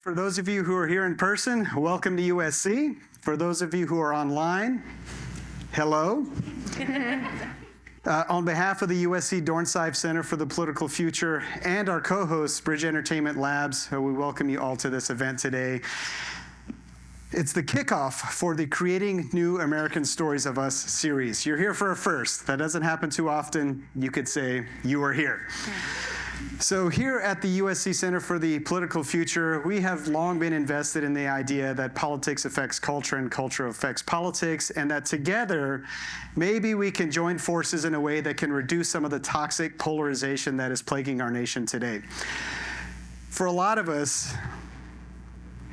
For those of you who are here in person, welcome to USC. For those of you who are online, hello. On behalf of the USC Dornsife Center for the Political Future and our co-hosts, Bridge Entertainment Labs, we welcome you all to this event today. It's the kickoff for the Creating New American Stories of Us series. You're here for a first. That doesn't happen too often. You could say you are here. So here at the USC Center for the Political Future, we have long been invested in the idea that politics affects culture and culture affects politics, and that together, maybe we can join forces in a way that can reduce some of the toxic polarization that is plaguing our nation today. For a lot of us,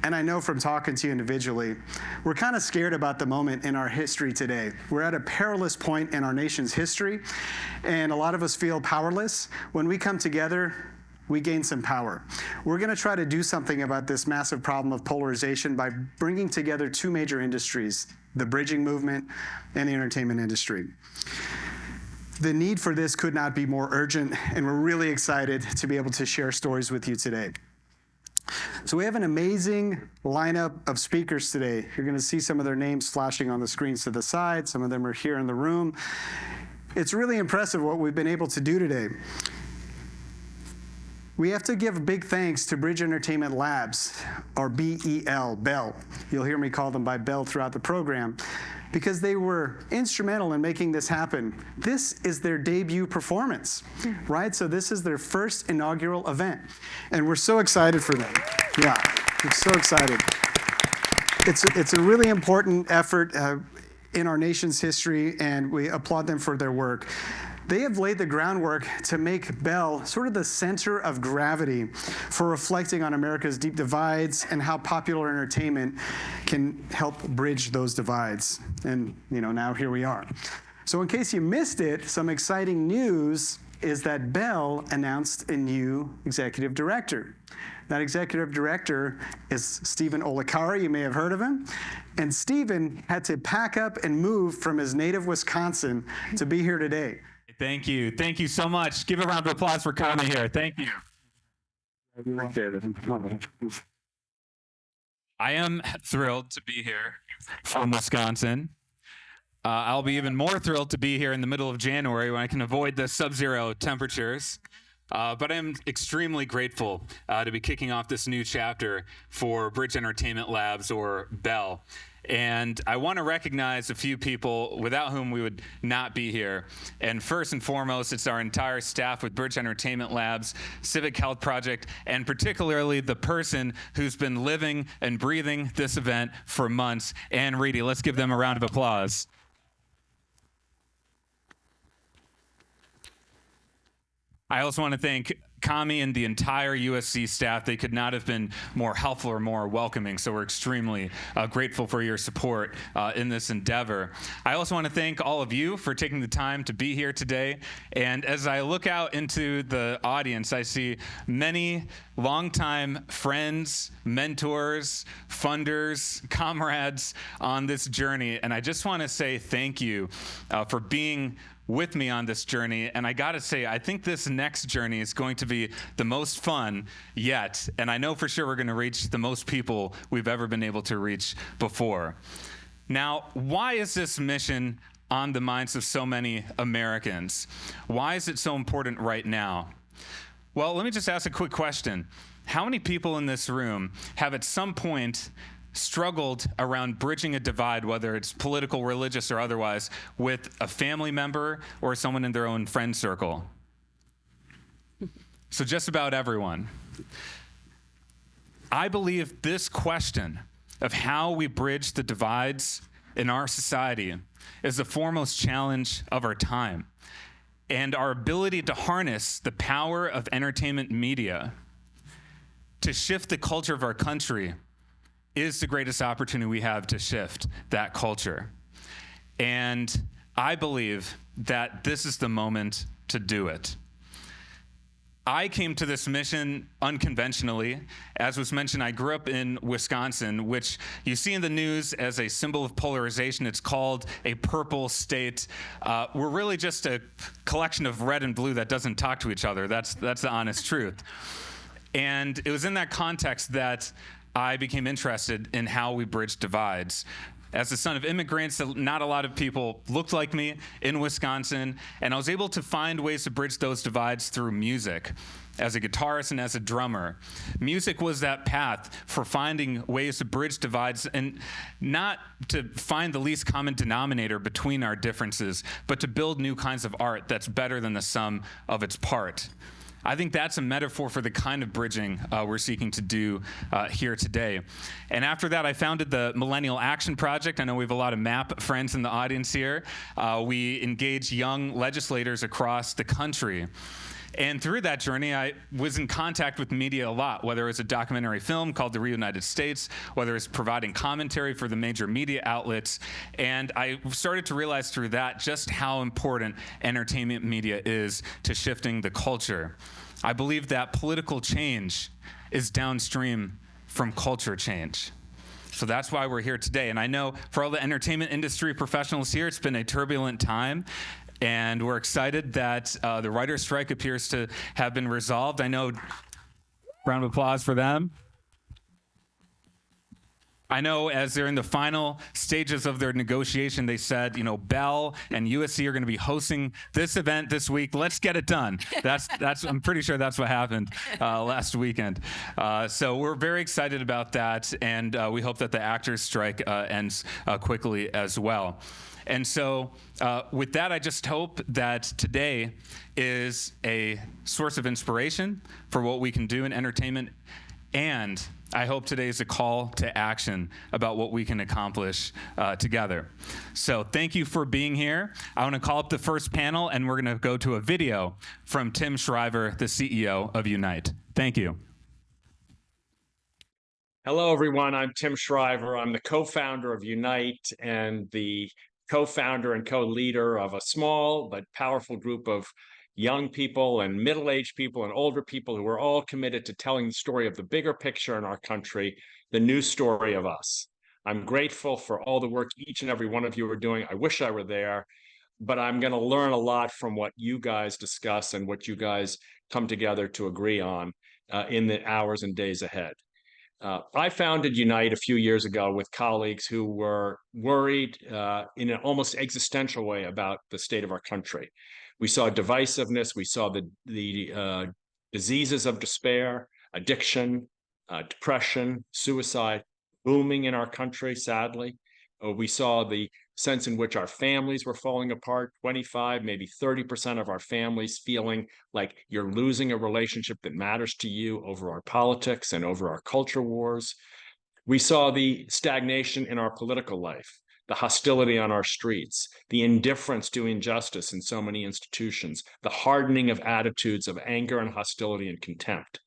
and I know from talking to you individually, we're kind of scared about the moment in our history today. We're at a perilous point in our nation's history, and a lot of us feel powerless. When we come together, we gain some power. We're going to try to do something about this massive problem of polarization by bringing together two major industries, the bridging movement and the entertainment industry. The need for this could not be more urgent, and we're really excited to be able to share stories with you today. So we have an amazing lineup of speakers today. You're going to see some of their names flashing on the screens to the side. Some of them are here in the room. It's really impressive what we've been able to do today. We have to give big thanks to Bridge Entertainment Labs, or BEL, Bell. You'll hear me call them by Bell throughout the program, because they were instrumental in making this happen. This is their debut performance, right? So this is their first inaugural event, and we're so excited for them. Yeah, we're so excited. It's a really important effort in our nation's history, and we applaud them for their work. They have laid the groundwork to make Bell sort of the center of gravity for reflecting on America's deep divides and how popular entertainment can help bridge those divides. And now here we are. So in case you missed it, some exciting news is that Bell announced a new executive director. That executive director is Stephen Olikara. You may have heard of him. And Stephen had to pack up and move from his native Wisconsin to be here today. Thank you. Thank you so much. Give a round of applause for coming here. Thank you. I am thrilled to be here from Wisconsin. I'll be even more thrilled to be here in the middle of January when I can avoid the sub-zero temperatures. But I'm extremely grateful to be kicking off this new chapter for Bridge Entertainment Labs, or Bell. And I want to recognize a few people without whom we would not be here. And first and foremost, it's our entire staff with Bridge Entertainment Labs, Civic Health Project, and particularly the person who's been living and breathing this event for months, Ann Reedy. Let's give them a round of applause. I also want to thank Kami and the entire USC staff. They could not have been more helpful or more welcoming, so we're extremely grateful for your support in this endeavor. I also want to thank all of you for taking the time to be here today. And as I look out into the audience, I see many longtime friends, mentors, funders, comrades on this journey. And I just want to say thank you for being with me on this journey. And I gotta say, I think this next journey is going to be the most fun yet. And I know for sure we're gonna reach the most people we've ever been able to reach before. Now, why is this mission on the minds of so many Americans? Why is it so important right now? Well, let me just ask a quick question. How many people in this room have at some point struggled around bridging a divide, whether it's political, religious, or otherwise, with a family member or someone in their own friend circle? So just about everyone. I believe this question of how we bridge the divides in our society is the foremost challenge of our time. And our ability to harness the power of entertainment media to shift the culture of our country is the greatest opportunity we have to shift that culture. And I believe that this is the moment to do it. I came to this mission unconventionally. As was mentioned, I grew up in Wisconsin, which you see in the news as a symbol of polarization. It's called a purple state. We're really just a collection of red and blue that doesn't talk to each other. That's the honest truth. And it was in that context that I became interested in how we bridge divides. As the son of immigrants, not a lot of people looked like me in Wisconsin, and I was able to find ways to bridge those divides through music. As a guitarist and as a drummer, music was that path for finding ways to bridge divides, and not to find the least common denominator between our differences, but to build new kinds of art that's better than the sum of its part. I think that's a metaphor for the kind of bridging we're seeking to do here today. And after that, I founded the Millennial Action Project. I know we have a lot of MAP friends in the audience here. We engage young legislators across the country. And through that journey, I was in contact with media a lot, whether it was a documentary film called The Reunited States, whether it's providing commentary for the major media outlets. And I started to realize through that just how important entertainment media is to shifting the culture. I believe that political change is downstream from culture change. So that's why we're here today. And I know for all the entertainment industry professionals here, it's been a turbulent time. And we're excited that the writer's strike appears to have been resolved. I know, round of applause for them. I know as they're in the final stages of their negotiation, they said, you know, Bell and USC are going to be hosting this event this week. Let's get it done. I'm pretty sure that's what happened last weekend. So we're very excited about that, and we hope that the actors' strike ends quickly as well. And so with that, I just hope that today is a source of inspiration for what we can do in entertainment. And I hope today is a call to action about what we can accomplish together. So thank you for being here. I want to call up the first panel, and we're going to go to a video from Tim Shriver, the CEO of Unite. Thank you. Hello, everyone. I'm Tim Shriver. I'm the co-founder of Unite and the co-founder and co-leader of a small but powerful group of young people and middle-aged people and older people who are all committed to telling the story of the bigger picture in our country, the new story of us. I'm grateful for all the work each and every one of you are doing. I wish I were there, but I'm going to learn a lot from what you guys discuss and what you guys come together to agree on in the hours and days ahead. I founded Unite a few years ago with colleagues who were worried in an almost existential way about the state of our country. We saw divisiveness. We saw the diseases of despair, addiction, depression, suicide booming in our country, sadly. We saw the sense in which our families were falling apart, 25, maybe 30% of our families feeling like you're losing a relationship that matters to you over our politics and over our culture wars. We saw the stagnation in our political life, the hostility on our streets, the indifference to injustice in so many institutions, the hardening of attitudes of anger and hostility and contempt.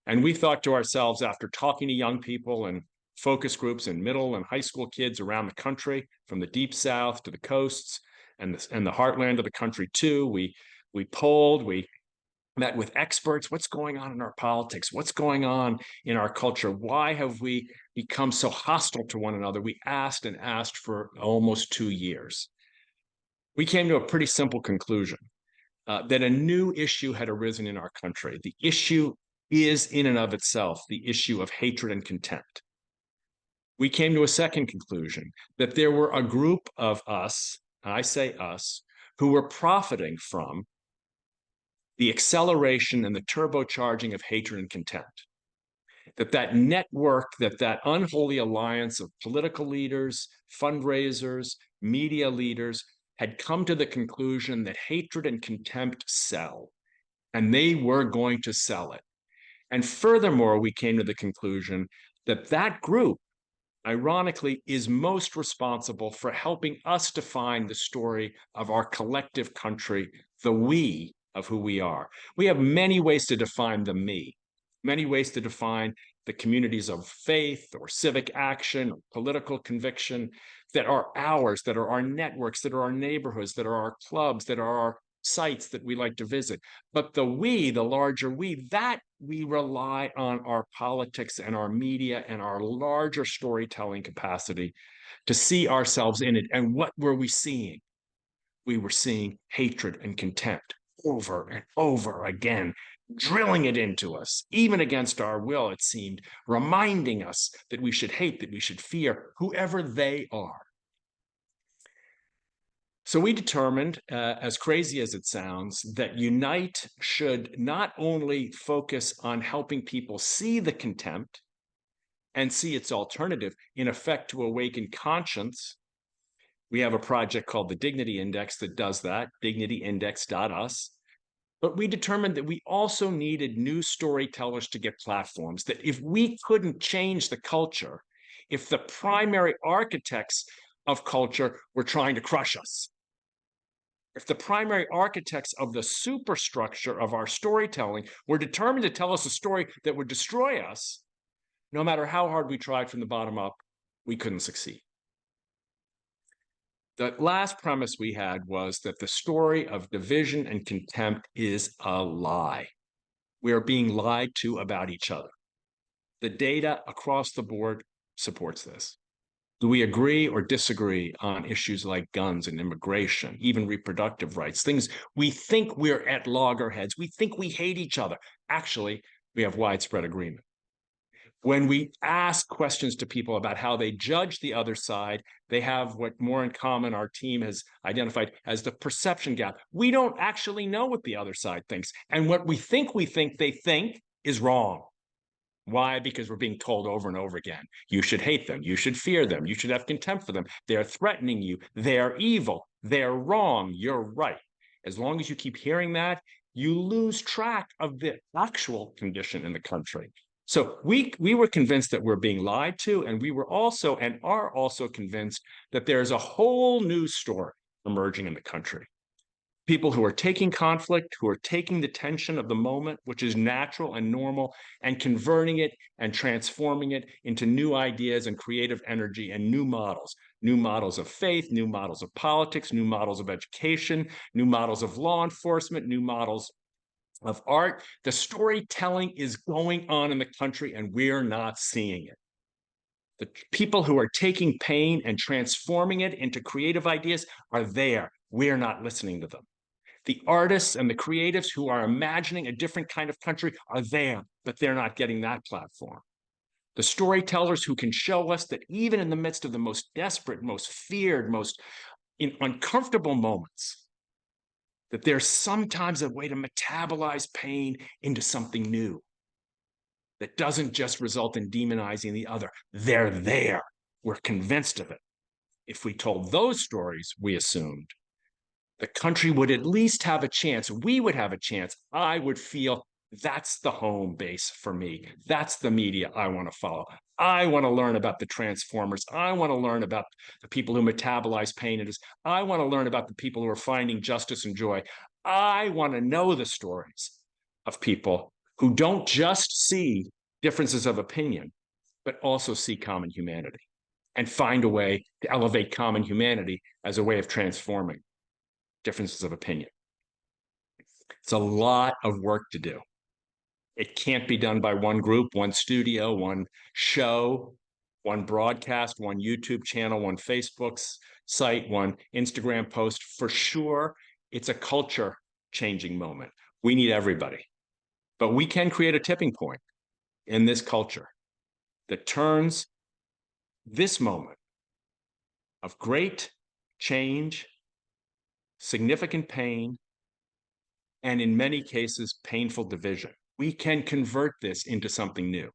And we thought to ourselves, after talking to young people and focus groups and middle and high school kids around the country, from the deep South to the coasts and the heartland of the country too, we polled, we met with experts. What's going on in our politics? What's going on in our culture? Why have we become so hostile to one another? We asked and asked for almost 2 years. We came to a pretty simple conclusion, that a new issue had arisen in our country. The issue is in and of itself the issue of hatred and contempt. We came to a second conclusion, that there were a group of us, I say us, who were profiting from the acceleration and the turbocharging of hatred and contempt. That network, that unholy alliance of political leaders, fundraisers, media leaders had come to the conclusion that hatred and contempt sell, and they were going to sell it. And furthermore, we came to the conclusion that that group, ironically, is most responsible for helping us define the story of our collective country, the we of who we are. We have many ways to define the me, many ways to define the communities of faith or civic action or political conviction that are ours, that are our networks, that are our neighborhoods, that are our clubs, that are our sites that we like to visit. But the we, the larger we, that we rely on our politics and our media and our larger storytelling capacity to see ourselves in it. And what were we seeing? We were seeing hatred and contempt over and over again, drilling it into us, even against our will, it seemed, reminding us that we should hate, that we should fear whoever they are. So we determined, as crazy as it sounds, that Unite should not only focus on helping people see the contempt and see its alternative, in effect, to awaken conscience. We have a project called the Dignity Index that does that, dignityindex.us. But we determined that we also needed new storytellers to get platforms, that if we couldn't change the culture, if the primary architects of culture were trying to crush us, if the primary architects of the superstructure of our storytelling were determined to tell us a story that would destroy us, no matter how hard we tried from the bottom up, we couldn't succeed. The last premise we had was that the story of division and contempt is a lie. We are being lied to about each other. The data across the board supports this. Do we agree or disagree on issues like guns and immigration, even reproductive rights, things we think we're at loggerheads, we think we hate each other? Actually, we have widespread agreement. When we ask questions to people about how they judge the other side, they have what more in common our team has identified as the perception gap. We don't actually know what the other side thinks. And what we think they think is wrong. Why? Because we're being told over and over again, you should hate them, you should fear them, you should have contempt for them. They're threatening you, they're evil, they're wrong, you're right. As long as you keep hearing that, you lose track of the actual condition in the country. So we were convinced that we're being lied to, and we were also and are also convinced that there's a whole new story emerging in the country. People who are taking conflict, who are taking the tension of the moment, which is natural and normal, and converting it and transforming it into new ideas and creative energy and new models of faith, new models of politics, new models of education, new models of law enforcement, new models of art. The storytelling is going on in the country, and we're not seeing it. The people who are taking pain and transforming it into creative ideas are there. We're not listening to them. The artists and the creatives who are imagining a different kind of country are there, but they're not getting that platform. The storytellers who can show us that even in the midst of the most desperate, most feared, most uncomfortable moments, that there's sometimes a way to metabolize pain into something new that doesn't just result in demonizing the other. They're there. We're convinced of it. If we told those stories, we assumed, the country would at least have a chance. We would have a chance. I would feel that's the home base for me. That's the media I want to follow. I want to learn about the transformers. I want to learn about the people who metabolize pain. I want to learn about the people who are finding justice and joy. I want to know the stories of people who don't just see differences of opinion, but also see common humanity and find a way to elevate common humanity as a way of transforming differences of opinion. It's a lot of work to do. It can't be done by one group, one studio, one show, one broadcast, one YouTube channel, one Facebook site, one Instagram post. For sure, it's a culture changing moment. We need everybody. But we can create a tipping point in this culture that turns this moment of great change, significant pain, and in many cases, painful division. We can convert this into something new,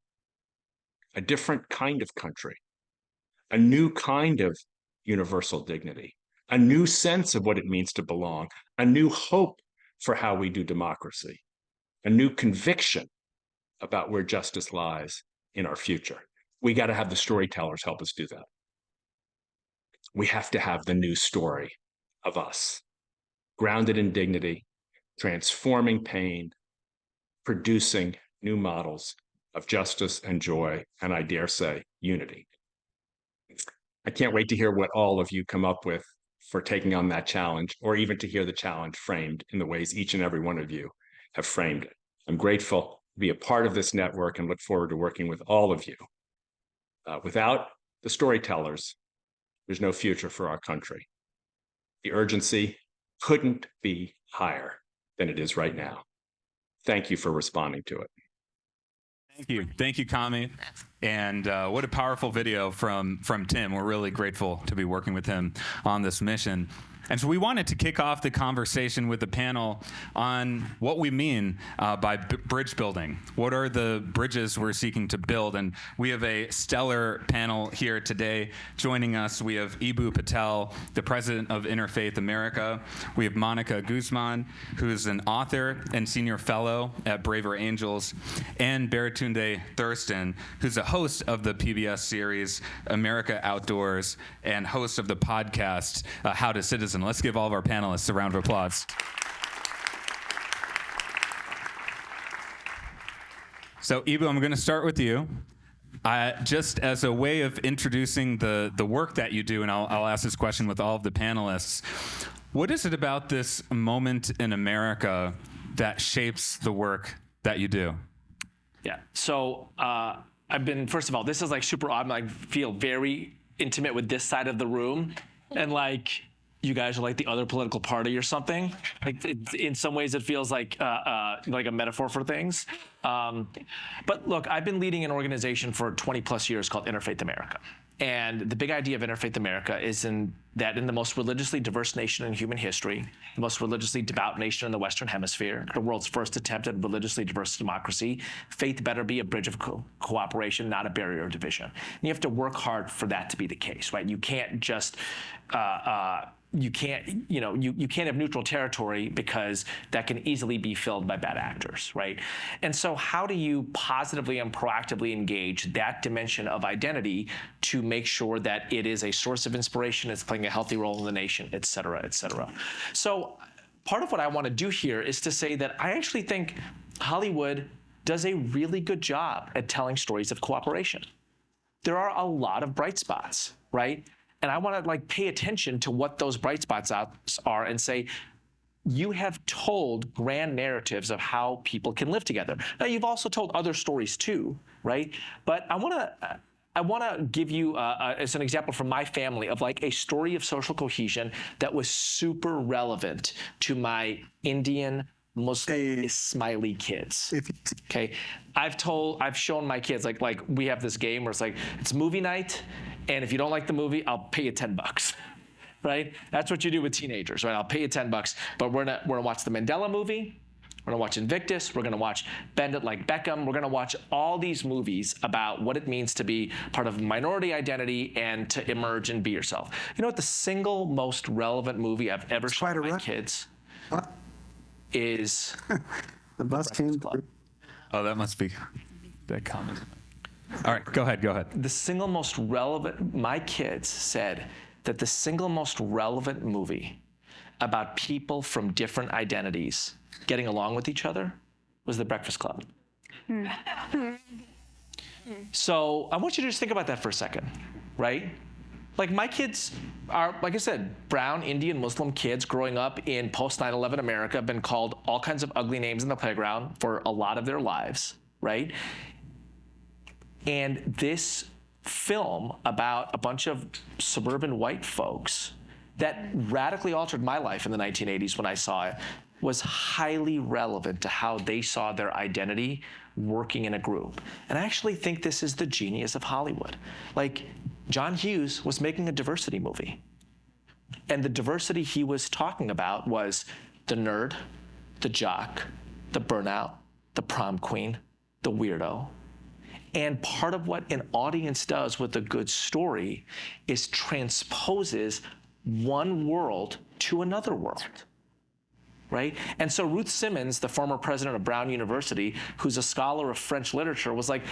a different kind of country, a new kind of universal dignity, a new sense of what it means to belong, a new hope for how we do democracy, a new conviction about where justice lies in our future. We got to have the storytellers help us do that. We have to have the new story of us, grounded in dignity, transforming pain, producing new models of justice and joy, and I dare say, unity. I can't wait to hear what all of you come up with for taking on that challenge, or even to hear the challenge framed in the ways each and every one of you have framed it. I'm grateful to be a part of this network and look forward to working with all of you. Without the storytellers, there's no future for our country. The urgency couldn't be higher than it is right now. thank you for responding to it. Thank you, Kami. And what a powerful video from Tim. We're really grateful to be working with him on this mission. And so we wanted to kick off the conversation with the panel on what we mean by bridge building. What are the bridges we're seeking to build? And we have a stellar panel here today. Joining us, we have Ibu Patel, the president of Interfaith America. We have Monica Guzman, who's an author and senior fellow at Braver Angels, and Baratunde Thurston, who's a host of the PBS series America Outdoors and host of the podcast How to Citizen. Let's give all of our panelists a round of applause. So, Ibu, I'm going to start with you. Just as a way of introducing the work that you do, and I'll ask this question with all of the panelists, what is it about this moment in America that shapes the work that you do? Yeah, so first of all, this is like super odd. I feel very intimate with this side of the room, and like, you guys are like the other political party or something. Like in some ways, it feels like a metaphor for things. But look, I've been leading an organization for 20 plus years called Interfaith America. And the big idea of Interfaith America is that in the most religiously diverse nation in human history, the most religiously devout nation in the Western Hemisphere, the world's first attempt at religiously diverse democracy, faith better be a bridge of cooperation, not a barrier of division. And you have to work hard for that to be the case, right? You can't just you can't have neutral territory, because that can easily be filled by bad actors, right? And so how do you positively and proactively engage that dimension of identity to make sure that it is a source of inspiration, it's playing a healthy role in the nation, et cetera, et cetera? So part of what I want to do here is to say that I actually think Hollywood does a really good job at telling stories of cooperation. There are a lot of bright spots, right? And I want to pay attention to what those bright spots are and say, you have told grand narratives of how people can live together. Now, you've also told other stories too, right? But I want to give you as an example from my family of a story of social cohesion that was super relevant to my Indian Muslim smiley kids. Okay, I've shown my kids like we have this game where it's movie night, and if you don't like the movie, I'll pay you $10, right? That's what you do with teenagers, right? I'll pay you $10, but we're gonna watch the Mandela movie. We're gonna watch Invictus. We're gonna watch Bend It Like Beckham. We're gonna watch all these movies about what it means to be part of a minority identity and to emerge and be yourself. You know what the single most relevant movie I've ever shown my kids is The bus came. Oh, that must be that comment. All right, go ahead. The single most relevant, my kids said that the single most relevant movie about people from different identities getting along with each other was The Breakfast Club. So I want you to just think about that for a second, right? My kids are, like I said, brown, Indian, Muslim kids growing up in post 9/11 America, have been called all kinds of ugly names in the playground for a lot of their lives, right? And this film about a bunch of suburban white folks that radically altered my life in the 1980s when I saw it was highly relevant to how they saw their identity working in a group. And I actually think this is the genius of Hollywood. John Hughes was making a diversity movie. And the diversity he was talking about was the nerd, the jock, the burnout, the prom queen, the weirdo. And part of what an audience does with a good story is transposes one world to another world, right? And so Ruth Simmons, the former president of Brown University, who's a scholar of French literature, was like,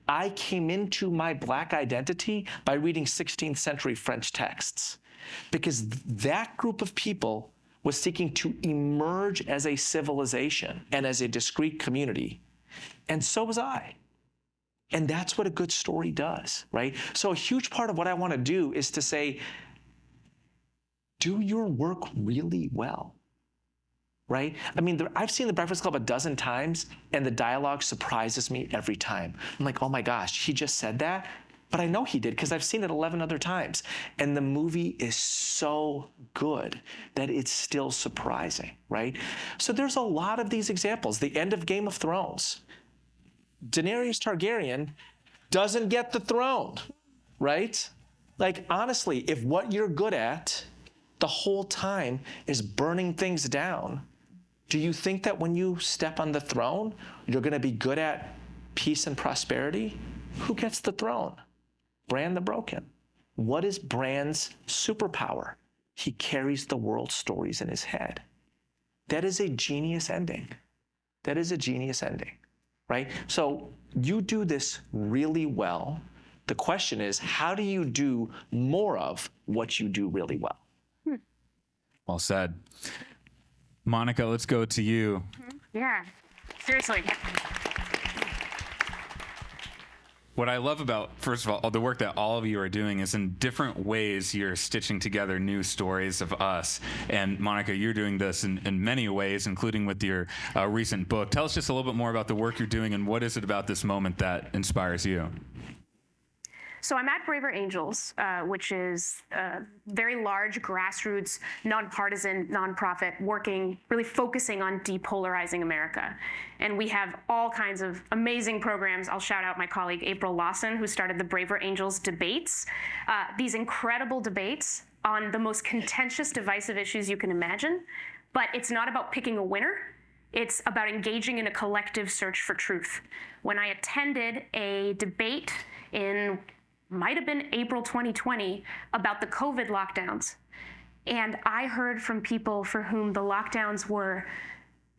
I came into my Black identity by reading 16th century French texts, because that group of people was seeking to emerge as a civilization and as a discrete community. And so was I. And that's what a good story does, right? So a huge part of what I want to do is to say, do your work really well, right? I mean, I've seen The Breakfast Club a dozen times, and the dialogue surprises me every time. I'm like, oh my gosh, he just said that? but I know he did because I've seen it 11 other times. And the movie is so good that it's still surprising, right? So there's a lot of these examples. The end of Game of Thrones. Daenerys Targaryen doesn't get the throne, right? Like, honestly, if what you're good at the whole time is burning things down, do you think that when you step on the throne, you're going to be good at peace and prosperity? Who gets the throne? Bran the Broken. What is Bran's superpower? He carries the world's stories in his head. That is a genius ending. That is a genius ending, right? So you do this really well. The question is, how do you do more of what you do really well? Well said. Monica, let's go to you. Yeah, seriously. What I love about, first of all, the work that all of you are doing is in different ways you're stitching together new stories of us. And Monica, you're doing this in many ways, including with your recent book. Tell us just a little bit more about the work you're doing and what is it about this moment that inspires you? So I'm at Braver Angels, which is a very large grassroots, nonpartisan nonprofit really focusing on depolarizing America. And we have all kinds of amazing programs. I'll shout out my colleague April Lawson, who started the Braver Angels debates. These incredible debates on the most contentious, divisive issues you can imagine. But it's not about picking a winner. It's about engaging in a collective search for truth. When I attended a debate might have been April 2020, about the COVID lockdowns. And I heard from people for whom the lockdowns were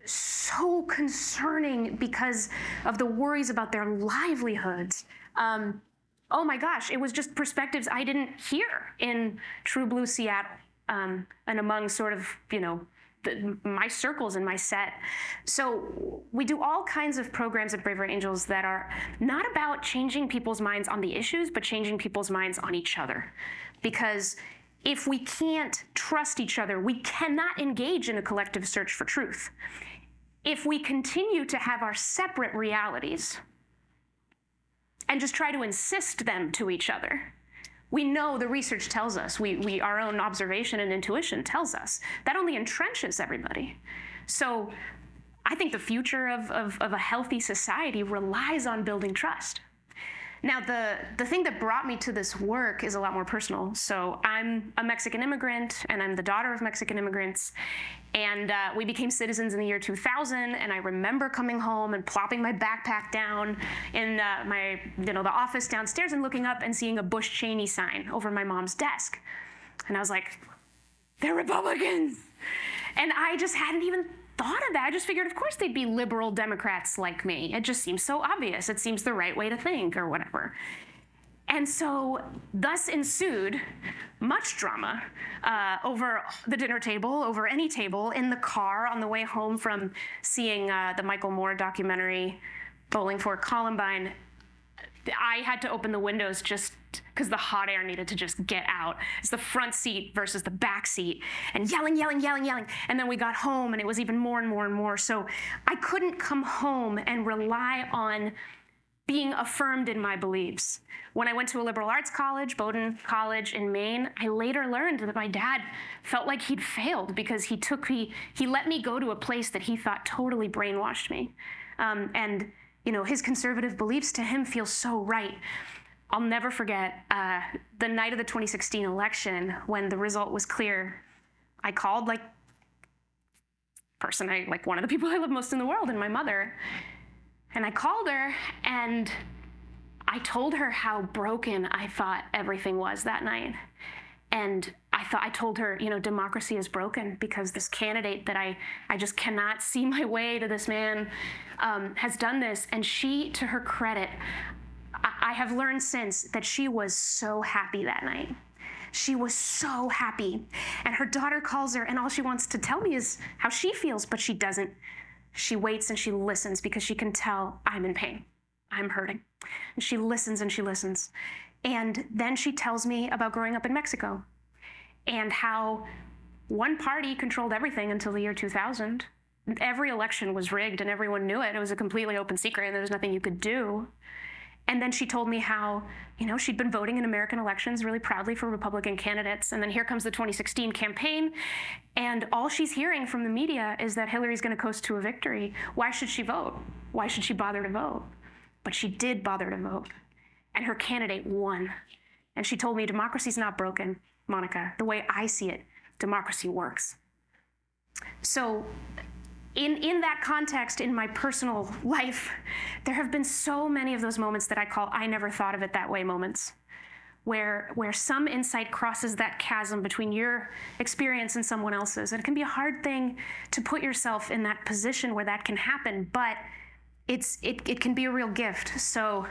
so concerning because of the worries about their livelihoods. Oh my gosh, it was just perspectives I didn't hear in true blue Seattle, and among sort of, my circles in my set. So we do all kinds of programs at Braver Angels that are not about changing people's minds on the issues, but changing people's minds on each other. Because if we can't trust each other, we cannot engage in a collective search for truth. If we continue to have our separate realities and just try to insist them to each other, we know the research tells us, our own observation and intuition tells us, that only entrenches everybody. So I think the future of a healthy society relies on building trust. Now, the thing that brought me to this work is a lot more personal. So I'm a Mexican immigrant, and I'm the daughter of Mexican immigrants. And we became citizens in the year 2000, and I remember coming home and plopping my backpack down in the office downstairs and looking up and seeing a Bush Cheney sign over my mom's desk. And I was like, they're Republicans. And I just hadn't even thought of that. I just figured, of course, they'd be liberal Democrats like me. It just seems so obvious. It seems the right way to think or whatever. And so thus ensued much drama over the dinner table, over any table, in the car on the way home from seeing the Michael Moore documentary, Bowling for Columbine. I had to open the windows just because the hot air needed to just get out. It's the front seat versus the back seat, and yelling. And then we got home, and it was even more and more and more. So I couldn't come home and rely on being affirmed in my beliefs. When I went to a liberal arts college, Bowdoin College in Maine, I later learned that my dad felt like he'd failed because he let me go to a place that he thought totally brainwashed me. And his conservative beliefs to him feel so right. I'll never forget the night of the 2016 election when the result was clear. I called one of the people I love most in the world, and my mother. And I called her and I told her how broken I thought everything was that night. And I told her, democracy is broken because this candidate that I just cannot see my way to this man has done this. And she, to her credit, I have learned since that she was so happy that night. She was so happy. And her daughter calls her, and all she wants to tell me is how she feels, but she doesn't. She waits and she listens because she can tell I'm in pain. I'm hurting. And she listens and she listens. And then she tells me about growing up in Mexico and how one party controlled everything until the year 2000. Every election was rigged and everyone knew it. It was a completely open secret and there was nothing you could do. And then she told me how, she'd been voting in American elections really proudly for Republican candidates. And then here comes the 2016 campaign. And all she's hearing from the media is that Hillary's going to coast to a victory. Why should she vote? Why should she bother to vote? But she did bother to vote. And her candidate won. And she told me, democracy's not broken, Monica. The way I see it, democracy works. So in that context, in my personal life, there have been so many of those moments that I call I never thought of it that way moments, where some insight crosses that chasm between your experience and someone else's. And it can be a hard thing to put yourself in that position where that can happen, but it can be a real gift. So,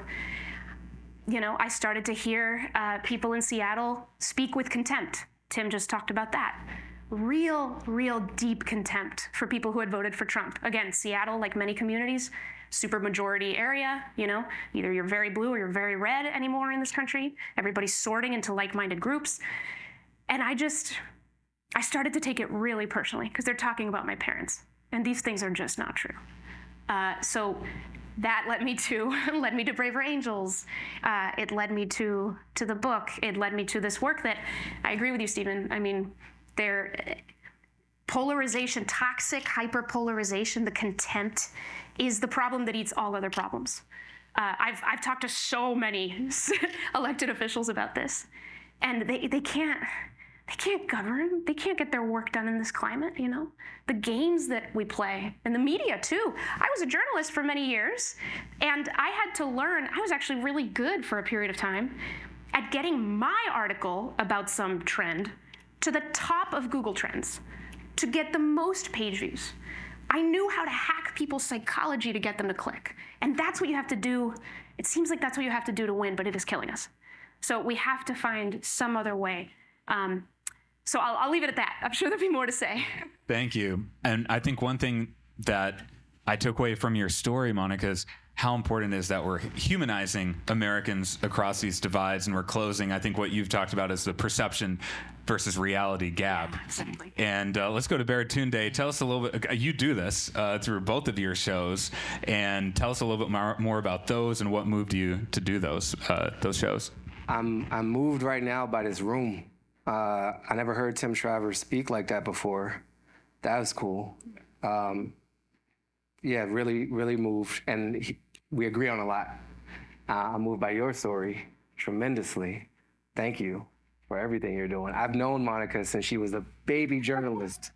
I started to hear people in Seattle speak with contempt. Tim just talked about that. Real deep contempt for people who had voted for Trump. Again, Seattle, like many communities, super majority area, either you're very blue or you're very red anymore in this country. Everybody's sorting into like-minded groups. And I started to take it really personally because they're talking about my parents. And these things are just not true. So that led me to Braver Angels. It led me to the book. It led me to this work that I agree with you, Stephen. I mean, polarization, toxic hyperpolarization, the contempt is the problem that eats all other problems. I've talked to so many elected officials about this, and they can't govern. They can't get their work done in this climate, The games that we play, and the media too. I was a journalist for many years, and I had to learn, I was actually really good for a period of time at getting my article about some trend to the top of Google Trends to get the most page views. I knew how to hack people's psychology to get them to click. And that's what you have to do. It seems like that's what you have to do to win, but it is killing us. So we have to find some other way. So I'll leave it at that. I'm sure there'll be more to say. Thank you. And I think one thing that I took away from your story, Monica, is how important it is that we're humanizing Americans across these divides, and we're closing, I think what you've talked about is the perception versus reality gap. Yeah, exactly. And let's go to Baratunde. Tell us a little bit, you do this through both of your shows, and tell us a little bit more about those and what moved you to do those shows. I'm moved right now by this room. I never heard Tim Shriver speak like that before. That was cool. Yeah, really moved. And we agree on a lot. I'm moved by your story tremendously. Thank you for everything you're doing. I've known Monica since she was a baby journalist,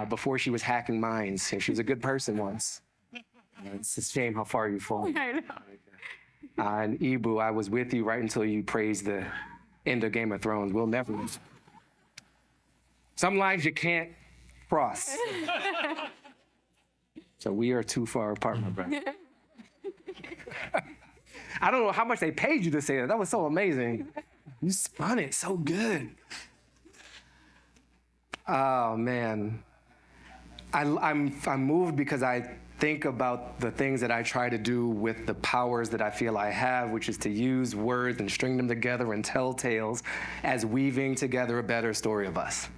before she was hacking minds. And she was a good person once. It's a shame how far you've fallen. I know. And Ibu, I was with you right until you praised the end of Game of Thrones. We'll never. Some lines you can't cross. So we are too far apart, my brother. I don't know how much they paid you to say that. That was so amazing. You spun it so good. Oh, man. I'm moved because I think about the things that I try to do with the powers that I feel I have, which is to use words and string them together and tell tales as weaving together a better story of us.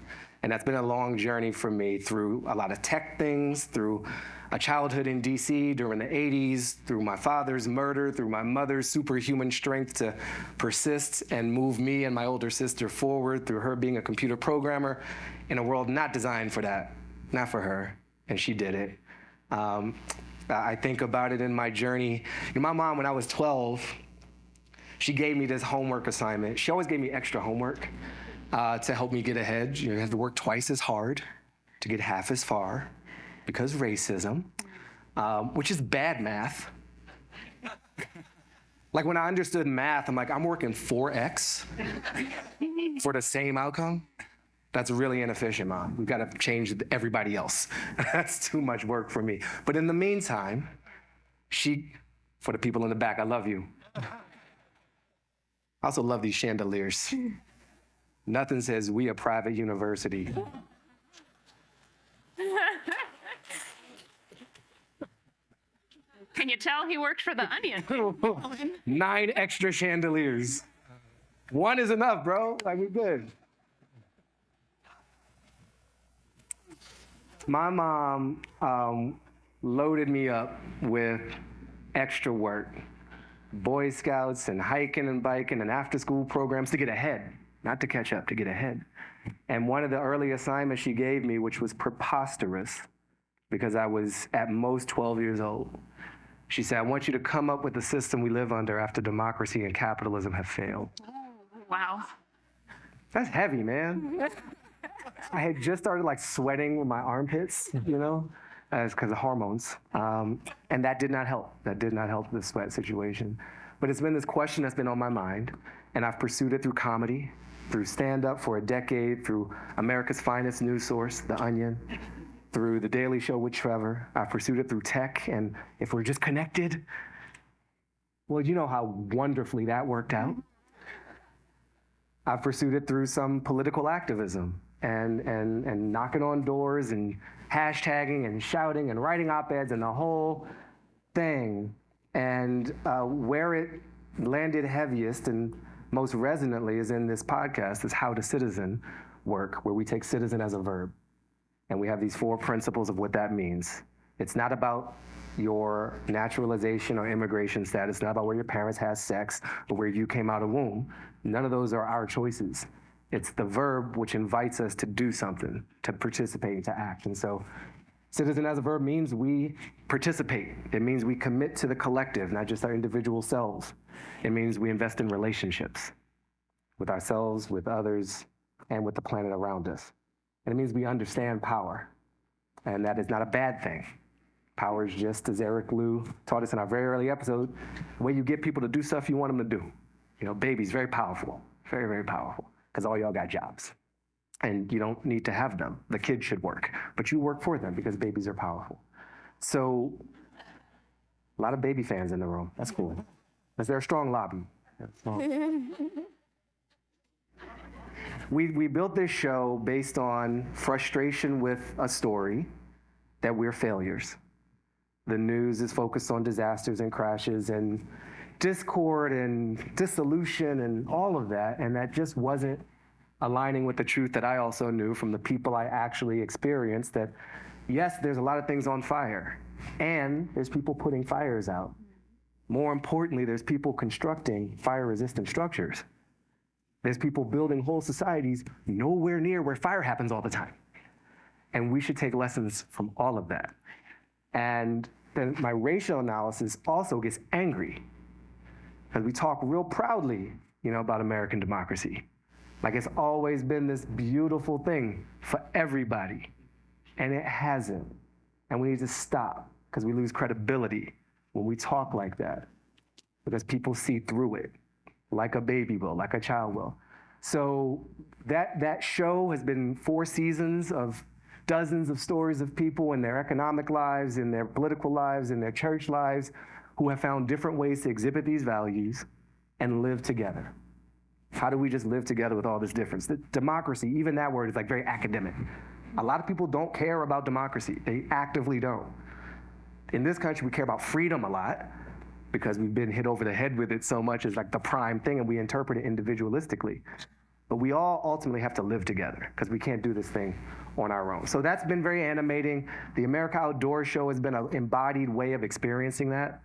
And that's been a long journey for me through a lot of tech things, through a childhood in DC during the 80s, through my father's murder, through my mother's superhuman strength to persist and move me and my older sister forward, through her being a computer programmer in a world not designed for that, not for her, and she did it. I think about it in my journey. My mom, when I was 12, she gave me this homework assignment. She always gave me extra homework to help me get ahead. You have to work twice as hard to get half as far because racism, which is bad math. Like when I understood math, I'm like, I'm working 4x for the same outcome. That's really inefficient, Mom. We've got to change everybody else. That's too much work for me. But in the meantime, for the people in the back, I love you. I also love these chandeliers. Nothing says we a private university. Can you tell he worked for the Onion? 9 extra chandeliers. 1 is enough, bro. Like, we're good. My mom loaded me up with extra work Boy Scouts and hiking and biking and after school programs to get ahead, not to catch up, to get ahead. And one of the early assignments she gave me, which was preposterous, because I was at most 12 years old, she said, I want you to come up with the system we live under after democracy and capitalism have failed. Wow. That's heavy, man. I had just started like sweating with my armpits, as because of hormones. And that did not help. That did not help the sweat situation. But it's been this question that's been on my mind, and I've pursued it through comedy, through stand-up for a decade, through America's finest news source, The Onion, through The Daily Show with Trevor. I've pursued it through tech, and if we're just connected, well, you know how wonderfully that worked out. I've pursued it through some political activism and knocking on doors and hashtagging and shouting and writing op-eds and the whole thing. And where it landed heaviest and most resonantly is in this podcast, is How to Citizen work, where we take citizen as a verb. And we have these 4 principles of what that means. It's not about your naturalization or immigration status. It's not about where your parents had sex or where you came out of womb. None of those are our choices. It's the verb which invites us to do something, to participate, to act. And so citizen as a verb means we participate. It means we commit to the collective, not just our individual selves. It means we invest in relationships with ourselves, with others, and with the planet around us. And it means we understand power. And that is not a bad thing. Power is just, as Eric Liu taught us in our very early episode, the way you get people to do stuff you want them to do. Babies, very powerful, very, very powerful, because all y'all got jobs. And you don't need to have them. The kids should work, but you work for them because babies are powerful. So, a lot of baby fans in the room. That's cool. Is there a strong lobby? We built this show based on frustration with a story that we're failures. The news is focused on disasters and crashes and discord and dissolution and all of that, and that just wasn't aligning with the truth that I also knew from the people I actually experienced, that yes, there's a lot of things on fire, and there's people putting fires out. More importantly, there's people constructing fire-resistant structures. There's people building whole societies nowhere near where fire happens all the time. And we should take lessons from all of that. And then my racial analysis also gets angry, because we talk real proudly, about American democracy. Like it's always been this beautiful thing for everybody. And it hasn't. And we need to stop, because we lose credibility when we talk like that, because people see through it, like a baby will, like a child will. So that show has been 4 seasons of dozens of stories of people in their economic lives, in their political lives, in their church lives, who have found different ways to exhibit these values and live together. How do we just live together with all this difference? The democracy, even that word is like very academic. A lot of people don't care about democracy. They actively don't. In this country, we care about freedom a lot because we've been hit over the head with it so much as like the prime thing, and we interpret it individualistically. But we all ultimately have to live together because we can't do this thing on our own. So that's been very animating. The America Outdoors Show has been an embodied way of experiencing that.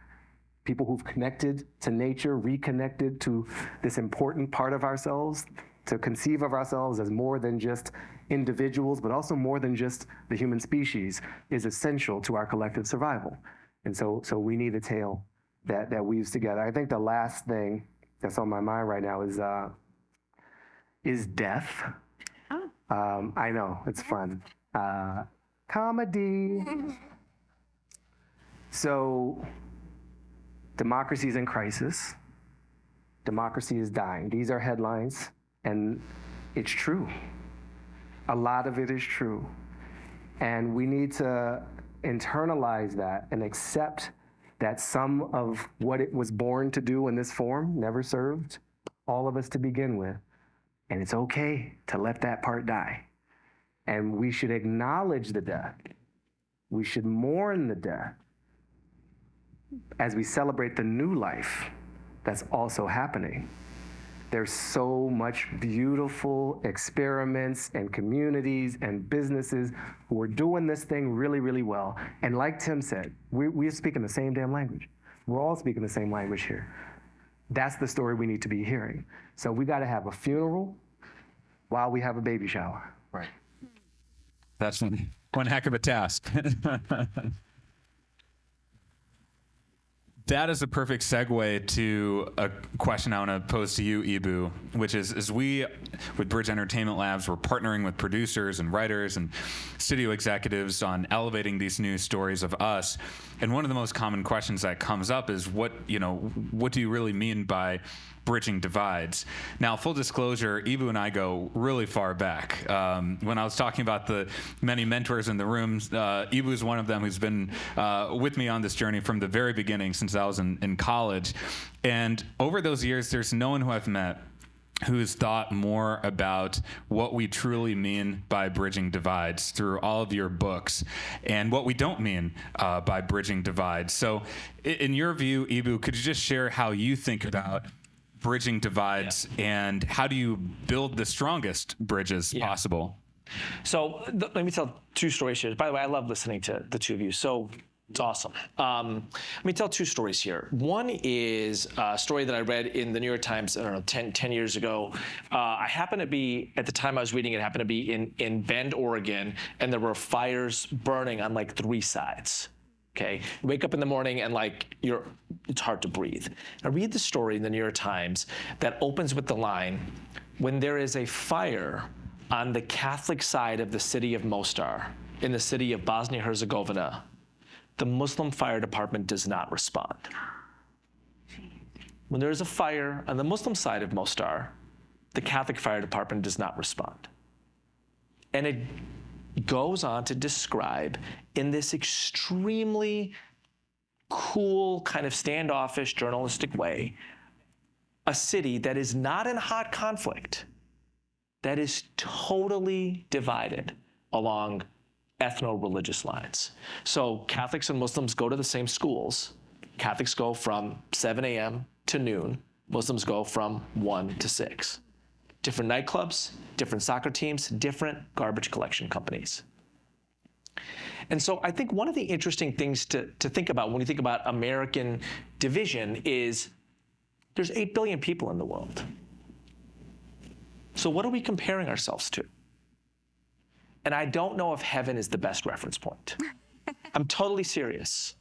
People who've connected to nature, reconnected to this important part of ourselves, to conceive of ourselves as more than just individuals, but also more than just the human species, is essential to our collective survival. And so we need a tale that weaves together. I think the last thing that's on my mind right now is death. Oh. I know, it's fun. Comedy. So, democracy is in crisis. Democracy is dying. These are headlines, and it's true. A lot of it is true. And we need to internalize that and accept that some of what it was born to do in this form never served all of us to begin with. And it's okay to let that part die. And we should acknowledge the death. We should mourn the death as we celebrate the new life that's also happening. There's so much beautiful experiments and communities and businesses who are doing this thing really, really well. And like Tim said, we're speaking the same damn language. We're all speaking the same language here. That's the story we need to be hearing. So we got to have a funeral while we have a baby shower. Right. That's one heck of a task. That is a perfect segue to a question I want to pose to you, Ibu, which is, as we, with Bridge Entertainment Labs, we're partnering with producers and writers and studio executives on elevating these new stories of us. And one of the most common questions that comes up is, what do you really mean by bridging divides? Now, full disclosure, Ibu and I go really far back. When I was talking about the many mentors in the room, Ibu is one of them who's been with me on this journey from the very beginning, since I was in college. And over those years, there's no one who I've met who's thought more about what we truly mean by bridging divides through all of your books, and what we don't mean by bridging divides. So in your view, Ibu, could you just share how you think about bridging divides, and how do you build the strongest bridges possible? So let me tell two stories here. By the way, I love listening to the two of you. So it's awesome. Let me tell two stories here. One is a story that I read in the New York Times, I don't know, 10 years ago. I happened to be, at the time I was reading it, happened to be in Bend, Oregon, and there were fires burning on like 3 sides. Okay, you wake up in the morning and it's hard to breathe. I read the story in the New York Times that opens with the line, when there is a fire on the Catholic side of the city of Mostar, in the city of Bosnia-Herzegovina, the Muslim fire department does not respond. When there is a fire on the Muslim side of Mostar, the Catholic fire department does not respond. And it goes on to describe, in this extremely cool, kind of standoffish, journalistic way, a city that is not in hot conflict, that is totally divided along ethno-religious lines. So Catholics and Muslims go to the same schools. Catholics go from 7 a.m. to noon. Muslims go from 1 to 6. Different nightclubs, different soccer teams, different garbage collection companies. And so I think one of the interesting things to think about when you think about American division is, there's 8 billion people in the world. So what are we comparing ourselves to? And I don't know if heaven is the best reference point. I'm totally serious,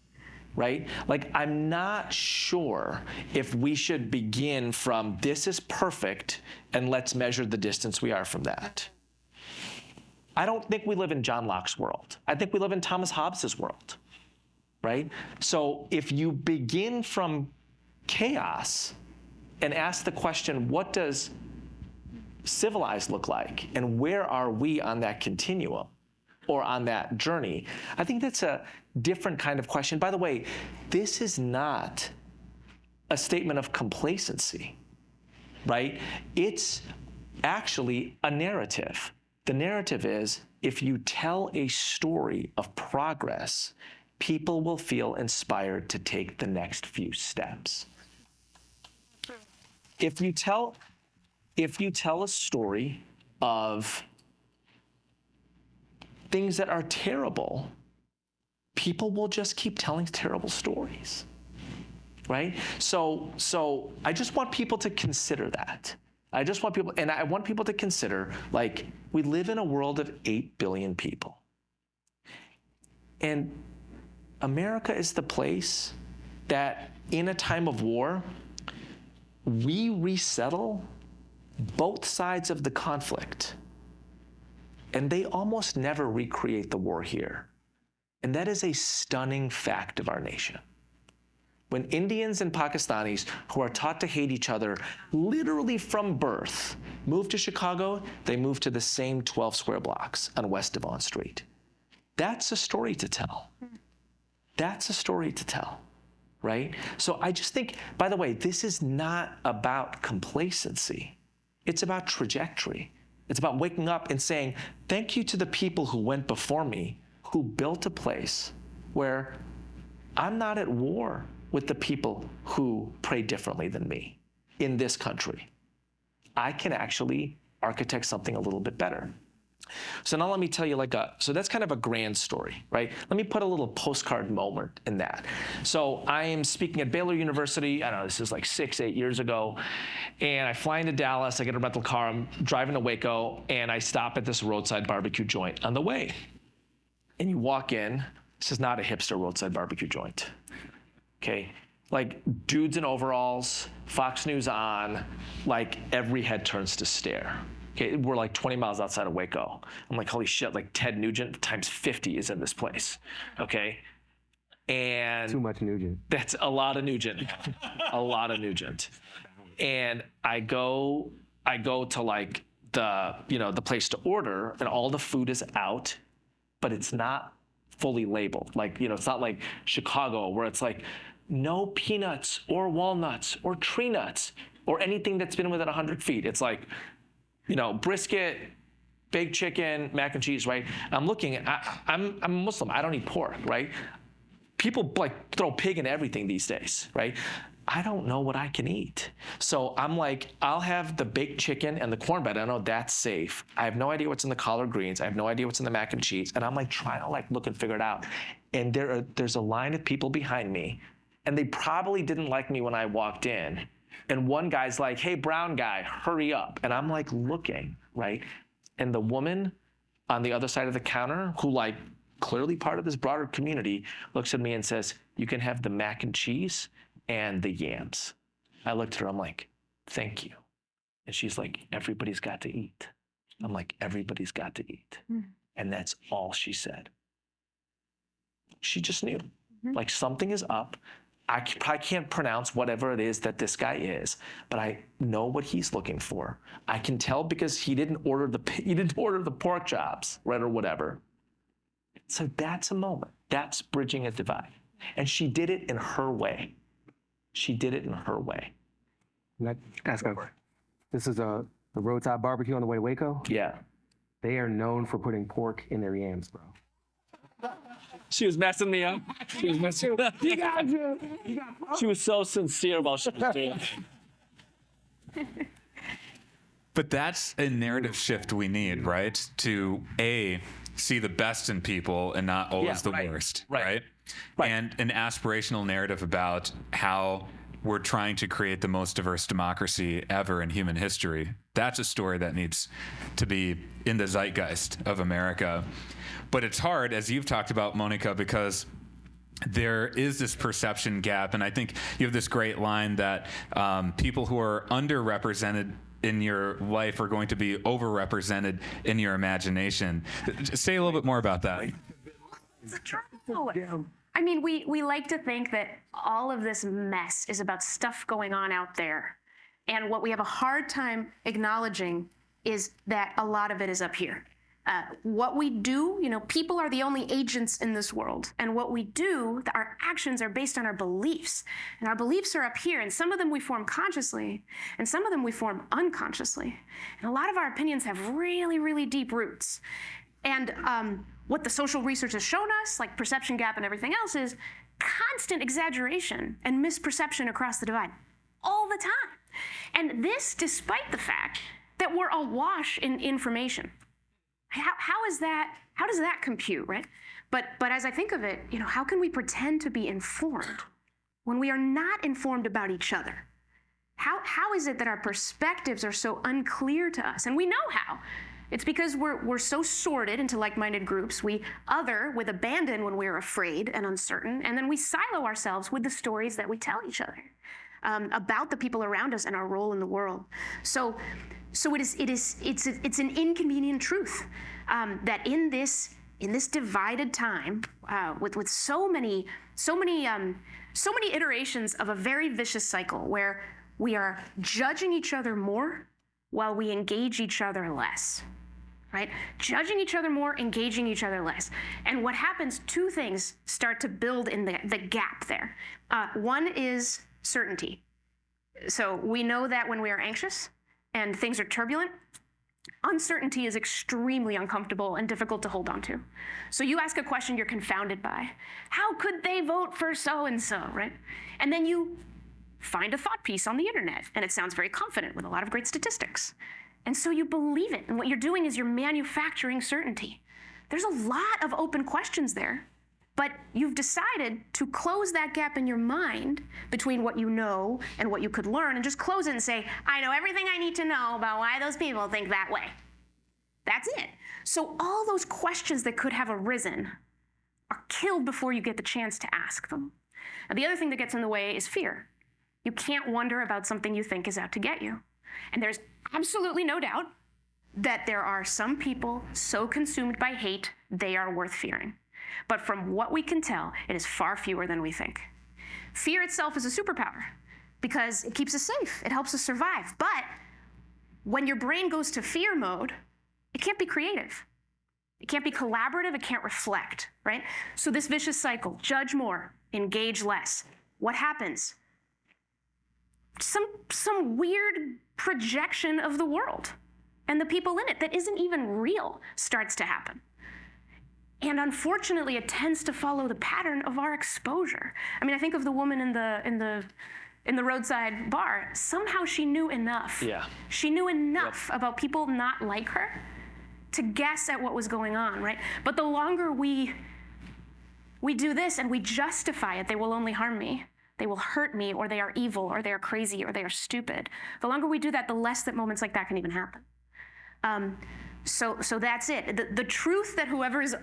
right? Like, I'm not sure if we should begin from this is perfect and let's measure the distance we are from that. I don't think we live in John Locke's world. I think we live in Thomas Hobbes's world, right? So if you begin from chaos and ask the question, what does civilized look like, and where are we on that continuum or on that journey? I think that's a different kind of question. By the way, this is not a statement of complacency, right? It's actually a narrative. The narrative is, if you tell a story of progress, people will feel inspired to take the next few steps. If you tell a story of things that are terrible, people will just keep telling terrible stories, right? So I just want people to consider that. I want people to consider, like, we live in a world of 8 billion people. And America is the place that, in a time of war, we resettle both sides of the conflict, and they almost never recreate the war here. And that is a stunning fact of our nation. When Indians and Pakistanis, who are taught to hate each other literally from birth, move to Chicago, they move to the same 12 square blocks on West Devon Street. That's a story to tell. That's a story to tell, right? So I just think, by the way, this is not about complacency. It's about trajectory. It's about waking up and saying, thank you to the people who went before me, who built a place where I'm not at war with the people who pray differently than me in this country. I can actually architect something a little bit better. So now let me tell you so that's kind of a grand story, right? Let me put a little postcard moment in that. So I am speaking at Baylor University, I don't know, this is like 6-8 years ago, and I fly into Dallas, I get a rental car, I'm driving to Waco, and I stop at this roadside barbecue joint on the way. And you walk in, this is not a hipster roadside barbecue joint, okay? Like dudes in overalls, Fox News on, like every head turns to stare. Okay, we're like 20 miles outside of Waco. I'm like, holy shit, like Ted Nugent times 50 is in this place, okay? And Too much Nugent. that's a lot of Nugent, a lot of Nugent. And I go to like the place to order, and all the food is out, but it's not fully labeled. Like, it's not like Chicago where it's like, no peanuts or walnuts or tree nuts or anything that's been within 100 feet. It's like, brisket, baked chicken, mac and cheese, right? I'm looking, I'm a Muslim, I don't eat pork, right? People like throw pig in everything these days, right? I don't know what I can eat. So I'm like, I'll have the baked chicken and the cornbread. I know that's safe. I have no idea what's in the collard greens. I have no idea what's in the mac and cheese. And I'm like trying to like look and figure it out. And there's a line of people behind me, and they probably didn't like me when I walked in. And one guy's like, hey, brown guy, hurry up. And I'm like looking, right? And the woman on the other side of the counter, who like clearly part of this broader community, looks at me and says, you can have the mac and cheese and the yams. I looked at her, I'm like, thank you. And she's like, everybody's got to eat. I'm like, everybody's got to eat. And that's all she said. She just knew, like something is up. I can't pronounce whatever it is that this guy is, but I know what he's looking for. I can tell because he didn't order the pork chops, right, or whatever. So that's a moment. That's bridging a divide. And she did it in her way. She did it in her way. This is a roadside barbecue on the way to Waco. Yeah. They are known for putting pork in their yams, bro. She was messing me up. She was messing me up. You got you. She was so sincere while she was doing it. But that's a narrative shift we need, right? To see the best in people and not always the worst, right? And an aspirational narrative about how we're trying to create the most diverse democracy ever in human history. That's a story that needs to be in the zeitgeist of America. But it's hard, as you've talked about, Monica, because there is this perception gap. And I think you have this great line that people who are underrepresented in your life are going to be overrepresented in your imagination. Say a little bit more about that. It's true. I mean, we like to think that all of this mess is about stuff going on out there. And what we have a hard time acknowledging is that a lot of it is up here. What we do, people are the only agents in this world. And what we do, our actions are based on our beliefs. And our beliefs are up here. And some of them we form consciously, and some of them we form unconsciously. And a lot of our opinions have really, really deep roots. And what the social research has shown us, like perception gap and everything else, is constant exaggeration and misperception across the divide all the time. And this despite the fact that we're awash in information. How does that compute, right? But as I think of it, how can we pretend to be informed when we are not informed about each other? How is it that our perspectives are so unclear to us? And we know how. It's because we're so sorted into like-minded groups. We other with abandon when we're afraid and uncertain, and then we silo ourselves with the stories that we tell each other about the people around us and our role in the world. So it's an inconvenient truth that in this divided time with so many iterations of a very vicious cycle where we are judging each other more while we engage each other less, right? Judging each other more, engaging each other less. And what happens, two things start to build in the gap there. One is certainty. So we know that when we are anxious and things are turbulent, uncertainty is extremely uncomfortable and difficult to hold on to. So you ask a question you're confounded by. How could they vote for so-and-so, right? And then you find a thought piece on the internet, and it sounds very confident with a lot of great statistics. And so you believe it. And what you're doing is you're manufacturing certainty. There's a lot of open questions there, but you've decided to close that gap in your mind between what you know and what you could learn and just close it and say, I know everything I need to know about why those people think that way. That's it. So all those questions that could have arisen are killed before you get the chance to ask them. Now, the other thing that gets in the way is fear. You can't wonder about something you think is out to get you. And there's absolutely no doubt that there are some people so consumed by hate, they are worth fearing. But from what we can tell, it is far fewer than we think. Fear itself is a superpower because it keeps us safe. It helps us survive. But when your brain goes to fear mode, it can't be creative. It can't be collaborative. It can't reflect, right? So this vicious cycle, judge more, engage less. What happens? Some weird projection of the world and the people in it that isn't even real starts to happen. And unfortunately, it tends to follow the pattern of our exposure. I mean, I think of the woman in the roadside bar. Somehow she knew enough. Yeah. She knew enough about people not like her to guess at what was going on, right? But the longer we do this and we justify it, they will only harm me. They will hurt me, or they are evil, or they are crazy, or they are stupid. The longer we do that, the less that moments like that can even happen. So that's it. The truth that whoever is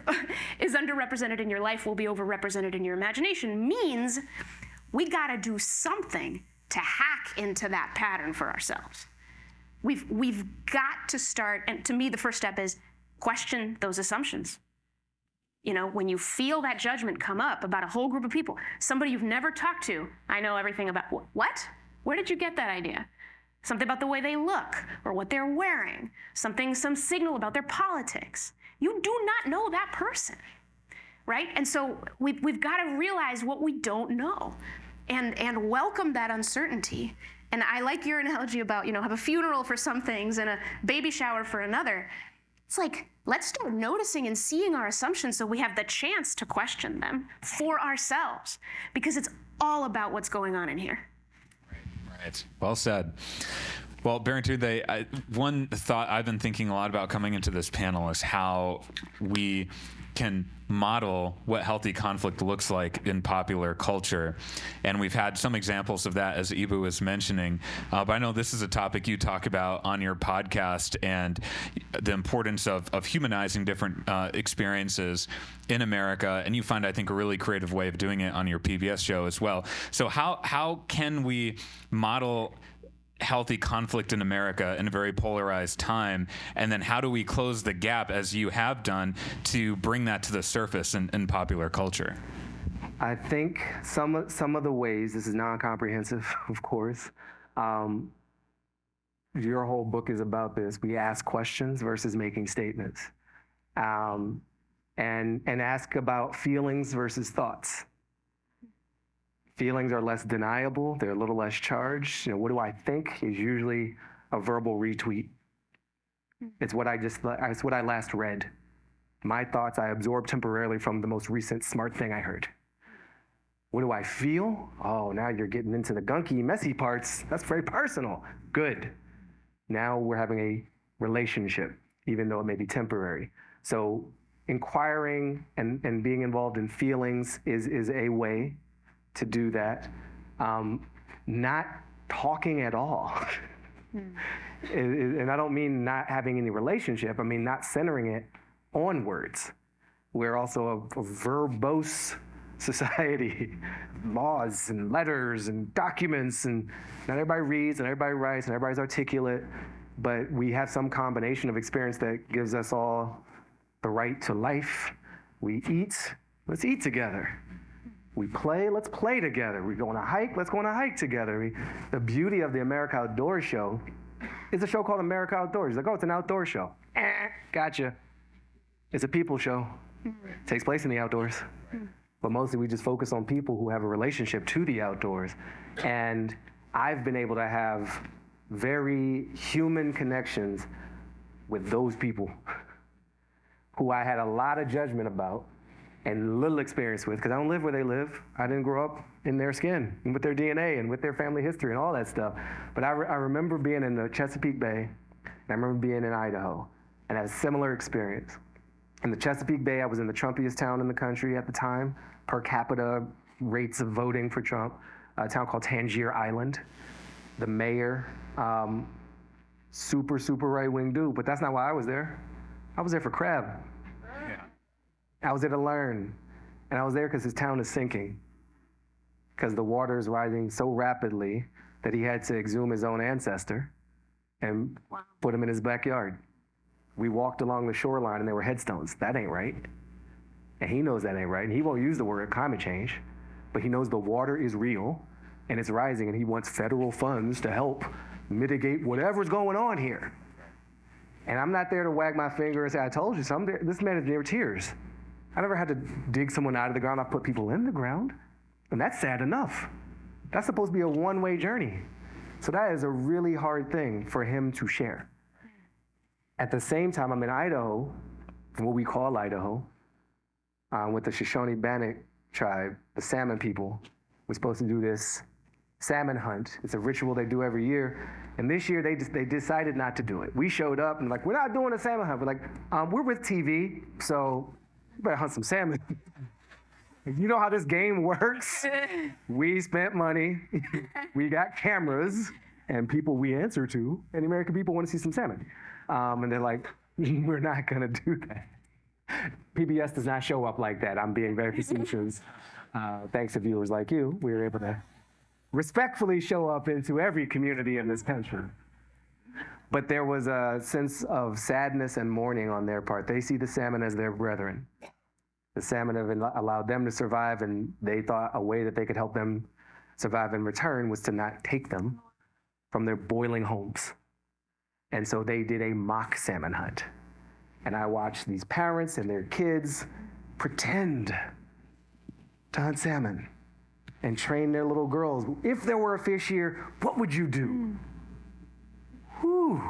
underrepresented in your life will be overrepresented in your imagination means we gotta do something to hack into that pattern for ourselves. We've got to start, and to me the first step is question those assumptions. You know, when you feel that judgment come up about a whole group of people, somebody you've never talked to, I know everything about, what? Where did you get that idea? Something about the way they look or what they're wearing, some signal about their politics. You do not know that person, right? And so we've got to realize what we don't know and welcome that uncertainty. And I like your analogy about, have a funeral for some things and a baby shower for another. It's like, let's start noticing and seeing our assumptions so we have the chance to question them for ourselves, because it's all about what's going on in here. Right. Well said. Well, Barrington, one thought I've been thinking a lot about coming into this panel is how we can model what healthy conflict looks like in popular culture. And we've had some examples of that, as Ibu was mentioning. But I know this is a topic you talk about on your podcast, and the importance of humanizing different experiences in America. And you find, I think, a really creative way of doing it on your PBS show as well. So how can we model healthy conflict in America in a very polarized time, and then how do we close the gap, as you have done, to bring that to the surface in popular culture? I think some of the ways, this is non-comprehensive, of course. Your whole book is about this. We ask questions versus making statements, and ask about feelings versus thoughts. Feelings are less deniable. They're a little less charged. What do I think is usually a verbal retweet. It's what I last read. My thoughts I absorbed temporarily from the most recent smart thing I heard. What do I feel? Oh, now you're getting into the gunky, messy parts. That's very personal. Good. Now we're having a relationship, even though it may be temporary. So inquiring and being involved in feelings is a way to do that. Not talking at all. And I don't mean not having any relationship. I mean not centering it on words. We're also a verbose society. Laws and letters and documents, and not everybody reads and everybody writes and everybody's articulate, but we have some combination of experience that gives us all the right to life. We eat, let's eat together. We play, let's play together. We go on a hike, let's go on a hike together. The beauty of the America Outdoors show is a show called America Outdoors. Like, oh, it's an outdoor show. Gotcha. It's a people show. It takes place in the outdoors. But mostly we just focus on people who have a relationship to the outdoors. And I've been able to have very human connections with those people who I had a lot of judgment about and little experience with, because I don't live where they live. I didn't grow up in their skin and with their DNA and with their family history and all that stuff. But I remember being in the Chesapeake Bay And I remember being in Idaho and had a similar experience. In the Chesapeake Bay, I was in the Trumpiest town in the country at the time, per capita rates of voting for Trump, a town called Tangier Island. The mayor, super right-wing dude, but that's not why I was there. I was there for crab. Yeah. I was there to learn. And I was there because his town is sinking, because the water is rising so rapidly that he had to exhume his own ancestor and put him in his backyard. We walked along the shoreline and there were headstones. That ain't right. And he knows that ain't right. And he won't use the word climate change, but he knows the water is real and it's rising, and he wants federal funds to help mitigate whatever's going on here. And I'm not there to wag my finger and say, I told you something. This man is near tears. I never had to dig someone out of the ground. I put people in the ground. And that's sad enough. That's supposed to be a one-way journey. So that is a really hard thing for him to share. At the same time, I'm in Idaho, what we call Idaho, with the Shoshone-Bannock tribe, the salmon people. We're supposed to do this salmon hunt. It's a ritual they do every year. And this year, they decided not to do it. We showed up and like, we're not doing a salmon hunt. We're like, we're with TV, so you better hunt some salmon. You know how this game works. We spent money. We got cameras and people we answer to, and the American people want to see some salmon. And they're like, we're not going to do that. PBS does not show up like that. I'm being very facetious. Thanks to viewers like you, we were able to respectfully show up into every community in this country. But there was a sense of sadness and mourning on their part. They see the salmon as their brethren. The salmon have allowed them to survive, and they thought a way that they could help them survive in return was to not take them from their boiling homes. And so they did a mock salmon hunt. And I watched these parents and their kids pretend to hunt salmon and train their little girls. If there were a fish here, what would you do? Whew.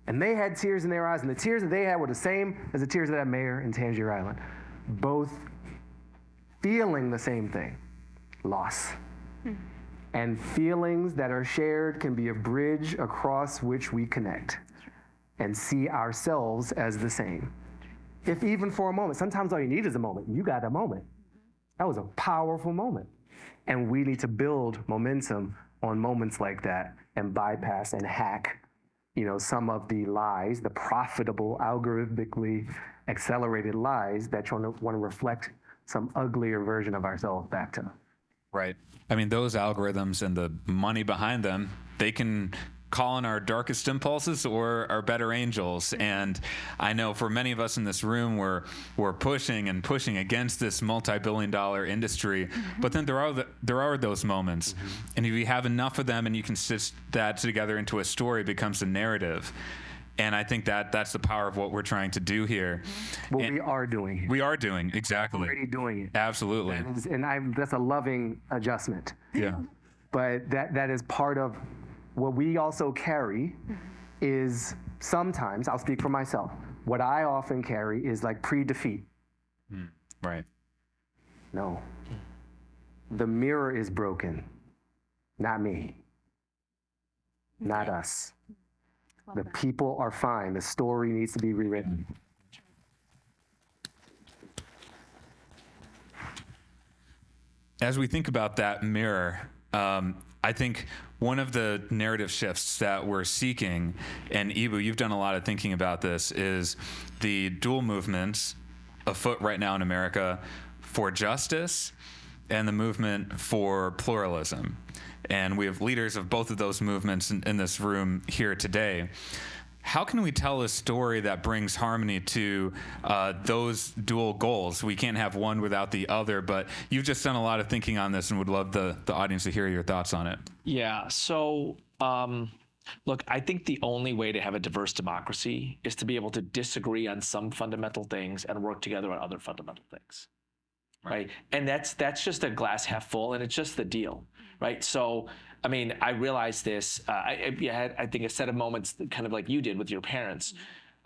And they had tears in their eyes, and the tears that they had were the same as the tears of that mayor in Tangier Island. Both feeling the same thing, loss. And feelings that are shared can be a bridge across which we connect and see ourselves as the same. If even for a moment, sometimes all you need is a moment. You got a moment. That was a powerful moment. And we need to build momentum on moments like that and bypass and hack, some of the lies, the profitable, algorithmically accelerated lies that want to reflect some uglier version of ourselves back to. Right. I mean, those algorithms and the money behind them, they can call in our darkest impulses or our better angels. And I know for many of us in this room, we're pushing and pushing against this multi-billion-dollar industry. But then there are those moments, and if you have enough of them, and you can stitch that together into a story, it becomes a narrative. And I think that's the power of what we're trying to do here. Well, we are doing it. We are doing, exactly. We're already doing it. Absolutely. That's a loving adjustment. Yeah. But that is part of what we also carry is sometimes, I'll speak for myself, what I often carry is like pre-defeat. Right. No. The mirror is broken, not me, not us. The people are fine. The story needs to be rewritten. As we think about that mirror, I think one of the narrative shifts that we're seeking, and Ibu, you've done a lot of thinking about this, is the dual movements afoot right now in America for justice and the movement for pluralism. And we have leaders of both of those movements in this room here today. How can we tell a story that brings harmony to those dual goals? We can't have one without the other, but you've just done a lot of thinking on this and would love the audience to hear your thoughts on it. Yeah, so look, I think the only way to have a diverse democracy is to be able to disagree on some fundamental things and work together on other fundamental things, right? And that's just a glass half full, and it's just the deal, right? So, I mean, I realized this. I had, I think, a set of moments kind of like you did with your parents,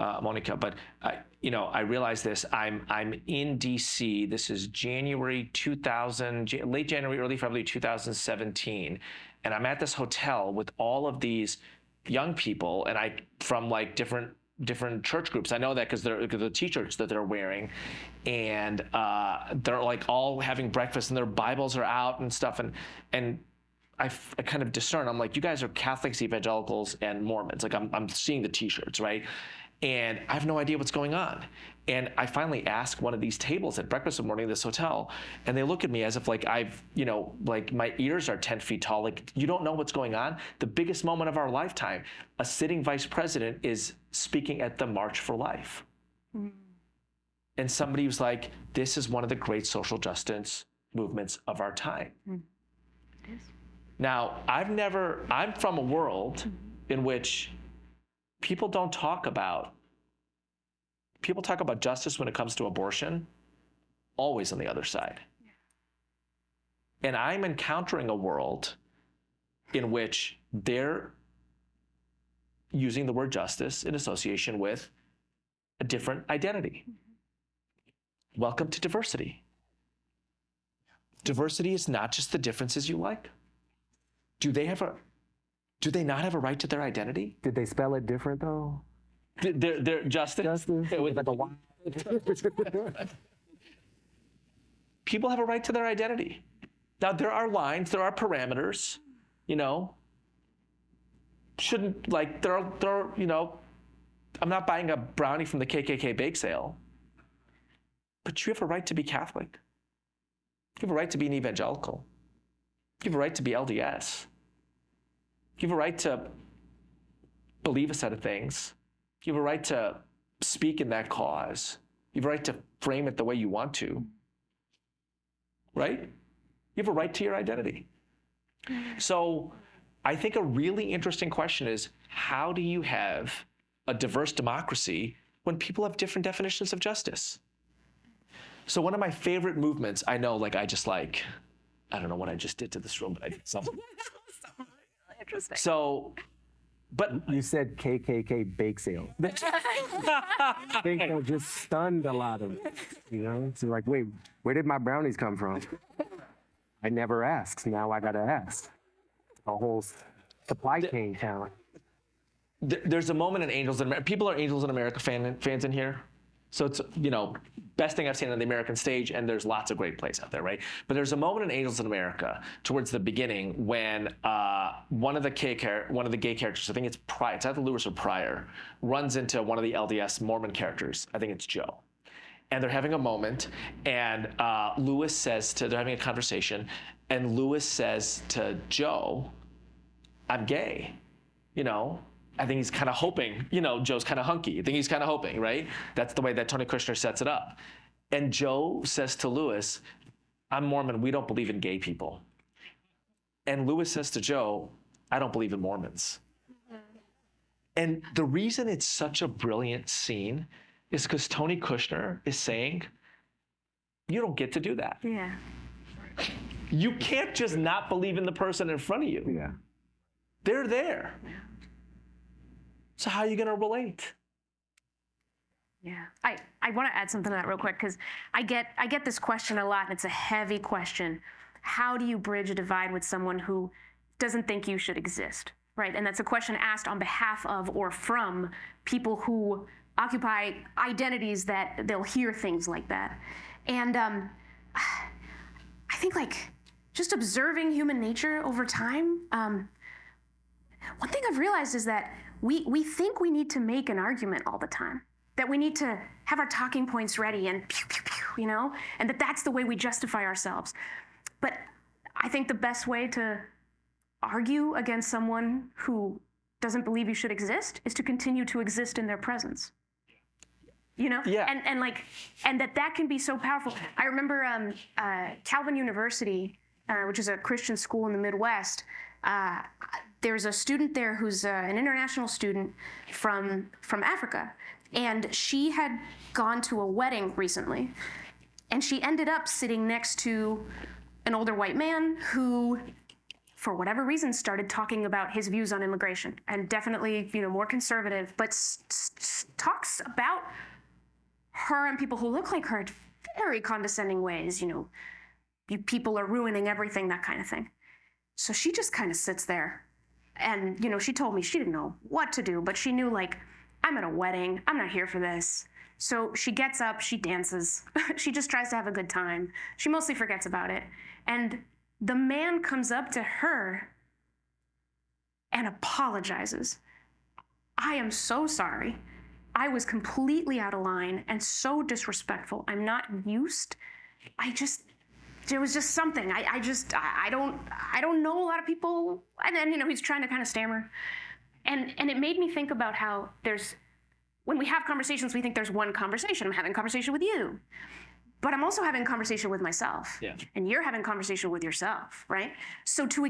Monica. But I realized this. I'm in D.C. This is January 2000, late January, early February 2017, and I'm at this hotel with all of these young people, and from like different church groups. I know that because the t-shirts that they're wearing, and they're like all having breakfast, and their Bibles are out and stuff, and I kind of discern. I'm like, you guys are Catholics, evangelicals, and Mormons. Like I'm seeing the t-shirts, right? And I have no idea what's going on. And I finally ask one of these tables at breakfast in the morning at this hotel, and they look at me as if like like my ears are 10 feet tall. Like, you don't know what's going on? The biggest moment of our lifetime, a sitting vice president is speaking at the March for Life. Mm. And somebody was like, this is one of the great social justice movements of our time. Mm. It is. Now, I'm from a world in which people talk about justice when it comes to abortion, always on the other side. Yeah. And I'm encountering a world in which they're using the word justice in association with a different identity. Mm-hmm. Welcome to diversity. Diversity is not just the differences you like. Do they not have a right to their identity? Did they spell it different though? They're justice. Justice. It was like a Y. People have a right to their identity. Now there are lines, there are parameters, Shouldn't like there are I'm not buying a brownie from the KKK bake sale. But you have a right to be Catholic. You have a right to be an evangelical. You have a right to be LDS. You have a right to believe a set of things. You have a right to speak in that cause. You have a right to frame it the way you want to. Right? You have a right to your identity. So I think a really interesting question is, how do you have a diverse democracy when people have different definitions of justice? So one of my favorite movements, I know, I don't know what I just did to this room, but I did something. Interesting. So, but You said KKK bake sale. I think that just stunned a lot of So like, wait, where did my brownies come from? I never asked. Now I gotta ask. A whole supply chain challenge. There's a moment in Angels in America. People are Angels in America fans in here. So it's, best thing I've seen on the American stage, and there's lots of great plays out there, right? But there's a moment in Angels in America towards the beginning when one of the gay characters, I think it's either Lewis or Pryor, runs into one of the LDS Mormon characters. I think it's Joe. And they're having a moment, and they're having a conversation, and Lewis says to Joe, I'm gay, I think he's kind of hoping, Joe's kind of hunky. I think he's kind of hoping, right? That's the way that Tony Kushner sets it up. And Joe says to Lewis, I'm Mormon, we don't believe in gay people. And Lewis says to Joe, I don't believe in Mormons. And the reason it's such a brilliant scene is because Tony Kushner is saying, you don't get to do that. Yeah. You can't just not believe in the person in front of you. Yeah. They're there. Yeah. So how are you going to relate? Yeah, I want to add something to that real quick, because I get this question a lot, and it's a heavy question. How do you bridge a divide with someone who doesn't think you should exist, right? And that's a question asked on behalf of or from people who occupy identities that they'll hear things like that. And I think just observing human nature over time, one thing I've realized is that we think we need to make an argument all the time, that we need to have our talking points ready and pew, pew, pew, and that's the way we justify ourselves. But I think the best way to argue against someone who doesn't believe you should exist is to continue to exist in their presence. Yeah. And that can be so powerful. I remember Calvin University, which is a Christian school in the Midwest. There's a student there who's an international student from Africa, and she had gone to a wedding recently, and she ended up sitting next to an older white man who, for whatever reason, started talking about his views on immigration, and definitely more conservative, but talks about her and people who look like her in very condescending ways. You people are ruining everything, that kind of thing. So she just kind of sits there And, she told me she didn't know what to do, but she knew, like, I'm at a wedding. I'm not here for this. So she gets up, she dances. She just tries to have a good time. She mostly forgets about it. And the man comes up to her and apologizes. I am so sorry. I was completely out of line and so disrespectful. I'm not used. There was just something. I don't know a lot of people. And then, he's trying to kind of stammer. And it made me think about how when we have conversations, we think there's one conversation. I'm having a conversation with you. But I'm also having a conversation with myself. Yeah. And you're having a conversation with yourself, right? So to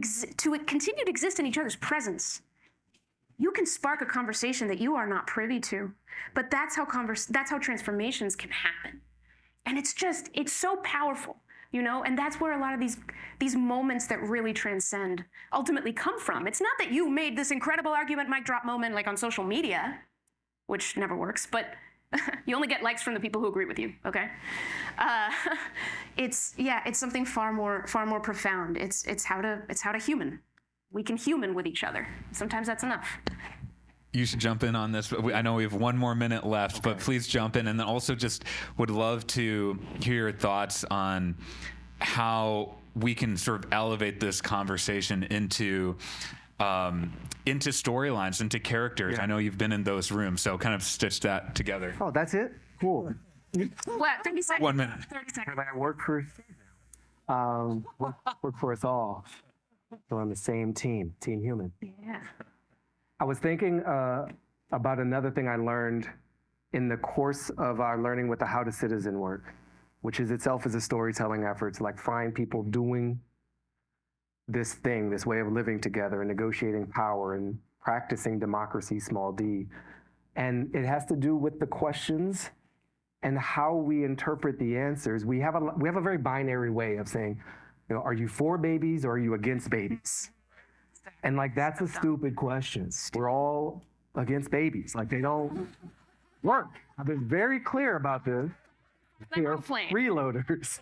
continue to exist in each other's presence, you can spark a conversation that you are not privy to. But that's how transformations can happen. And it's so powerful, and that's where a lot of these moments that really transcend ultimately come from. It's not that you made this incredible argument, mic drop moment like on social media, which never works, but you only get likes from the people who agree with you, okay? It's something far more profound. It's how to human. We can human with each other. Sometimes that's enough. You should jump in on this. I know we have 1 more minute left, but please jump in. And then also just would love to hear your thoughts on how we can sort of elevate this conversation into storylines, into characters. Yeah. I know you've been in those rooms, so kind of stitch that together. Oh, that's it? Cool. What, 30 seconds? 1 minute. 30 seconds. I work for us all. So on the same team, Team Human. Yeah. I was thinking about another thing I learned in the course of our learning with the How to Citizen work, which is itself is a storytelling effort to like find people doing this thing, this way of living together and negotiating power and practicing democracy, small d. And it has to do with the questions and how we interpret the answers. We have a very binary way of saying, are you for babies or are you against babies? And like, that's a stupid question. We're all against babies. Like, they don't work. I've been very clear about this. They are freeloaders.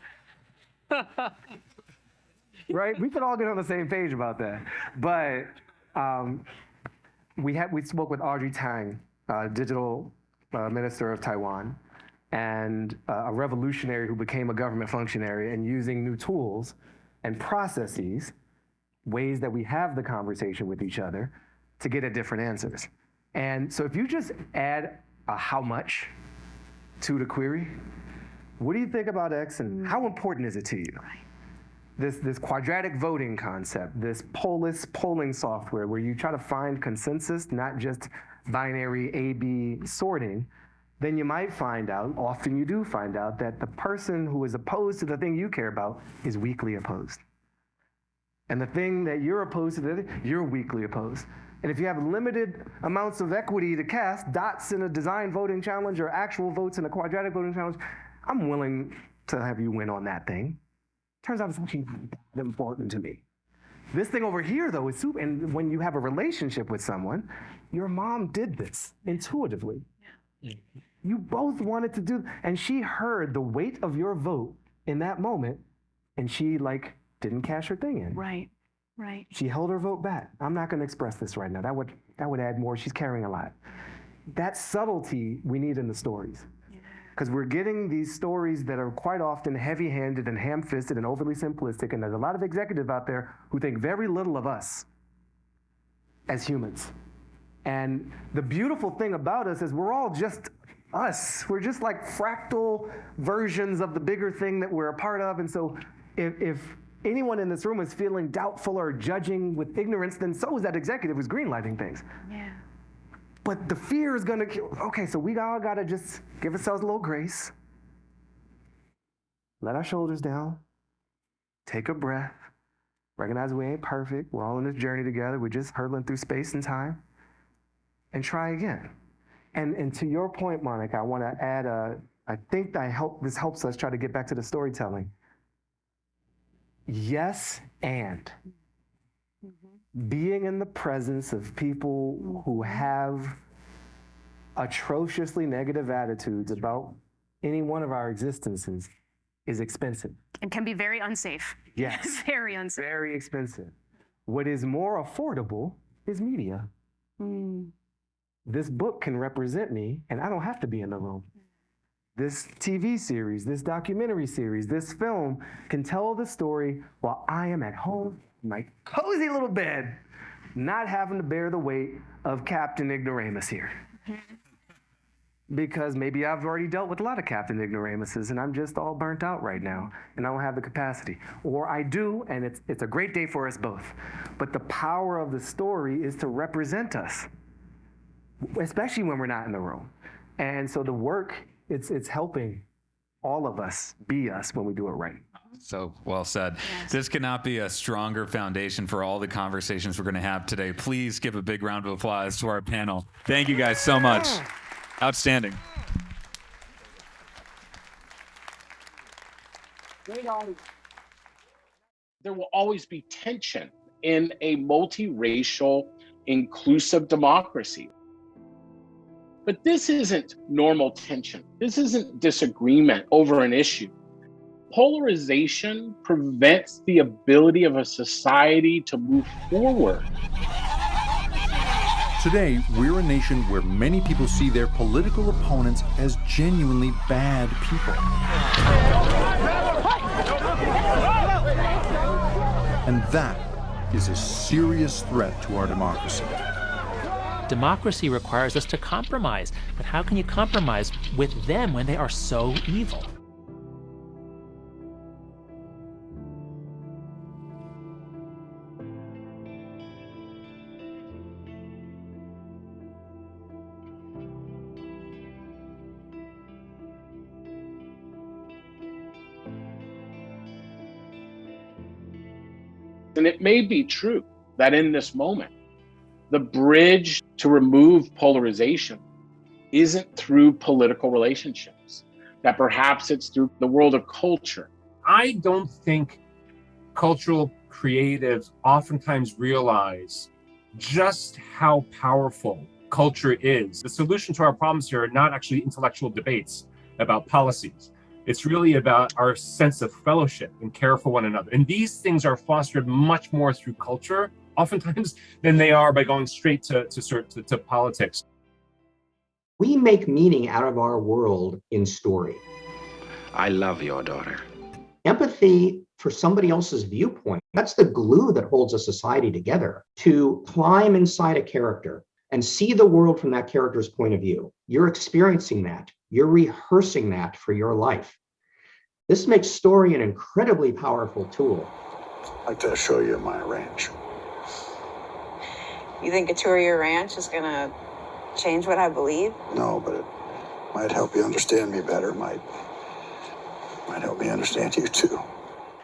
Right? We could all get on the same page about that. But we spoke with Audrey Tang, digital minister of Taiwan, and a revolutionary who became a government functionary, and using new tools and processes, ways that we have the conversation with each other to get at different answers. And so if you just add a how much to the query, what do you think about X and how important is it to you? Right. This quadratic voting concept, this polis polling software where you try to find consensus, not just binary A-B sorting, then you might find out, often you do find out, that the person who is opposed to the thing you care about is weakly opposed. And the thing that you're opposed to, you're weakly opposed. And if you have limited amounts of equity to cast, dots in a design voting challenge or actual votes in a quadratic voting challenge, I'm willing to have you win on that thing. Turns out it's actually that important to me. This thing over here, though, is super. And when you have a relationship with someone, your mom did this intuitively. Yeah. You both wanted to do, and she heard the weight of your vote in that moment, and she didn't cash her thing in. Right. Right. She held her vote back. I'm not going to express this right now. That would add more. She's carrying a lot. That subtlety we need in the stories. Because we're getting these stories that are quite often heavy-handed and ham-fisted and overly simplistic, and there's a lot of executives out there who think very little of us as humans. And the beautiful thing about us is we're all just us. We're just like fractal versions of the bigger thing that we're a part of. And so if anyone in this room is feeling doubtful or judging with ignorance, then so is that executive who's greenlighting things. Yeah. But the fear is going to kill. Okay, so we all got to just give ourselves a little grace. Let our shoulders down. Take a breath. Recognize we ain't perfect. We're all in this journey together. We're just hurtling through space and time. And try again. And to your point, Monica, I want to add I think this helps us try to get back to the storytelling. Yes, and. Being in the presence of people who have atrociously negative attitudes about any one of our existences is expensive. And can be very unsafe. Yes. Very unsafe. Very expensive. What is more affordable is media. This book can represent me, and I don't have to be in the room. This TV series, this documentary series, this film can tell the story while I am at home in my cozy little bed, not having to bear the weight of Captain Ignoramus here. Because maybe I've already dealt with a lot of Captain Ignoramuses and I'm just all burnt out right now and I don't have the capacity. Or I do, and it's a great day for us both. But the power of the story is to represent us, especially when we're not in the room. And so the work, it's helping all of us be us when we do it right. So well said. Yes. This cannot be a stronger foundation for all the conversations we're going to have today. Please give a big round of applause to our panel. Thank you guys so much. Outstanding. There will always be tension in a multiracial, inclusive democracy. But this isn't normal tension. This isn't disagreement over an issue. Polarization prevents the ability of a society to move forward. Today, we're a nation where many people see their political opponents as genuinely bad people. And that is a serious threat to our democracy. Democracy requires us to compromise, but how can you compromise with them when they are so evil? And it may be true that in this moment, the bridge to remove polarization isn't through political relationships, that perhaps it's through the world of culture. I don't think cultural creatives oftentimes realize just how powerful culture is. The solution to our problems here are not actually intellectual debates about policies. It's really about our sense of fellowship and care for one another. And these things are fostered much more through culture, oftentimes, than they are by going straight to politics. We make meaning out of our world in story. I love your daughter. Empathy for somebody else's viewpoint, that's the glue that holds a society together. To climb inside a character and see the world from that character's point of view. You're experiencing that. You're rehearsing that for your life. This makes story an incredibly powerful tool. I'd like to show you my ranch. You think a tour of your ranch is gonna change what I believe? No, but it might help you understand me better. Might help me understand you too.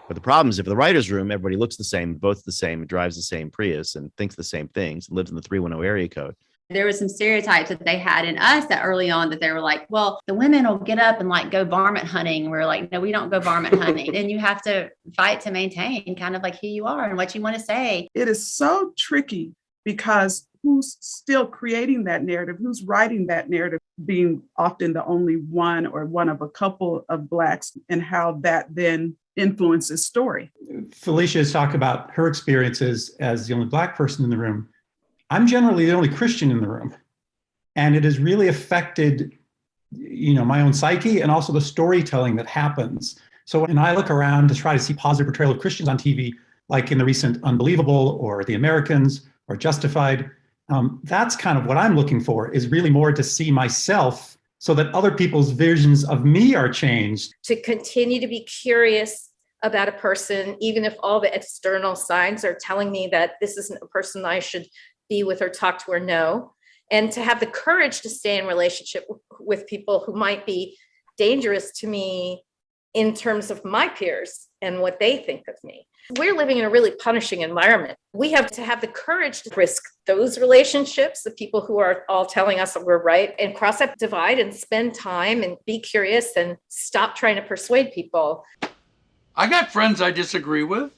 But the problem is, if the writer's room, everybody looks the same, both the same, drives the same Prius, and thinks the same things, lives in the 310 area code. There was some stereotypes that they had in us that early on that they were like, well, the women will get up and like go varmint hunting. We're like, no, we don't go varmint hunting. And you have to fight to maintain kind of like who you are and what you want to say. It is so tricky because who's still creating that narrative? Who's writing that narrative? Being often the only one or one of a couple of Blacks, and how that then influences story. Felicia has talked about her experiences as the only Black person in the room. I'm generally the only Christian in the room. And it has really affected, my own psyche and also the storytelling that happens. So when I look around to try to see positive portrayal of Christians on TV, like in the recent Unbelievable or The Americans or Justified, that's kind of what I'm looking for, is really more to see myself so that other people's visions of me are changed. To continue to be curious about a person, even if all the external signs are telling me that this isn't a person I should be with or talk to or know, and to have the courage to stay in relationship with people who might be dangerous to me in terms of my peers and what they think of me. We're living in a really punishing environment. We have to have the courage to risk those relationships, the people who are all telling us that we're right, and cross that divide and spend time and be curious and stop trying to persuade people. I got friends I disagree with.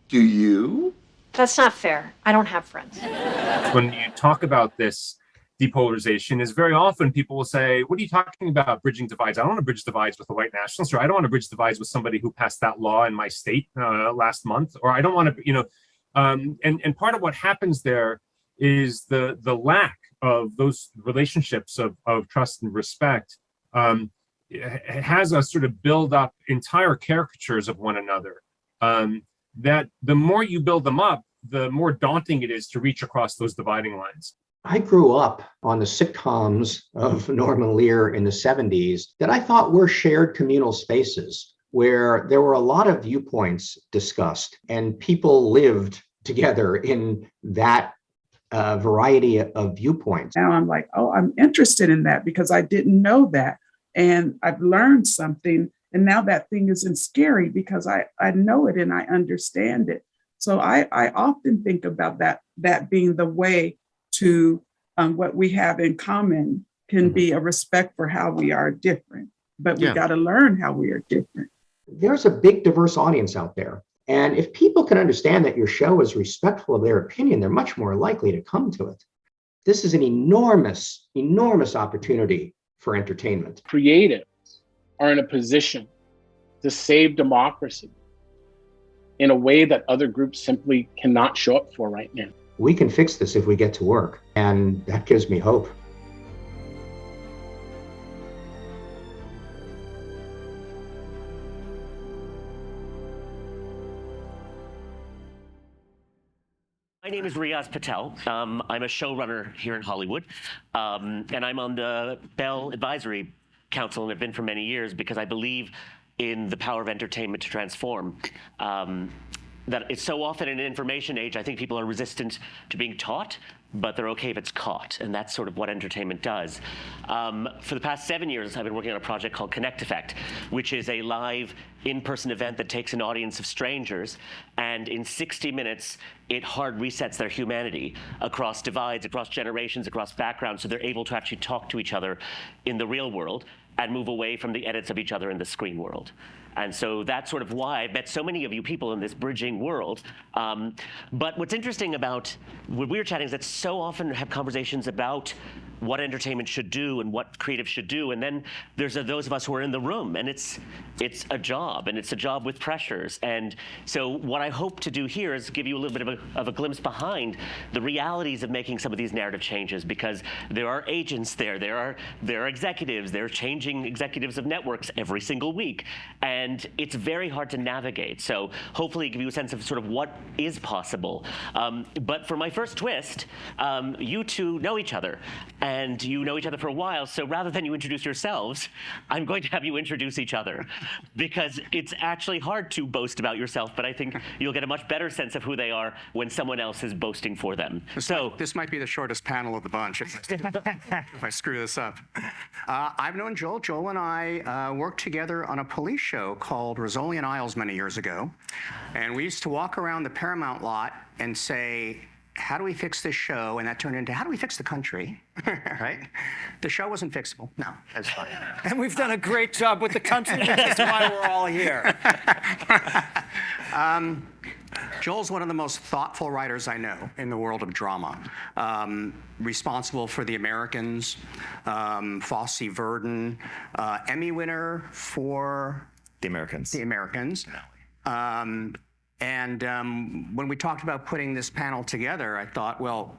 Do you? That's not fair. I don't have friends. When you talk about this depolarization, is very often people will say, what are you talking about, bridging divides? I don't want to bridge divides with a white nationalist, or I don't want to bridge divides with somebody who passed that law in my state last month, or I don't want to, and part of what happens there is the lack of those relationships of trust and respect. Has us sort of build up entire caricatures of one another. That the more you build them up, the more daunting it is to reach across those dividing lines. I grew up on the sitcoms of Norman Lear in the 70s that I thought were shared communal spaces where there were a lot of viewpoints discussed and people lived together in that variety of viewpoints. Now I'm like, oh, I'm interested in that because I didn't know that. And I've learned something. And now that thing isn't scary because I know it and I understand it. So I often think about that being the way to what we have in common can be a respect for how we are different. But we got to learn how we are different. There's a big diverse audience out there. And if people can understand that your show is respectful of their opinion, they're much more likely to come to it. This is an enormous, enormous opportunity for entertainment. Creatives are in a position to save democracy in a way that other groups simply cannot show up for right now. We can fix this if we get to work, and that gives me hope. My name is Riaz Patel. I'm a showrunner here in Hollywood, and I'm on the Bell Advisory Council and have been for many years because I believe in the power of entertainment to transform. That it's so often in an information age, I think people are resistant to being taught, but they're okay if it's caught, and that's sort of what entertainment does. For the past 7 years, I've been working on a project called Connect Effect, which is a live in-person event that takes an audience of strangers, and in 60 minutes, it hard resets their humanity across divides, across generations, across backgrounds, so they're able to actually talk to each other in the real world and move away from the edits of each other in the screen world. And so that's sort of why I've met so many of you people in this bridging world. But what's interesting about what we were chatting is that so often have conversations about what entertainment should do and what creative should do. And then there's those of us who are in the room, and it's a job, and it's a job with pressures. And so what I hope to do here is give you a little bit of a glimpse behind the realities of making some of these narrative changes, because there are agents there, there are executives, there are changing executives of networks every single week. And it's very hard to navigate. So hopefully give you a sense of sort of what is possible. But for my first twist, you two know each other. And you know each other for a while, so rather than you introduce yourselves, I'm going to have you introduce each other, because it's actually hard to boast about yourself, but I think you'll get a much better sense of who they are when someone else is boasting for them. This might be the shortest panel of the bunch if I screw this up. I've known Joel. Joel and I worked together on a police show called Rizzoli and Isles many years ago, and we used to walk around the Paramount lot and say, how do we fix this show? And that turned into, how do we fix the country? Right? The show wasn't fixable. No, that's fine. And we've done a great job with the country, which is why we're all here. Joel's one of the most thoughtful writers I know in the world of drama. Responsible for The Americans, Fosse Verdon, Emmy winner for The Americans. The Americans. And when we talked about putting this panel together, I thought, well,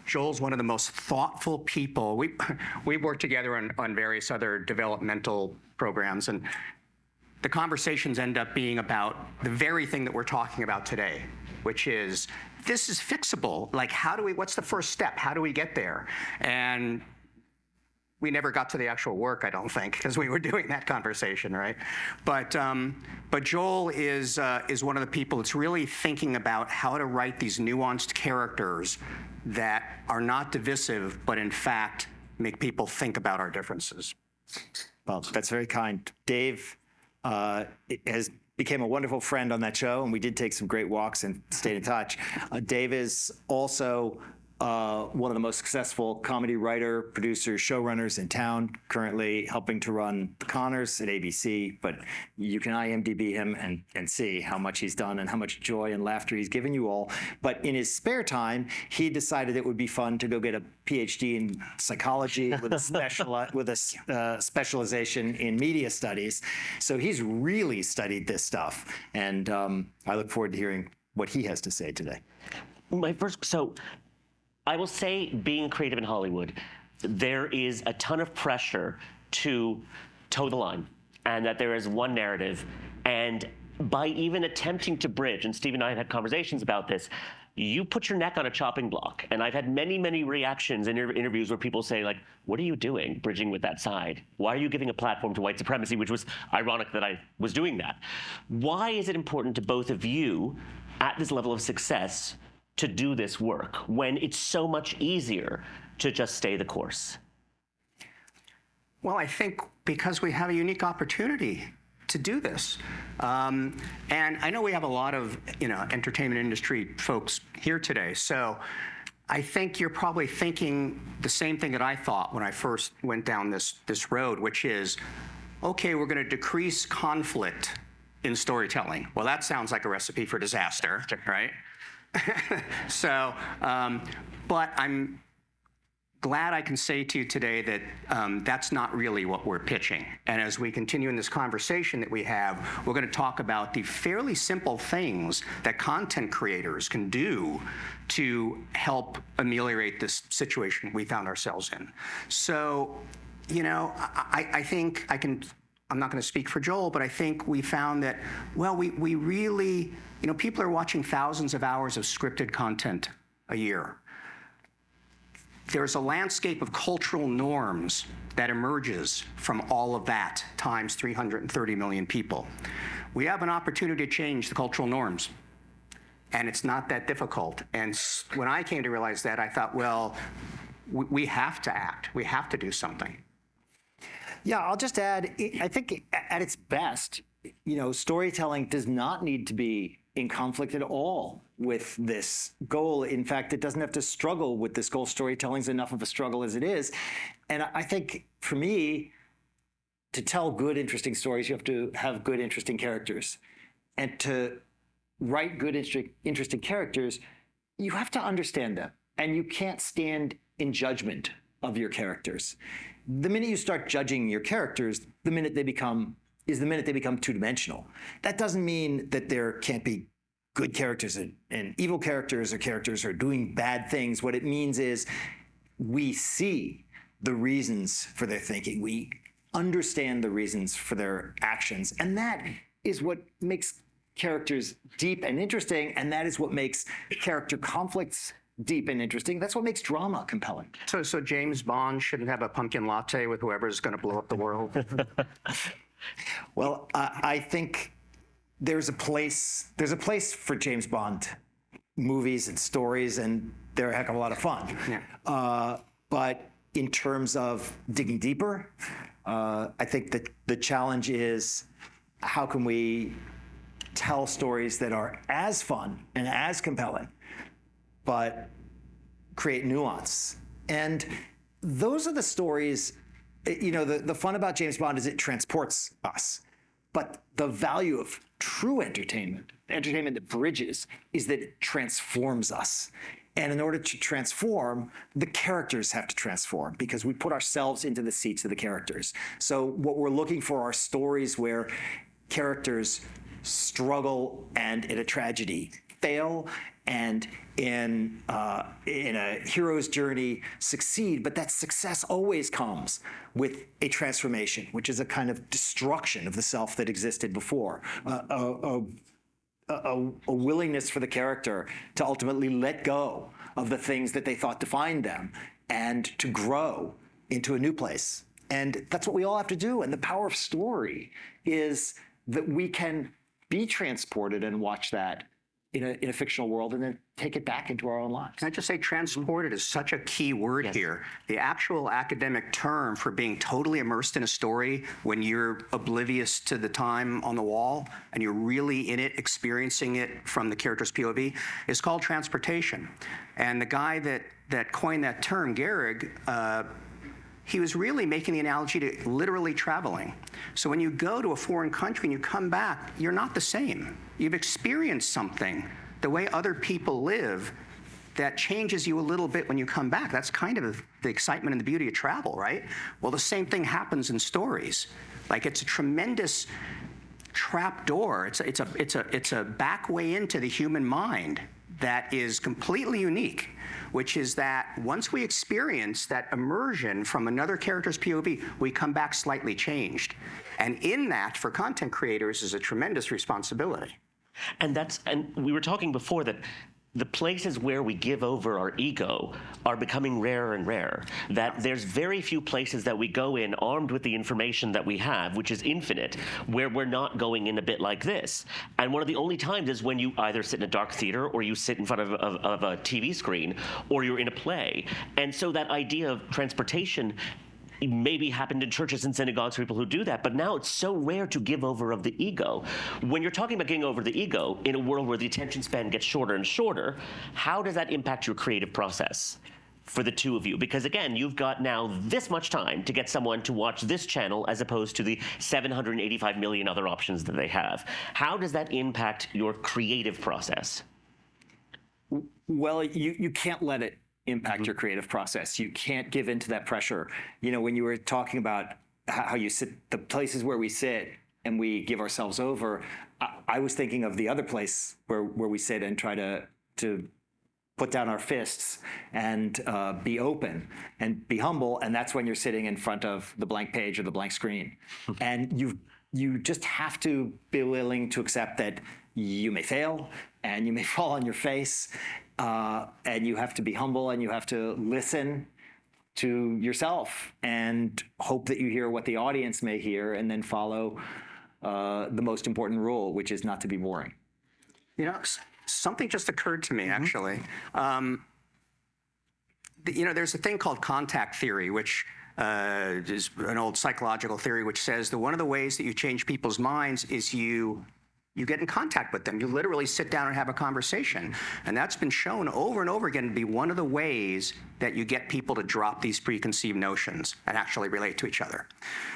Joel's one of the most thoughtful people. We've worked together on various other developmental programs, and the conversations end up being about the very thing that we're talking about today, which is, this is fixable. Like, what's the first step? How do we get there? And we never got to the actual work, I don't think, because we were doing that conversation, right? But Joel is one of the people that's really thinking about how to write these nuanced characters that are not divisive, but in fact make people think about our differences. Well, that's very kind. Dave became a wonderful friend on that show, and we did take some great walks and stayed in touch. Dave is also one of the most successful comedy writer, producer, showrunners in town, currently helping to run The Connors at ABC, but you can IMDb him and see how much he's done and how much joy and laughter he's given you all. But in his spare time, he decided it would be fun to go get a PhD in psychology with a specialization in media studies. So he's really studied this stuff, and I look forward to hearing what he has to say today. I will say, being creative in Hollywood, there is a ton of pressure to toe the line, and that there is one narrative. And by even attempting to bridge, and Steve and I have had conversations about this, you put your neck on a chopping block. And I've had many, many reactions in interviews where people say, like, what are you doing bridging with that side? Why are you giving a platform to white supremacy? Which was ironic that I was doing that. Why is it important to both of you at this level of success to do this work when it's so much easier to just stay the course? Well, I think because we have a unique opportunity to do this. And I know we have a lot of, entertainment industry folks here today. So I think you're probably thinking the same thing that I thought when I first went down this road, which is, okay, we're going to decrease conflict in storytelling. Well, that sounds like a recipe for disaster, right? So, but I'm glad I can say to you today that that's not really what we're pitching. And as we continue in this conversation that we have, we're going to talk about the fairly simple things that content creators can do to help ameliorate this situation we found ourselves in. So, I think I'm not going to speak for Joel, but I think we found that, well, we really, people are watching thousands of hours of scripted content a year. There's a landscape of cultural norms that emerges from all of that times 330 million people. We have an opportunity to change the cultural norms, and it's not that difficult. And when I came to realize that, I thought, well, we have to act. We have to do something. Yeah, I'll just add, I think at its best, storytelling does not need to be in conflict at all with this goal. In fact, it doesn't have to struggle with this goal. Storytelling's enough of a struggle as it is. And I think for me, to tell good, interesting stories, you have to have good, interesting characters. And to write good, interesting characters, you have to understand them. And you can't stand in judgment of your characters. The minute you start judging your characters, the minute they become two-dimensional. That doesn't mean that there can't be good characters and evil characters, or characters who are doing bad things. What it means is we see the reasons for their thinking. We understand the reasons for their actions. And that is what makes characters deep and interesting. And that is what makes character conflicts deep and interesting. That's what makes drama compelling. So James Bond shouldn't have a pumpkin latte with whoever's going to blow up the world? Well, I think there's a place for James Bond movies and stories, and they're a heck of a lot of fun. Yeah. But in terms of digging deeper, I think that the challenge is, how can we tell stories that are as fun and as compelling, but create nuance? And those are the stories. The fun about James Bond is it transports us. But the value of true entertainment that bridges, is that it transforms us. And in order to transform, the characters have to transform, because we put ourselves into the seats of the characters. So what we're looking for are stories where characters struggle and in a tragedy fail, and in a hero's journey succeed. But that success always comes with a transformation, which is a kind of destruction of the self that existed before, a willingness for the character to ultimately let go of the things that they thought defined them and to grow into a new place. And that's what we all have to do. And the power of story is that we can be transported and watch that in a fictional world, and then take it back into our own lives. Can I just say, transported is such a key word here. The actual academic term for being totally immersed in a story when you're oblivious to the time on the wall and you're really in it, experiencing it from the character's POV, is called transportation. And the guy that coined that term, Gehrig, he was really making the analogy to literally traveling. So when you go to a foreign country and you come back, you're not the same. You've experienced something, the way other people live, that changes you a little bit when you come back. That's kind of the excitement and the beauty of travel, right? Well, the same thing happens in stories. Like, it's a tremendous trap door. It's a back way into the human mind that is completely unique, which is that once we experience that immersion from another character's POV, we come back slightly changed. And in that, for content creators, is a tremendous responsibility. And we were talking before that the places where we give over our ego are becoming rarer and rarer. That there's very few places that we go in armed with the information that we have, which is infinite, where we're not going in a bit like this. And one of the only times is when you either sit in a dark theater, or you sit in front of a TV screen, or you're in a play. And so that idea of transportation maybe happened in churches and synagogues for people who do that, but now it's so rare to give over of the ego. When you're talking about giving over the ego in a world where the attention span gets shorter and shorter, how does that impact your creative process for the two of you? Because again, you've got now this much time to get someone to watch this channel as opposed to the 785 million other options that they have. How does that impact your creative process? Well, you can't let it impact your creative process. You can't give into that pressure. You know, when you were talking about how you sit, the places where we sit and we give ourselves over, I was thinking of the other place where we sit and try to put down our fists and be open and be humble. And that's when you're sitting in front of the blank page or the blank screen. And you just have to be willing to accept that you may fail and you may fall on your face. And you have to be humble and you have to listen to yourself and hope that you hear what the audience may hear, and then follow the most important rule, which is not to be boring. You know, something just occurred to me, actually. You know, there's a thing called contact theory, which is an old psychological theory, which says that one of the ways that you change people's minds is you get in contact with them. You literally sit down and have a conversation. And that's been shown over and over again to be one of the ways that you get people to drop these preconceived notions and actually relate to each other.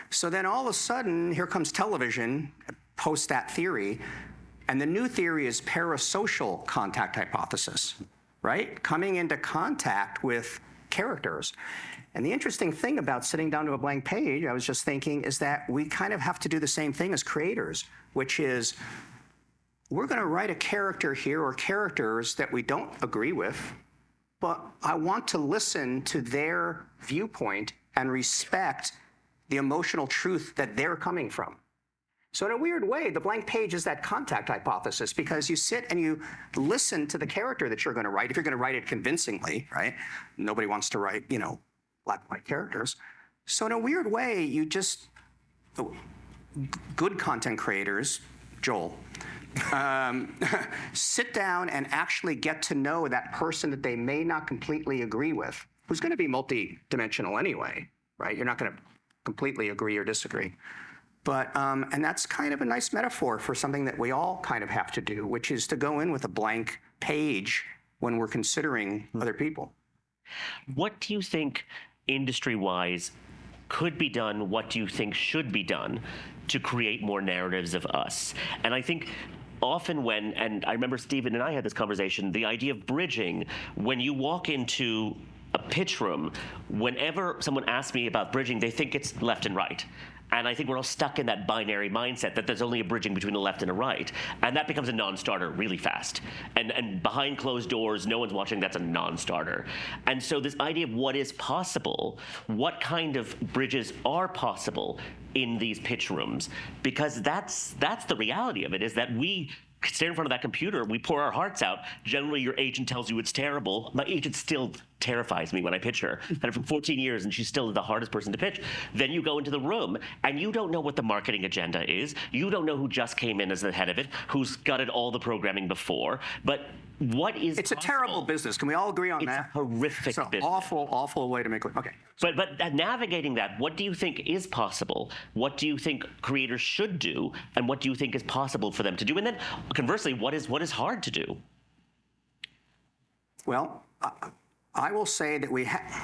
So then all of a sudden, here comes television, post that theory, and the new theory is parasocial contact hypothesis, right? Coming into contact with characters. And the interesting thing about sitting down to a blank page, I was just thinking, is that we kind of have to do the same thing as creators, which is, we're going to write a character here or characters that we don't agree with, but I want to listen to their viewpoint and respect the emotional truth that they're coming from. So in a weird way, the blank page is that contact hypothesis, because you sit and you listen to the character that you're going to write. If you're going to write it convincingly, right? Nobody wants to write, you know, black and white characters. So in a weird way, you just, good content creators, Joel, sit down and actually get to know that person that they may not completely agree with, who's going to be multi-dimensional anyway, right? You're not going to completely agree or disagree. But, and that's kind of a nice metaphor for something that we all kind of have to do, which is to go in with a blank page when we're considering other people. What do you think, industry-wise, could be done? What do you think should be done to create more narratives of us? And I think often when, and I remember Stephen and I had this conversation, the idea of bridging, when you walk into a pitch room, whenever someone asks me about bridging, they think it's left and right. And I think we're all stuck in that binary mindset that there's only a bridging between a left and a right. And that becomes a non-starter really fast. And behind closed doors, no one's watching, that's a non-starter. And so this idea of what is possible, what kind of bridges are possible in these pitch rooms, because that's the reality of it, is that we stand in front of that computer, we pour our hearts out. Generally, your agent tells you it's terrible. My agent still terrifies me when I pitch her. I've had her for 14 years, and she's still the hardest person to pitch. Then you go into the room, and you don't know what the marketing agenda is. You don't know who just came in as the head of it, who's gutted all the programming before. But what is It's possible? A terrible business. Can we all agree on that? It's a horrific business. It's an awful, awful way to make it. Okay. But navigating that, what do you think is possible? What do you think creators should do? And what do you think is possible for them to do? And then conversely, what is hard to do? Well, I will say that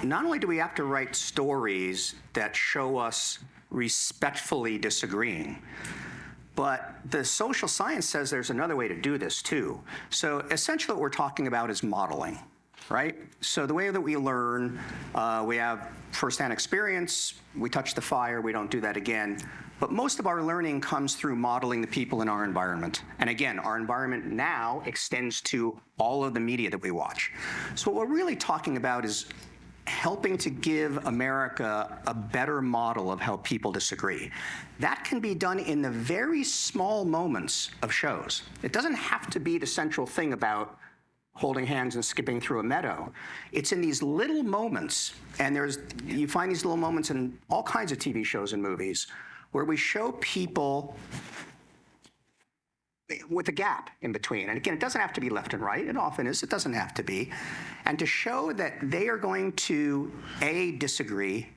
not only do we have to write stories that show us respectfully disagreeing, but the social science says there's another way to do this too. So essentially what we're talking about is modeling. right? So the way that we learn, we have firsthand experience, we touch the fire, we don't do that again. But most of our learning comes through modeling the people in our environment. And again, our environment now extends to all of the media that we watch. So what we're really talking about is helping to give America a better model of how people disagree. That can be done in the very small moments of shows. It doesn't have to be the central thing about holding hands and skipping through a meadow. It's in these little moments, and you find these little moments in all kinds of TV shows and movies, where we show people with a gap in between. And again, it doesn't have to be left and right. It often is. It doesn't have to be. And to show that they are going to, A, disagree,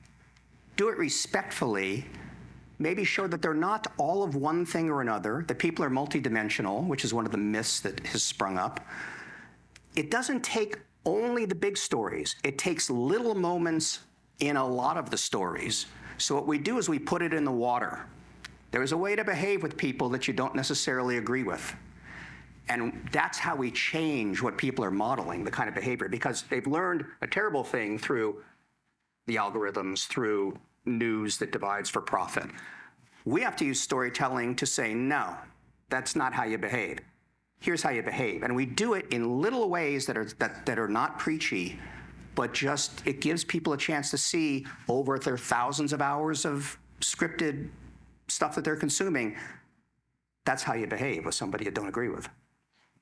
do it respectfully, maybe show that they're not all of one thing or another, that people are multidimensional, which is one of the myths that has sprung up. It doesn't take only the big stories. It takes little moments in a lot of the stories. So what we do is we put it in the water. There's a way to behave with people that you don't necessarily agree with. And that's how we change what people are modeling, the kind of behavior, because they've learned a terrible thing through the algorithms, through news that divides for profit. We have to use storytelling to say, no, that's not how you behave. Here's how you behave. And we do it in little ways that are not preachy, but just it gives people a chance to see over their thousands of hours of scripted stuff that they're consuming. That's how you behave with somebody you don't agree with.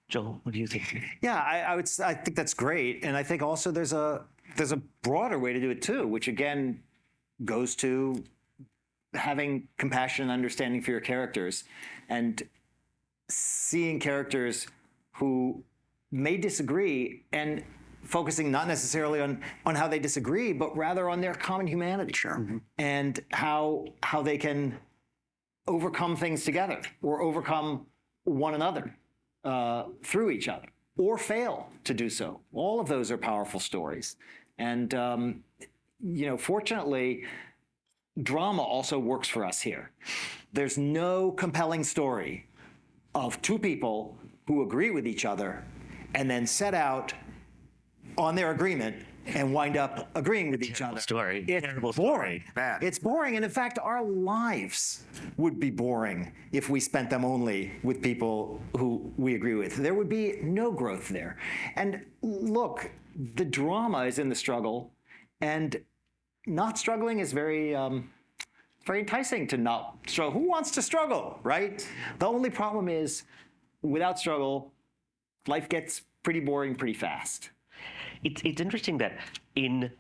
Joel, what do you think? Yeah, I think that's great, and I think also there's a broader way to do it too, which again goes to having compassion and understanding for your characters, and seeing characters who may disagree and focusing not necessarily on how they disagree, but rather on their common humanity. Sure. Mm-hmm. And how they can overcome things together or overcome one another through each other or fail to do so. All of those are powerful stories. And, fortunately, drama also works for us here. There's no compelling story of two people who agree with each other and then set out on their agreement and wind up agreeing with each other. Story. It's boring. Bad. It's boring. And in fact, our lives would be boring if we spent them only with people who we agree with. There would be no growth there. And look, the drama is in the struggle, and not struggling is very enticing to not struggle. Who wants to struggle, right? The only problem is, without struggle, life gets pretty boring pretty fast. It's interesting that in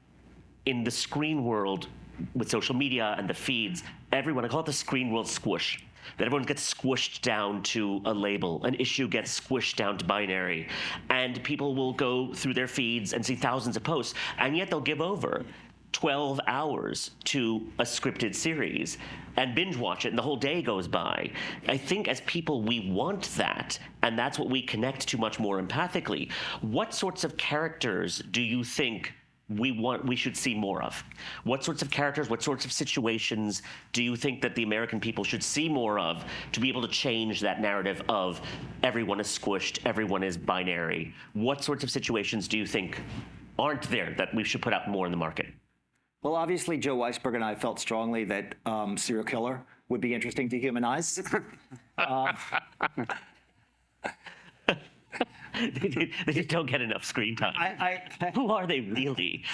the screen world with social media and the feeds, everyone, I call it the screen world squish, that everyone gets squished down to a label, an issue gets squished down to binary, and people will go through their feeds and see thousands of posts, and yet they'll give over 12 hours to a scripted series and binge watch it, and the whole day goes by. I think as people, we want that, and that's what we connect to much more empathically. What sorts of characters do you think we should see more of? What sorts of characters, what sorts of situations do you think that the American people should see more of to be able to change that narrative of everyone is squished, everyone is binary? What sorts of situations do you think aren't there that we should put out more in the market? Well, obviously, Joe Weisberg and I felt strongly that serial killer would be interesting to humanize. They just don't get enough screen time. Who are they really?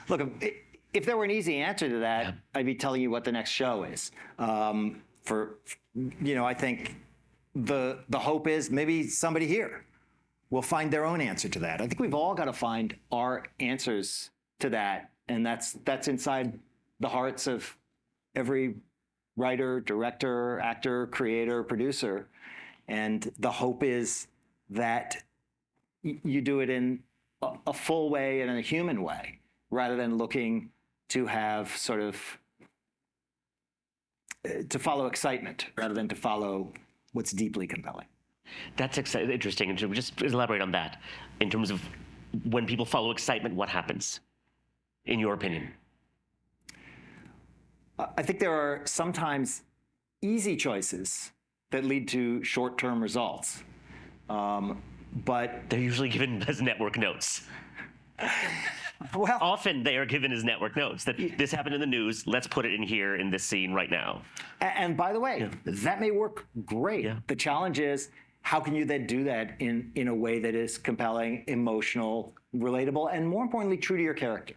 Look, if there were an easy answer to that, I'd be telling you what the next show is. I think the hope is maybe somebody here will find their own answer to that. I think we've all got to find our answers to that, and that's inside the hearts of every writer, director, actor, creator, producer. And the hope is that you do it in a full way and in a human way, rather than looking to have sort of to follow excitement rather than to follow what's deeply compelling. That's interesting. And just elaborate on that in terms of when people follow excitement, what happens, in your opinion? I think there are sometimes easy choices that lead to short-term results. but they're usually given as network notes. Well, often they are given as network notes that this happened in the news. Let's put it in here in this scene right now. And by the way, that may work great. Yeah. The challenge is, how can you then do that in a way that is compelling, emotional, relatable, and more importantly, true to your character?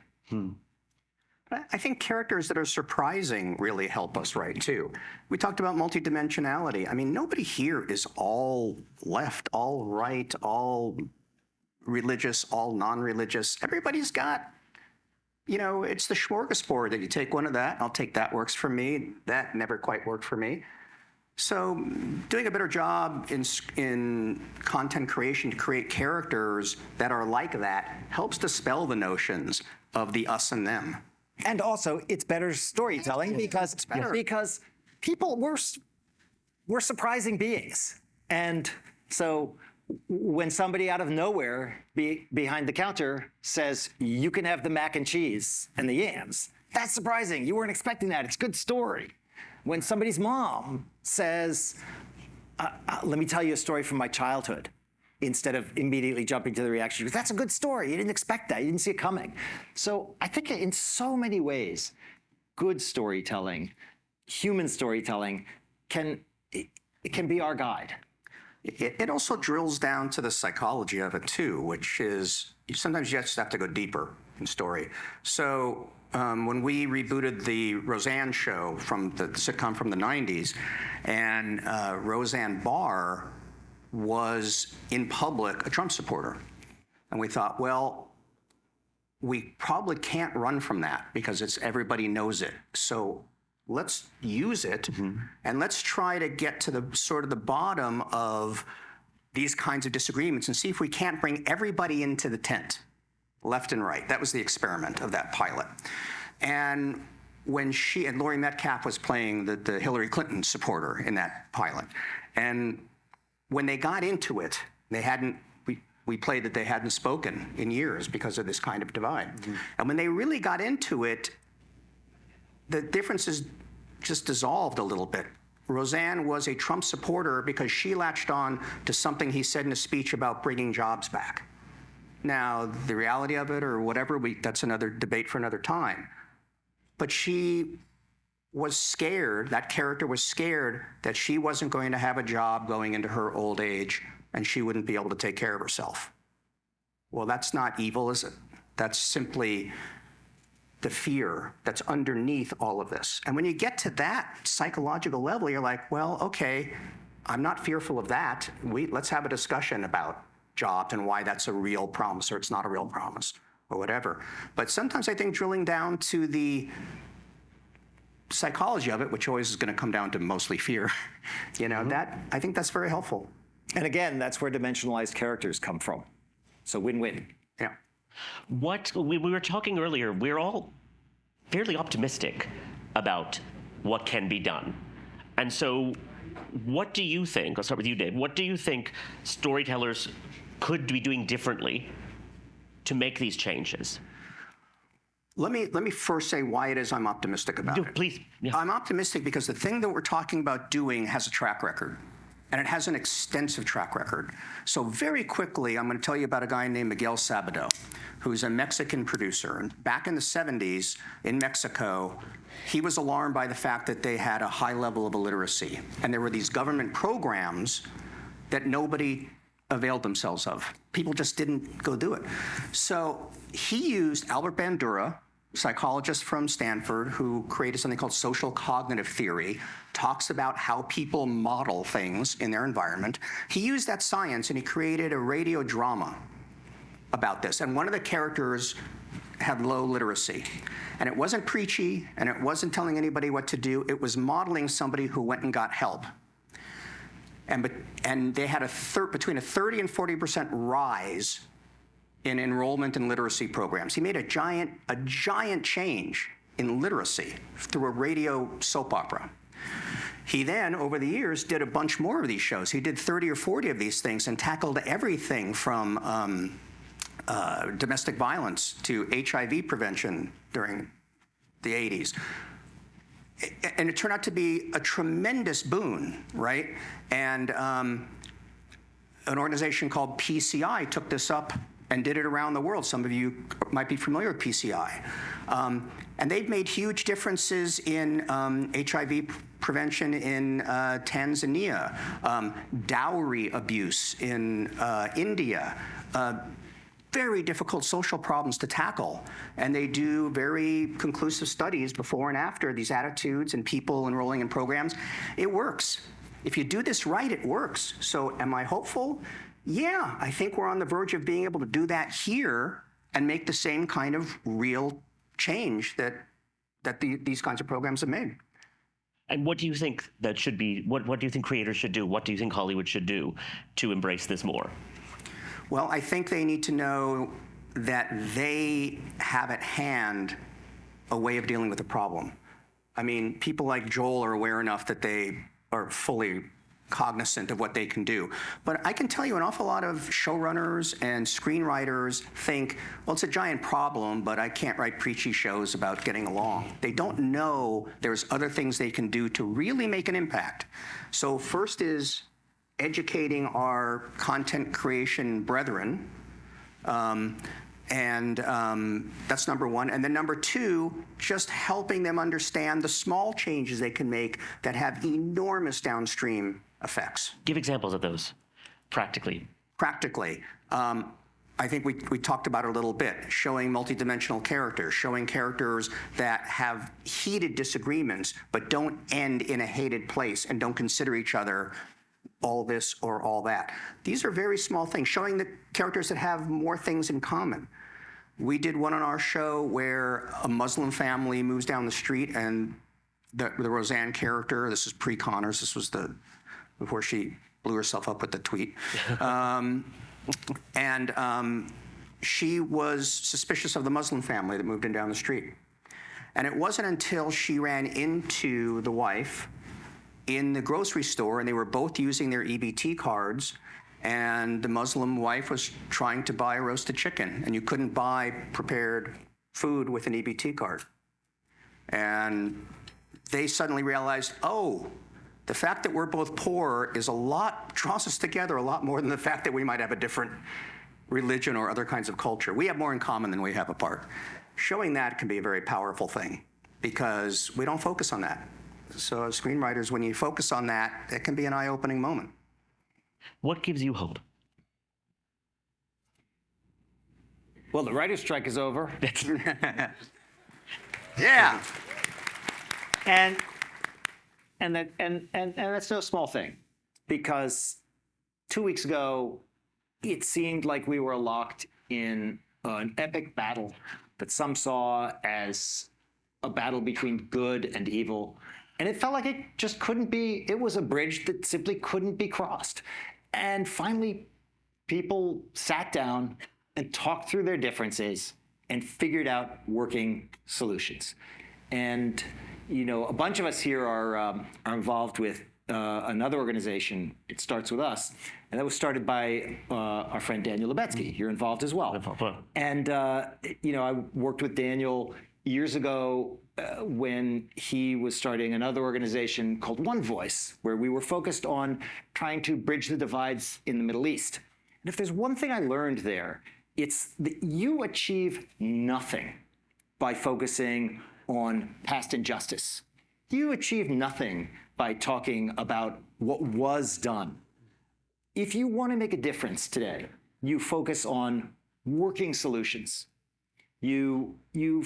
I think characters that are surprising really help us write too. We talked about multidimensionality. I mean, nobody here is all left, all right, all religious, all non-religious. Everybody's got, it's the smorgasbord that you take one of that, I'll take that, works for me. That never quite worked for me. So doing a better job in content creation to create characters that are like that helps dispel the notions of the us and them. And also, it's better storytelling because people, we're surprising beings. And so when somebody out of nowhere behind the counter says, you can have the mac and cheese and the yams, that's surprising. You weren't expecting that. It's good story. When somebody's mom says, let me tell you a story from my childhood, instead of immediately jumping to the reaction, because that's a good story. You didn't expect that. You didn't see it coming. So I think in so many ways, good storytelling, human storytelling, it can be our guide. It also drills down to the psychology of it too, which is sometimes you just have to go deeper in story. So when we rebooted the Roseanne show from the sitcom from the 90s, and Roseanne Barr was in public a Trump supporter. And we thought, well, we probably can't run from that because everybody knows it. So let's use it and let's try to get to the sort of the bottom of these kinds of disagreements and see if we can't bring everybody into the tent, left and right. That was the experiment of that pilot. And when and Laurie Metcalf was playing the Hillary Clinton supporter in that pilot. And when they got into it, we played that they hadn't spoken in years because of this kind of divide. And when they really got into it, the differences just dissolved a little bit. Roseanne was a Trump supporter because she latched on to something he said in a speech about bringing jobs back. Now, the reality of it or whatever, that's another debate for another time. But she was scared, that character was scared that she wasn't going to have a job going into her old age and she wouldn't be able to take care of herself. Well, that's not evil, is it? That's simply the fear that's underneath all of this. And when you get to that psychological level, you're like, well, okay, I'm not fearful of that. Let's have a discussion about jobs and why that's a real promise or it's not a real promise or whatever. But sometimes I think drilling down to the psychology of it, which always is going to come down to mostly fear, that I think that's very helpful. And again, that's where dimensionalized characters come from. So win-win. Yeah. We were talking earlier, we're all fairly optimistic about what can be done. And so what do you think, I'll start with you, Dave, what do you think storytellers could be doing differently to make these changes? Let me first say why it is I'm optimistic about it. Please. Yeah. I'm optimistic because the thing that we're talking about doing has a track record, and it has an extensive track record. So very quickly, I'm going to tell you about a guy named Miguel Sabado, who's a Mexican producer. And back in the 70s in Mexico, he was alarmed by the fact that they had a high level of illiteracy. And there were these government programs that nobody availed themselves of. People just didn't go do it. So he used Albert Bandura, psychologist from Stanford, who created something called social cognitive theory, talks about how people model things in their environment. He used that science and he created a radio drama about this. And one of the characters had low literacy. And it wasn't preachy and it wasn't telling anybody what to do. It was modeling somebody who went and got help. And they had between a 30 and 40% rise in enrollment in literacy programs. He made a giant change in literacy through a radio soap opera. He then, over the years, did a bunch more of these shows. He did 30 or 40 of these things and tackled everything from domestic violence to HIV prevention during the 80s. And it turned out to be a tremendous boon, right? And an organization called PCI took this up and did it around the world. Some of you might be familiar with PCI. And they've made huge differences in HIV prevention in Tanzania, dowry abuse in India, very difficult social problems to tackle. And they do very conclusive studies before and after these attitudes and people enrolling in programs. It works. If you do this right, it works. So am I hopeful? Yeah, I think we're on the verge of being able to do that here and make the same kind of real change that these kinds of programs have made. And what do you think that should be, what do you think creators should do? What do you think Hollywood should do to embrace this more? Well, I think they need to know that they have at hand a way of dealing with the problem. I mean, people like Joel are aware enough that they are fully cognizant of what they can do. But I can tell you an awful lot of showrunners and screenwriters think, well, it's a giant problem, but I can't write preachy shows about getting along. They don't know there's other things they can do to really make an impact. So first is educating our content creation brethren. That's number one. And then number two, just helping them understand the small changes they can make that have enormous downstream effects. Give examples of those, practically. Practically. I think we talked about it a little bit, showing multidimensional characters, showing characters that have heated disagreements, but don't end in a hated place and don't consider each other all this or all that. These are very small things, showing the characters that have more things in common. We did one on our show where a Muslim family moves down the street and the Roseanne character, this is pre-Connors, this was before she blew herself up with the tweet. She was suspicious of the Muslim family that moved in down the street. And it wasn't until she ran into the wife in the grocery store, and they were both using their EBT cards, and the Muslim wife was trying to buy a roasted chicken, and you couldn't buy prepared food with an EBT card. And they suddenly realized, oh, the fact that we're both poor draws us together a lot more than the fact that we might have a different religion or other kinds of culture. We have more in common than we have apart. Showing that can be a very powerful thing because we don't focus on that. So as screenwriters, when you focus on that, it can be an eye-opening moment. What gives you hope? Well, the writer's strike is over. Yeah. And that's no small thing, because 2 weeks ago, it seemed like we were locked in an epic battle that some saw as a battle between good and evil. And it felt like it just couldn't be, it was a bridge that simply couldn't be crossed. And finally, people sat down and talked through their differences and figured out working solutions. And, you know, a bunch of us here are involved with another organization, It Starts With Us, and that was started by our friend Daniel Lebetsky. You're involved as well. And, you know, I worked with Daniel years ago when he was starting another organization called One Voice, where we were focused on trying to bridge the divides in the Middle East. And if there's one thing I learned there, it's that you achieve nothing by focusing on past injustice. You achieve nothing by talking about what was done. If you want to make a difference today, you focus on working solutions. You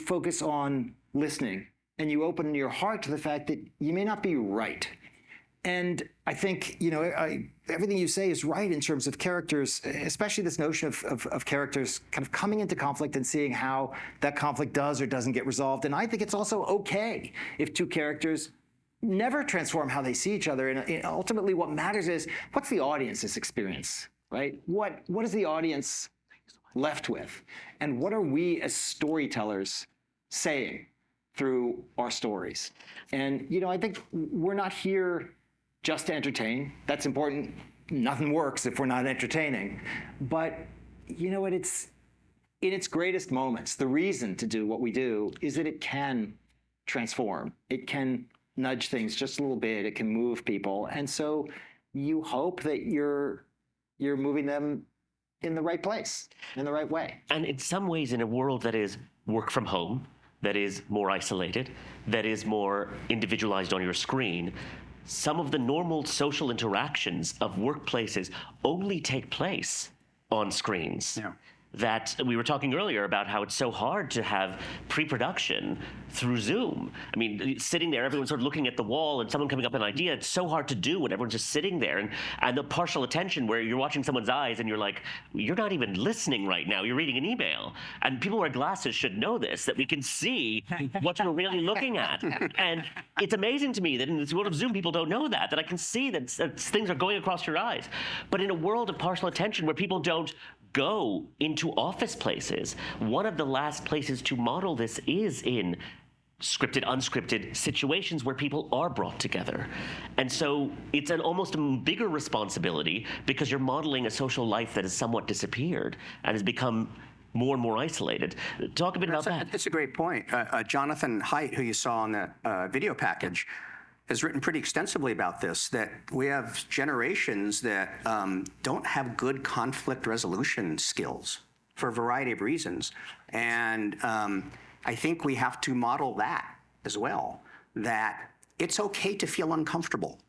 focus on listening, and you open your heart to the fact that you may not be right. And I think, you know, everything you say is right in terms of characters, especially this notion of characters kind of coming into conflict and seeing how that conflict does or doesn't get resolved. And I think it's also okay if two characters never transform how they see each other. And ultimately what matters is, what's the audience's experience, right? What is the audience left with? And what are we as storytellers saying through our stories? And, you know, I think we're not here just to entertain. That's important. Nothing works if we're not entertaining. But, you know what, it's in its greatest moments, the reason to do what we do is that it can transform. It can nudge things just a little bit. It can move people. And so you hope that you're you're moving them in the right place, in the right way. And in some ways, in a world that is work from home, that is more isolated, that is more individualized on your screen, some of the normal social interactions of workplaces only take place on screens. Yeah. That we were talking earlier about how it's so hard to have pre-production through Zoom. I mean, sitting there, everyone's sort of looking at the wall and someone coming up with an idea. It's so hard to do when everyone's just sitting there. And the partial attention where you're watching someone's eyes and you're like, you're not even listening right now. You're reading an email. And people who wear glasses should know this, that we can see what you're really looking at. And it's amazing to me that in this world of Zoom, people don't know that I can see that things are going across your eyes. But in a world of partial attention where people don't go into office places, one of the last places to model this is in scripted, unscripted situations where people are brought together. And so it's an almost a bigger responsibility because you're modeling a social life that has somewhat disappeared and has become more and more isolated. Talk a bit about that. It's a great point. Jonathan Haidt, who you saw on the video package, has written pretty extensively about this, that we have generations that don't have good conflict resolution skills for a variety of reasons. And I think we have to model that as well, that it's okay to feel uncomfortable.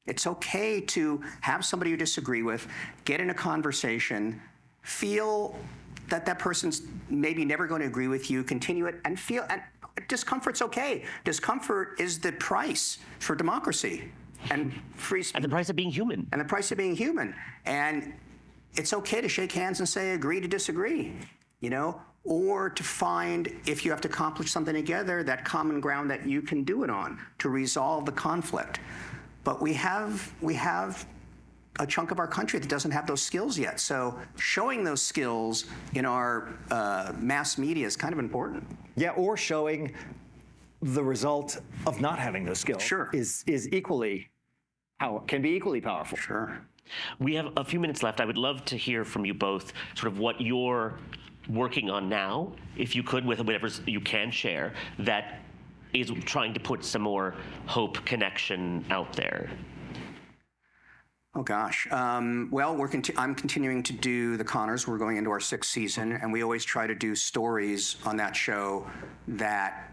It's okay to have somebody you disagree with, get in a conversation, feel that that person's maybe never going to agree with you, continue it, and feel, and discomfort's okay. Discomfort is the price for democracy and free speech. And the price of being human. And the price of being human. And it's okay to shake hands and say, agree to disagree, you know, or to find, if you have to accomplish something together, that common ground that you can do it on to resolve the conflict. But we have a chunk of our country that doesn't have those skills yet. So showing those skills in our mass media is kind of important. Yeah, or showing the result of not having those skills is equally can be equally powerful. Sure. We have a few minutes left. I would love to hear from you both sort of what you're working on now, if you could, with whatever you can share, that is trying to put some more hope, connection out there. Oh gosh. Well, I'm continuing to do The Connors. We're going into our 6th season, and we always try to do stories on that show that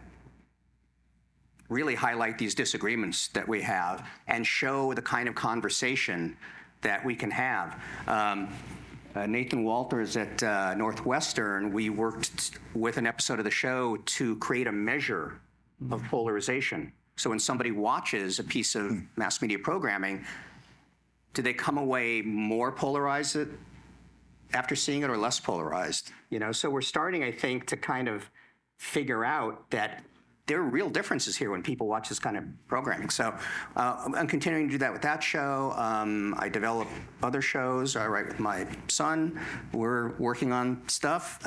really highlight these disagreements that we have and show the kind of conversation that we can have. Nathan Walters at Northwestern, we worked with an episode of the show to create a measure of polarization. So when somebody watches a piece of mass media programming, do they come away more polarized after seeing it or less polarized? You know, so we're starting, I think, to kind of figure out that there are real differences here when people watch this kind of programming. So I'm continuing to do that with that show. I develop other shows. I write with my son. We're working on stuff.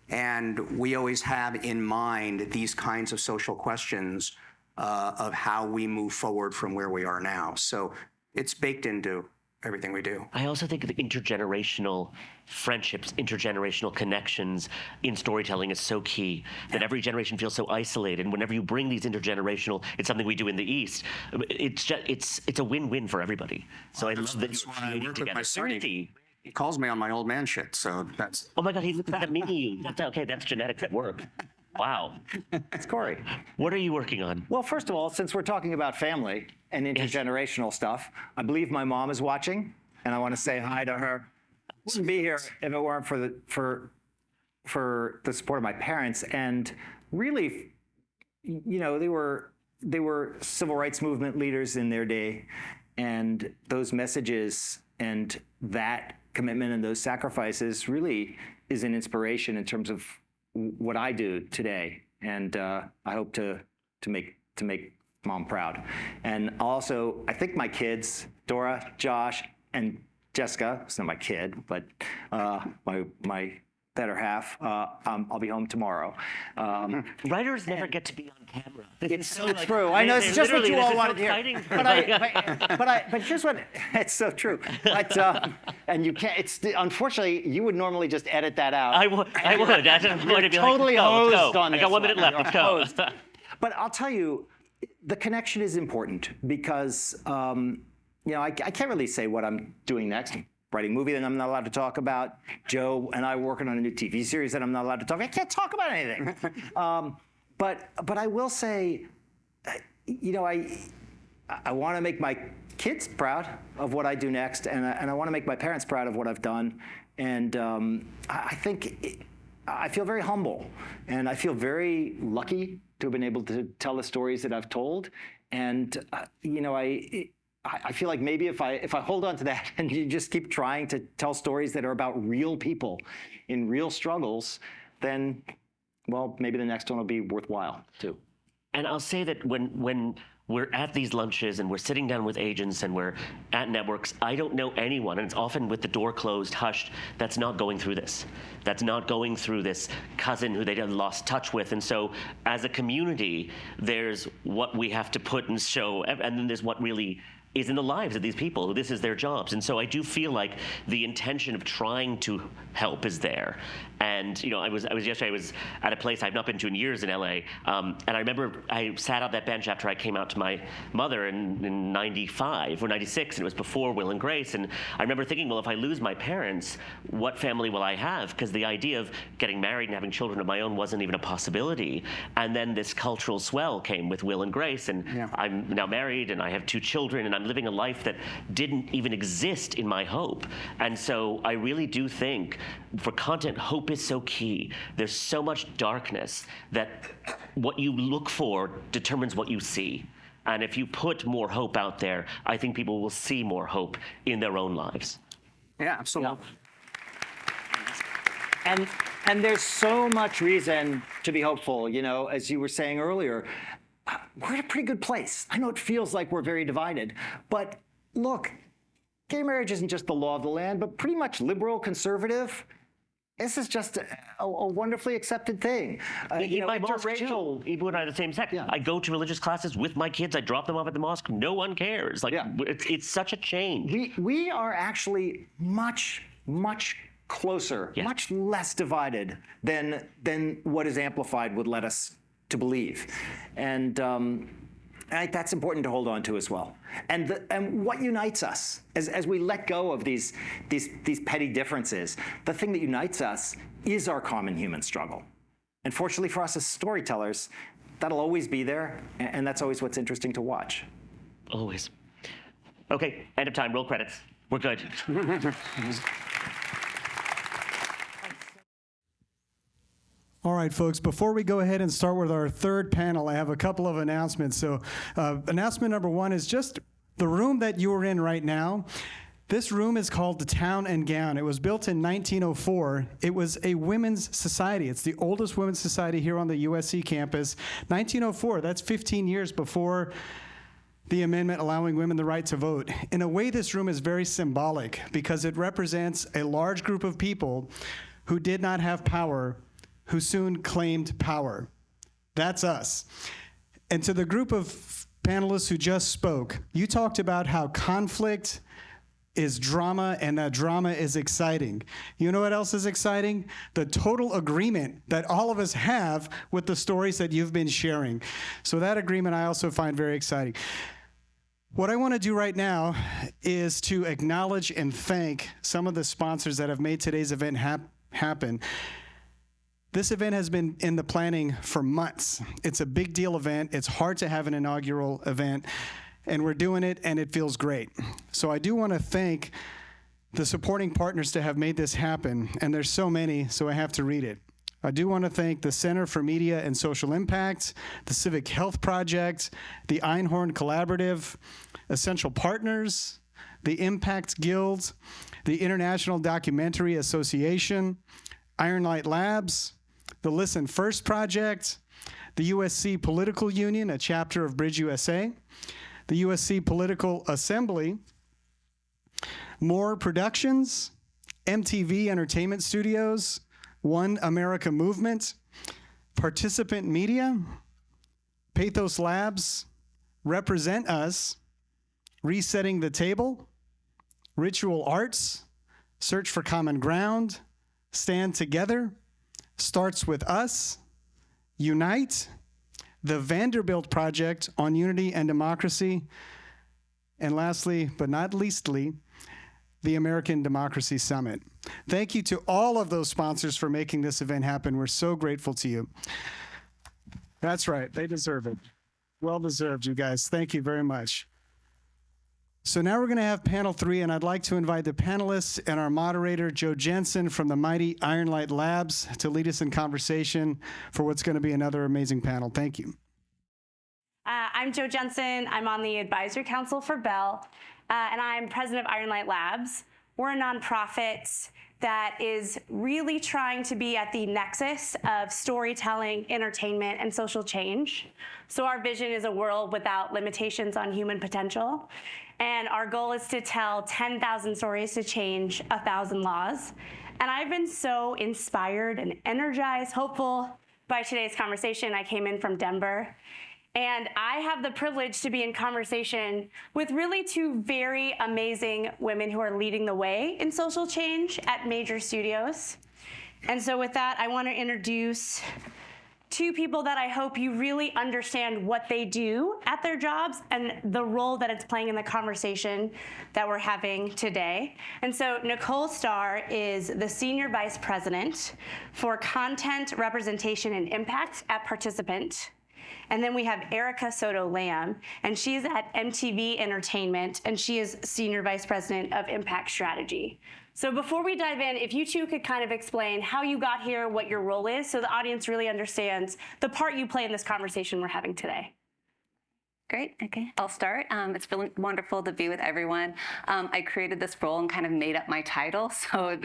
And we always have in mind these kinds of social questions of how we move forward from where we are now. So it's baked into everything we do. I also think the intergenerational friendships, intergenerational connections in storytelling is so key, that every generation feels so isolated. And whenever you bring these intergenerational, it's something we do in the East, it's a win-win for everybody. So I love that you're creating together. He calls me on my old man shit, so that's... Oh my God, he looks at me. That's okay, that's genetics at work. Wow. It's Corey. What are you working on? Well, first of all, since we're talking about family and intergenerational stuff, I believe my mom is watching, and I want to say hi to her. I wouldn't be here if it weren't for the support of my parents. And really, you know, they were civil rights movement leaders in their day, and those messages and that commitment and those sacrifices really is an inspiration in terms of what I do today, and I hope to make Mom proud. And also, I think my kids, Dora, Josh, and Jessica, it's not my kid, but my better half, I'll be home tomorrow. Writers never get to be on camera. It's so true. I know, it's just what you all wanted to hear. But here's what, it's so true. But, and you can't, unfortunately, you would normally just edit that out. I would. That's a point to be totally like, hosed on I this got 1 minute left, let's go. But I'll tell you, the connection is important because I can't really say what I'm doing next. I'm writing a movie that I'm not allowed to talk about. Joe and I are working on a new TV series that I'm not allowed to talk about. I can't talk about anything. But I will say, I want to make my kids proud of what I do next, and I want to make my parents proud of what I've done. And I think I feel very humble, and I feel very lucky to have been able to tell the stories that I've told. And I feel like maybe if I hold on to that and you just keep trying to tell stories that are about real people in real struggles, then, well, maybe the next one will be worthwhile too. And I'll say that when we're at these lunches and we're sitting down with agents and we're at networks, I don't know anyone, and it's often with the door closed, hushed, that's not going through this. That's not going through this cousin who they lost touch with. And so as a community, there's what we have to put and show, and then there's what really is in the lives of these people who this is their jobs. And so I do feel like the intention of trying to help is there. And I was yesterday, I was at a place I've not been to in years in LA. And I remember I sat on that bench after I came out to my mother in 95 or 96, and it was before Will and Grace. And I remember thinking, well, if I lose my parents, what family will I have? Because the idea of getting married and having children of my own wasn't even a possibility. And then this cultural swell came with Will and Grace, and I'm now married and I have 2 children, and I'm living a life that didn't even exist in my hope. And so I really do think for content, hope is so key. There's so much darkness that what you look for determines what you see. And if you put more hope out there, I think people will see more hope in their own lives. Yeah, absolutely. And there's so much reason to be hopeful. As you were saying earlier, we're in a pretty good place. I know it feels like we're very divided, but look, gay marriage isn't just the law of the land, but pretty much liberal, conservative. This is just a wonderfully accepted thing. In my mosque too, even when I have the same sex. Yeah. I go to religious classes with my kids. I drop them off at the mosque. No one cares. It's such a change. We are actually much, much closer, much less divided than what is amplified would let us to believe. And I think that's important to hold on to as well. And what unites us as we let go of these petty differences, the thing that unites us is our common human struggle. And fortunately for us as storytellers, that'll always be there, and that's always what's interesting to watch. Always. Okay, end of time, roll credits. We're good. All right, folks, before we go ahead and start with our third panel, I have a couple of announcements. So announcement number 1 is just the room that you are in right now. This room is called the Town and Gown. It was built in 1904. It was a women's society. It's the oldest women's society here on the USC campus. 1904, that's 15 years before the amendment allowing women the right to vote. In a way, this room is very symbolic because it represents a large group of people who did not have power, who soon claimed power. That's us. And to the group of panelists who just spoke, you talked about how conflict is drama and that drama is exciting. You know what else is exciting? The total agreement that all of us have with the stories that you've been sharing. So that agreement I also find very exciting. What I want to do right now is to acknowledge and thank some of the sponsors that have made today's event happen. This event has been in the planning for months. It's a big deal event. It's hard to have an inaugural event, and we're doing it, and it feels great. So I do want to thank the supporting partners to have made this happen, and there's so many, so I have to read it. I do want to thank the Center for Media and Social Impact, the Civic Health Project, the Einhorn Collaborative, Essential Partners, the Impact Guild, the International Documentary Association, Iron Light Labs, the Listen First Project, the USC Political Union, a chapter of Bridge USA, the USC Political Assembly, More Productions, MTV Entertainment Studios, One America Movement, Participant Media, Pathos Labs, Represent Us, Resetting the Table, Ritual Arts, Search for Common Ground, Stand Together, Starts With Us, Unite, the Vanderbilt Project on Unity and Democracy, And lastly, but not leastly, the American Democracy Summit. Thank you to all of those sponsors for making this event happen. We're so grateful to you. That's right, they deserve it. Well deserved, you guys. Thank you very much. So now we're going to have panel 3, and I'd like to invite the panelists and our moderator, Joe Jensen from the mighty Ironlight Labs, to lead us in conversation for what's going to be another amazing panel. Thank you. I'm Joe Jensen. I'm on the Advisory Council for Bell, and I'm president of Ironlight Labs. We're a nonprofit that is really trying to be at the nexus of storytelling, entertainment, and social change. So our vision is a world without limitations on human potential. And our goal is to tell 10,000 stories to change 1,000 laws. And I've been so inspired and energized, hopeful by today's conversation. I came in from Denver. And I have the privilege to be in conversation with really 2 very amazing women who are leading the way in social change at major studios. And so with that, I want to introduce 2 people that I hope you really understand what they do at their jobs and the role that it's playing in the conversation that we're having today. And so Nicole Starr is the Senior Vice President for Content, Representation, and Impact at Participant. And then we have Erica Soto Lamb, and she's at MTV Entertainment, and she is Senior Vice President of Impact Strategy. So before we dive in, if you 2 could kind of explain how you got here, what your role is, so the audience really understands the part you play in this conversation we're having today. Great. Okay, I'll start. It's really wonderful to be with everyone. I created this role and kind of made up my title, so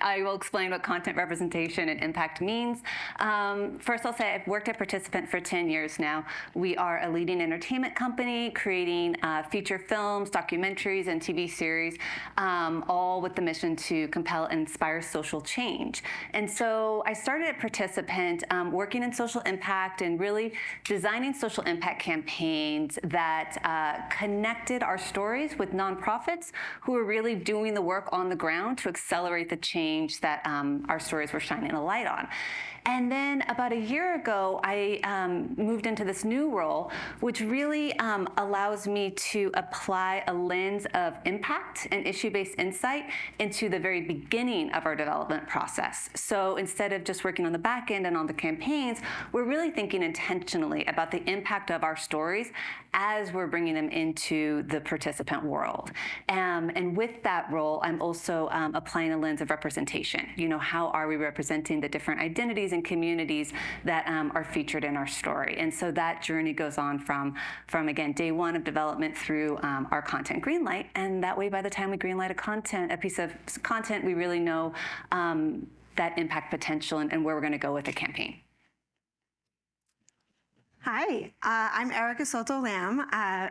I will explain what content representation and impact means. First, I'll say I've worked at Participant for 10 years now. We are a leading entertainment company creating feature films, documentaries, and TV series, all with the mission to compel and inspire social change. And so I started at Participant working in social impact and really designing social impact campaigns that connected our stories with nonprofits who were really doing the work on the ground to accelerate the change that our stories were shining a light on. And then about a year ago, I moved into this new role, which really allows me to apply a lens of impact and issue-based insight into the very beginning of our development process. So instead of just working on the back end and on the campaigns, we're really thinking intentionally about the impact of our stories as we're bringing them into the participant world. And with that role, I'm also applying a lens of representation. You know, how are we representing the different identities and communities that are featured in our story? And so that journey goes on from again, day 1 of development through our content greenlight. And that way, by the time we greenlight a piece of content, we really know that impact potential and where we're going to go with the campaign. Hi, I'm Erica Soto Lamb.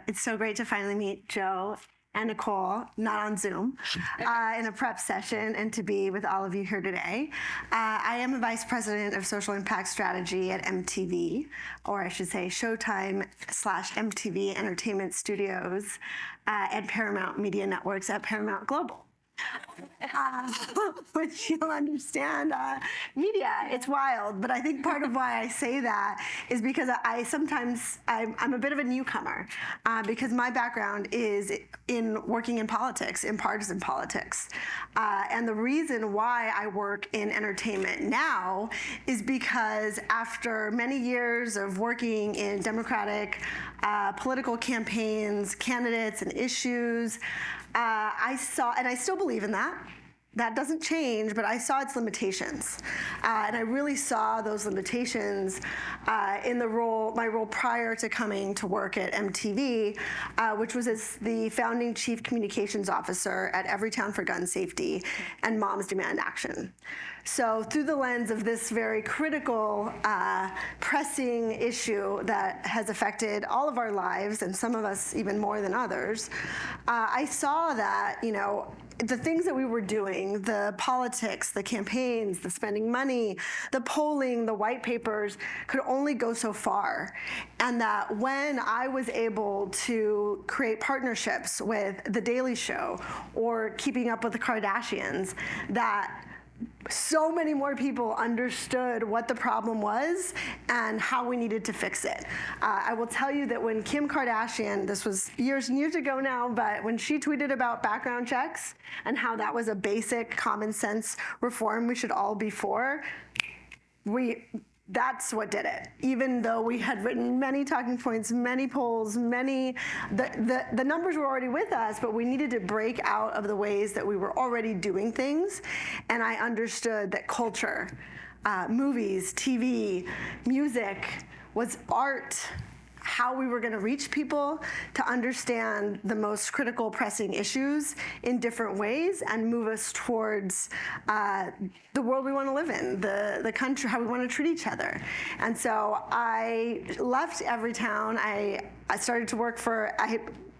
It's so great to finally meet Joe and Nicole, not on Zoom, in a prep session, and to be with all of you here today. I am a Vice President of Social Impact Strategy at MTV, or I should say Showtime/MTV Entertainment Studios and Paramount Media Networks at Paramount Global. Which you'll understand, media, it's wild. But I think part of why I say that is because I'm a bit of a newcomer because my background is in working in politics, in partisan politics. And the reason why I work in entertainment now is because after many years of working in Democratic political campaigns, candidates, and issues, I saw, and I still believe in that. That doesn't change, but I saw its limitations. And I really saw those limitations in my role prior to coming to work at MTV, which was as the founding chief communications officer at Everytown for Gun Safety and Moms Demand Action. So through the lens of this very critical, pressing issue that has affected all of our lives, and some of us even more than others, I saw that, you know, the things that we were doing, the politics, the campaigns, the spending money, the polling, the white papers, could only go so far. And that when I was able to create partnerships with The Daily Show or Keeping Up with the Kardashians, that so many more people understood what the problem was and how we needed to fix it. I will tell you that when Kim Kardashian, this was years and years ago now, but when she tweeted about background checks and how that was a basic common sense reform we should all be for, that's what did it. Even though we had written many talking points, many polls, the numbers were already with us, but we needed to break out of the ways that we were already doing things. And I understood that culture, movies, TV, music was art, how we were going to reach people to understand the most critical pressing issues in different ways and move us towards the world we want to live in, the country, how we want to treat each other. And so I left Everytown. I started to work for,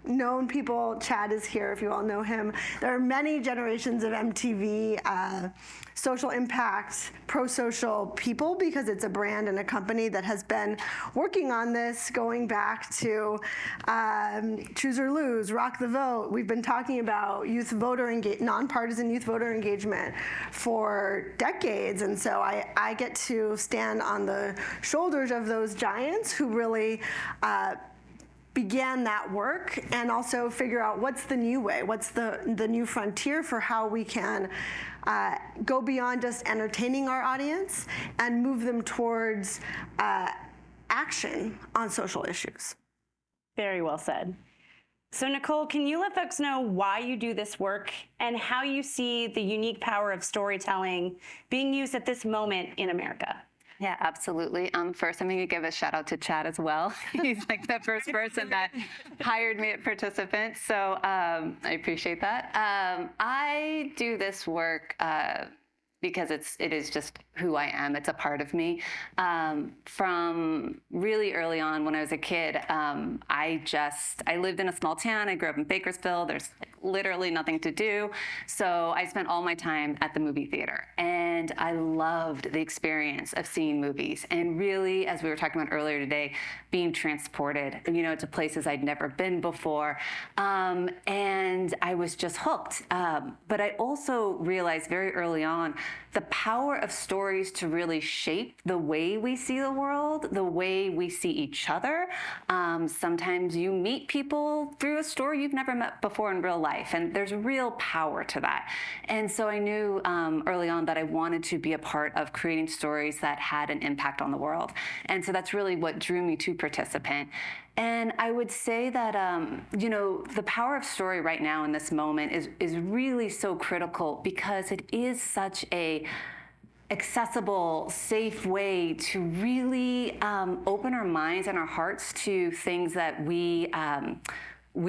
known people. Chad is here if you all know him. There are many generations of MTV social impact, pro-social people, because it's a brand and a company that has been working on this going back to Choose or Lose, Rock the Vote. We've been talking about nonpartisan youth voter engagement for decades, and so I get to stand on the shoulders of those giants who really began that work, and also figure out what's the new way, what's the new frontier for how we can go beyond just entertaining our audience and move them towards action on social issues. Very well said. So Nicole, can you let folks know why you do this work and how you see the unique power of storytelling being used at this moment in America? Yeah, absolutely. First, I'm going to give a shout out to Chad as well. He's like the first person that hired me at Participant, so I appreciate that. I do this work because it is just who I am. It's a part of me. From really early on when I was a kid, I lived in a small town. I grew up in Bakersfield. There's literally nothing to do. So I spent all my time at the movie theater. And I loved the experience of seeing movies. And really, as we were talking about earlier today, being transported, to places I'd never been before. And I was just hooked. But I also realized very early on the power of stories to really shape the way we see the world, the way we see each other. Sometimes you meet people through a story you've never met before in real life, and there's real power to that. And so I knew early on that I wanted to be a part of creating stories that had an impact on the world. And so that's really what drew me to Participant. And I would say that, the power of story right now in this moment is really so critical, because it is such a accessible, safe way to really open our minds and our hearts to things that we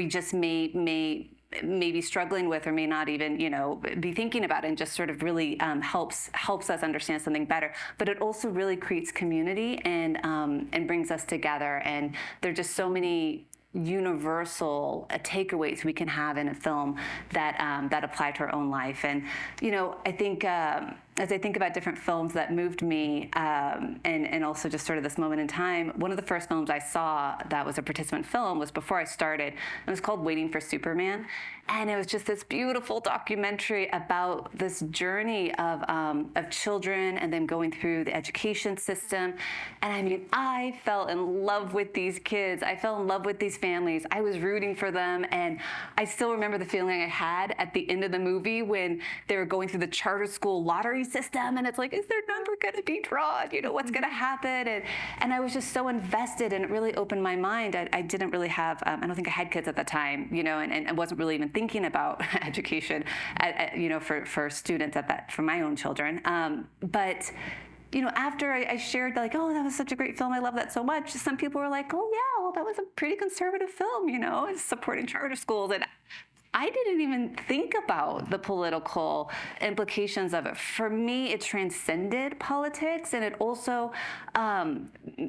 just may be struggling with, or may not even, be thinking about, and just sort of really helps us understand something better. But it also really creates community and brings us together. And there are just so many universal takeaways we can have in a film that apply to our own life. And I think as I think about different films that moved me, and also just sort of this moment in time, one of the first films I saw that was a Participant film was before I started. It was called Waiting for Superman. And it was just this beautiful documentary about this journey of children and them going through the education system. And I mean, I fell in love with these kids. I fell in love with these families. I was rooting for them. And I still remember the feeling I had at the end of the movie when they were going through the charter school lottery system. And it's like, is their number going to be drawn? What's going to happen? And I was just so invested, and it really opened my mind. I didn't really have, I don't think I had kids at the time, and I wasn't really even thinking about education, for students for my own children. But after I shared that was such a great film, I love that so much, some people were like, oh yeah, well, that was a pretty conservative film, it's supporting charter schools. And I didn't even think about the political implications of it. For me, it transcended politics, and it also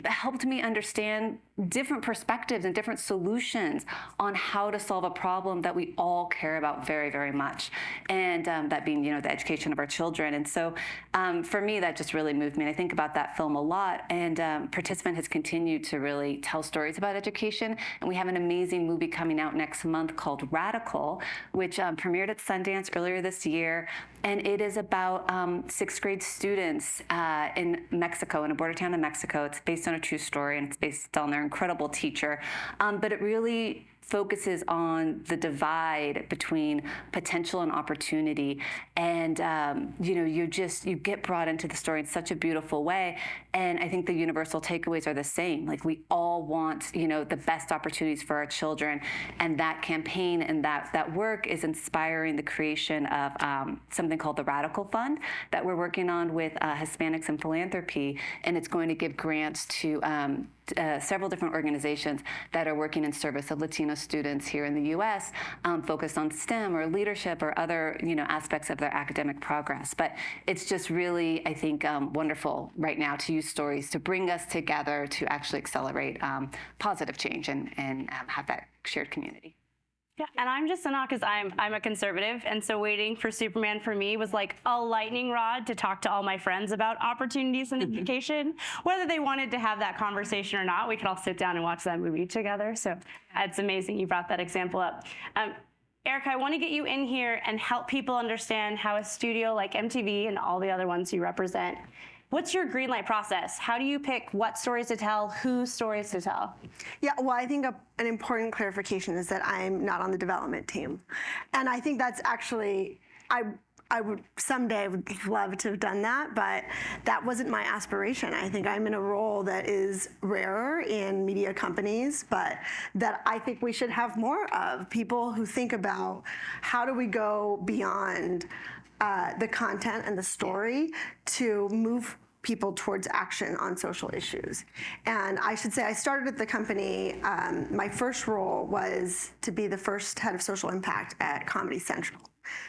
helped me understand different perspectives and different solutions on how to solve a problem that we all care about very, very much, and that being, the education of our children. And so for me, that just really moved me. And I think about that film a lot, and Participant has continued to really tell stories about education. And we have an amazing movie coming out next month called Radical, which premiered at Sundance earlier this year. and it is about 6th grade students in Mexico, in a border town in Mexico. It's based on a true story, and it's based on their incredible teacher, but it really focuses on the divide between potential and opportunity. And, you get brought into the story in such a beautiful way. And I think the universal takeaways are the same. Like, we all want, the best opportunities for our children. And that campaign and that work is inspiring the creation of something called the Radical Fund that we're working on with Hispanics in Philanthropy. And it's going to give grants to several different organizations that are working in service of Latino students here in the U.S., focused on STEM or leadership or other, aspects of their academic progress. But it's just really, I think, wonderful right now to use stories to bring us together to actually accelerate positive change and have that shared community. Yeah, and I'm just not, because I'm a conservative, and so waiting for Superman for me was like a lightning rod to talk to all my friends about opportunities in education, whether they wanted to have that conversation or not. We could all sit down and watch that movie together. So it's amazing you brought that example up. Erica, I want to get you in here and help people understand how a studio like MTV and all the other ones you represent, what's your green light process? How do you pick what stories to tell, whose stories to tell? Yeah, well, I think an important clarification is that I'm not on the development team. And I think that's actually, I would someday would love to have done that, but that wasn't my aspiration. I think I'm in a role that is rarer in media companies, but that I think we should have more of, people who think about how do we go beyond the content and the story to move people towards action on social issues. And I should say I started at the company, my first role was to be the first head of social impact at Comedy Central.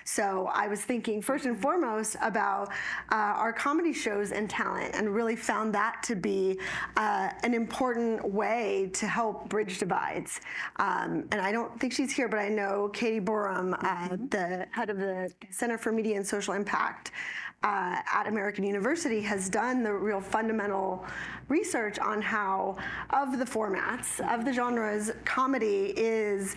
So I was thinking first and foremost about our comedy shows and talent, and really found that to be an important way to help bridge divides. And I don't think she's here, but I know Katie Borum, the head of the Center for Media and Social Impact at American University, has done the real fundamental research on how, of the formats, of the genres, comedy is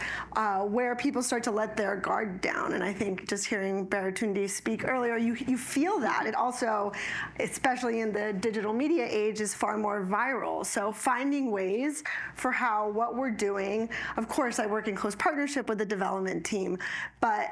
where people start to let their guard down. And I think just hearing Baratunde speak earlier, you feel that. It also, especially in the digital media age, is far more viral. So finding ways for how what we're doing, of course I work in close partnership with the development team, but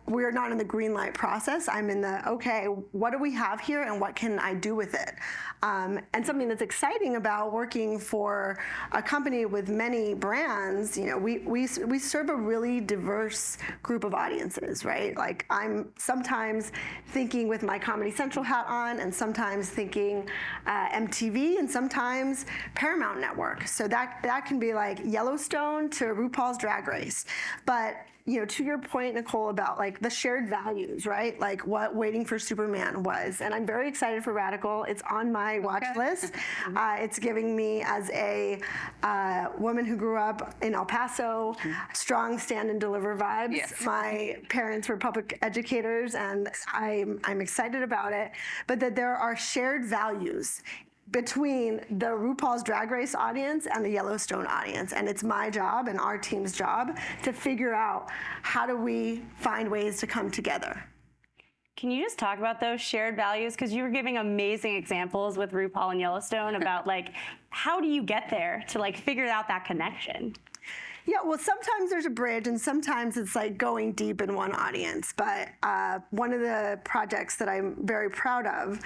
we're not in the green light process. I'm in the, okay, what do we have here and what can I do with it? And something that's exciting about working for a company with many brands, we serve a really diverse group of audiences, right? Like, I'm sometimes thinking with my Comedy Central hat on, and sometimes thinking MTV, and sometimes Paramount Network. So that can be like Yellowstone to RuPaul's Drag Race. But to your point, Nicole, about like the shared values, right? Like what Waiting for Superman was. And I'm very excited for Radical. It's on my watch list. It's giving me, as a woman who grew up in El Paso, strong stand and deliver vibes. Yes. My parents were public educators, and I'm excited about it. But that there are shared values between the RuPaul's Drag Race audience and the Yellowstone audience. And it's my job and our team's job to figure out how do we find ways to come together. Can you just talk about those shared values? Because you were giving amazing examples with RuPaul and Yellowstone about like, how do you get there to like figure out that connection? Yeah, well, sometimes there's a bridge, and sometimes it's like going deep in one audience. But one of the projects that I'm very proud of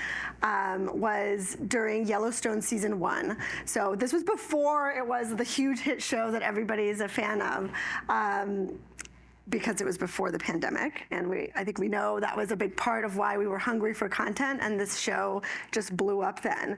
was during Yellowstone season 1. So this was before it was the huge hit show that everybody is a fan of. Because it was before the pandemic, and I think we know that was a big part of why we were hungry for content, and this show just blew up then.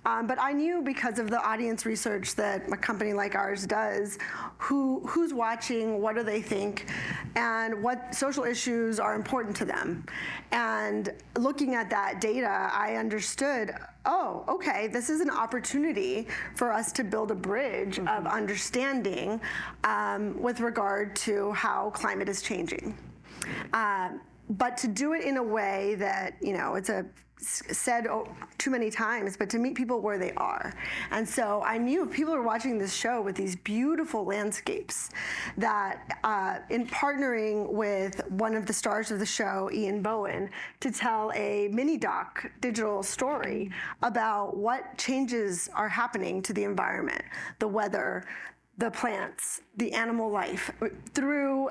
But I knew, because of the audience research that a company like ours does, who's watching, what do they think, and what social issues are important to them. And looking at that data, I understood, oh, okay, this is an opportunity for us to build a bridge of understanding with regard to how climate is changing. But to do it in a way that, it's a said too many times, but to meet people where they are. And so I knew if people are watching this show with these beautiful landscapes, that in partnering with one of the stars of the show, Ian Bowen, to tell a mini doc digital story about what changes are happening to the environment, the weather, the plants, the animal life, through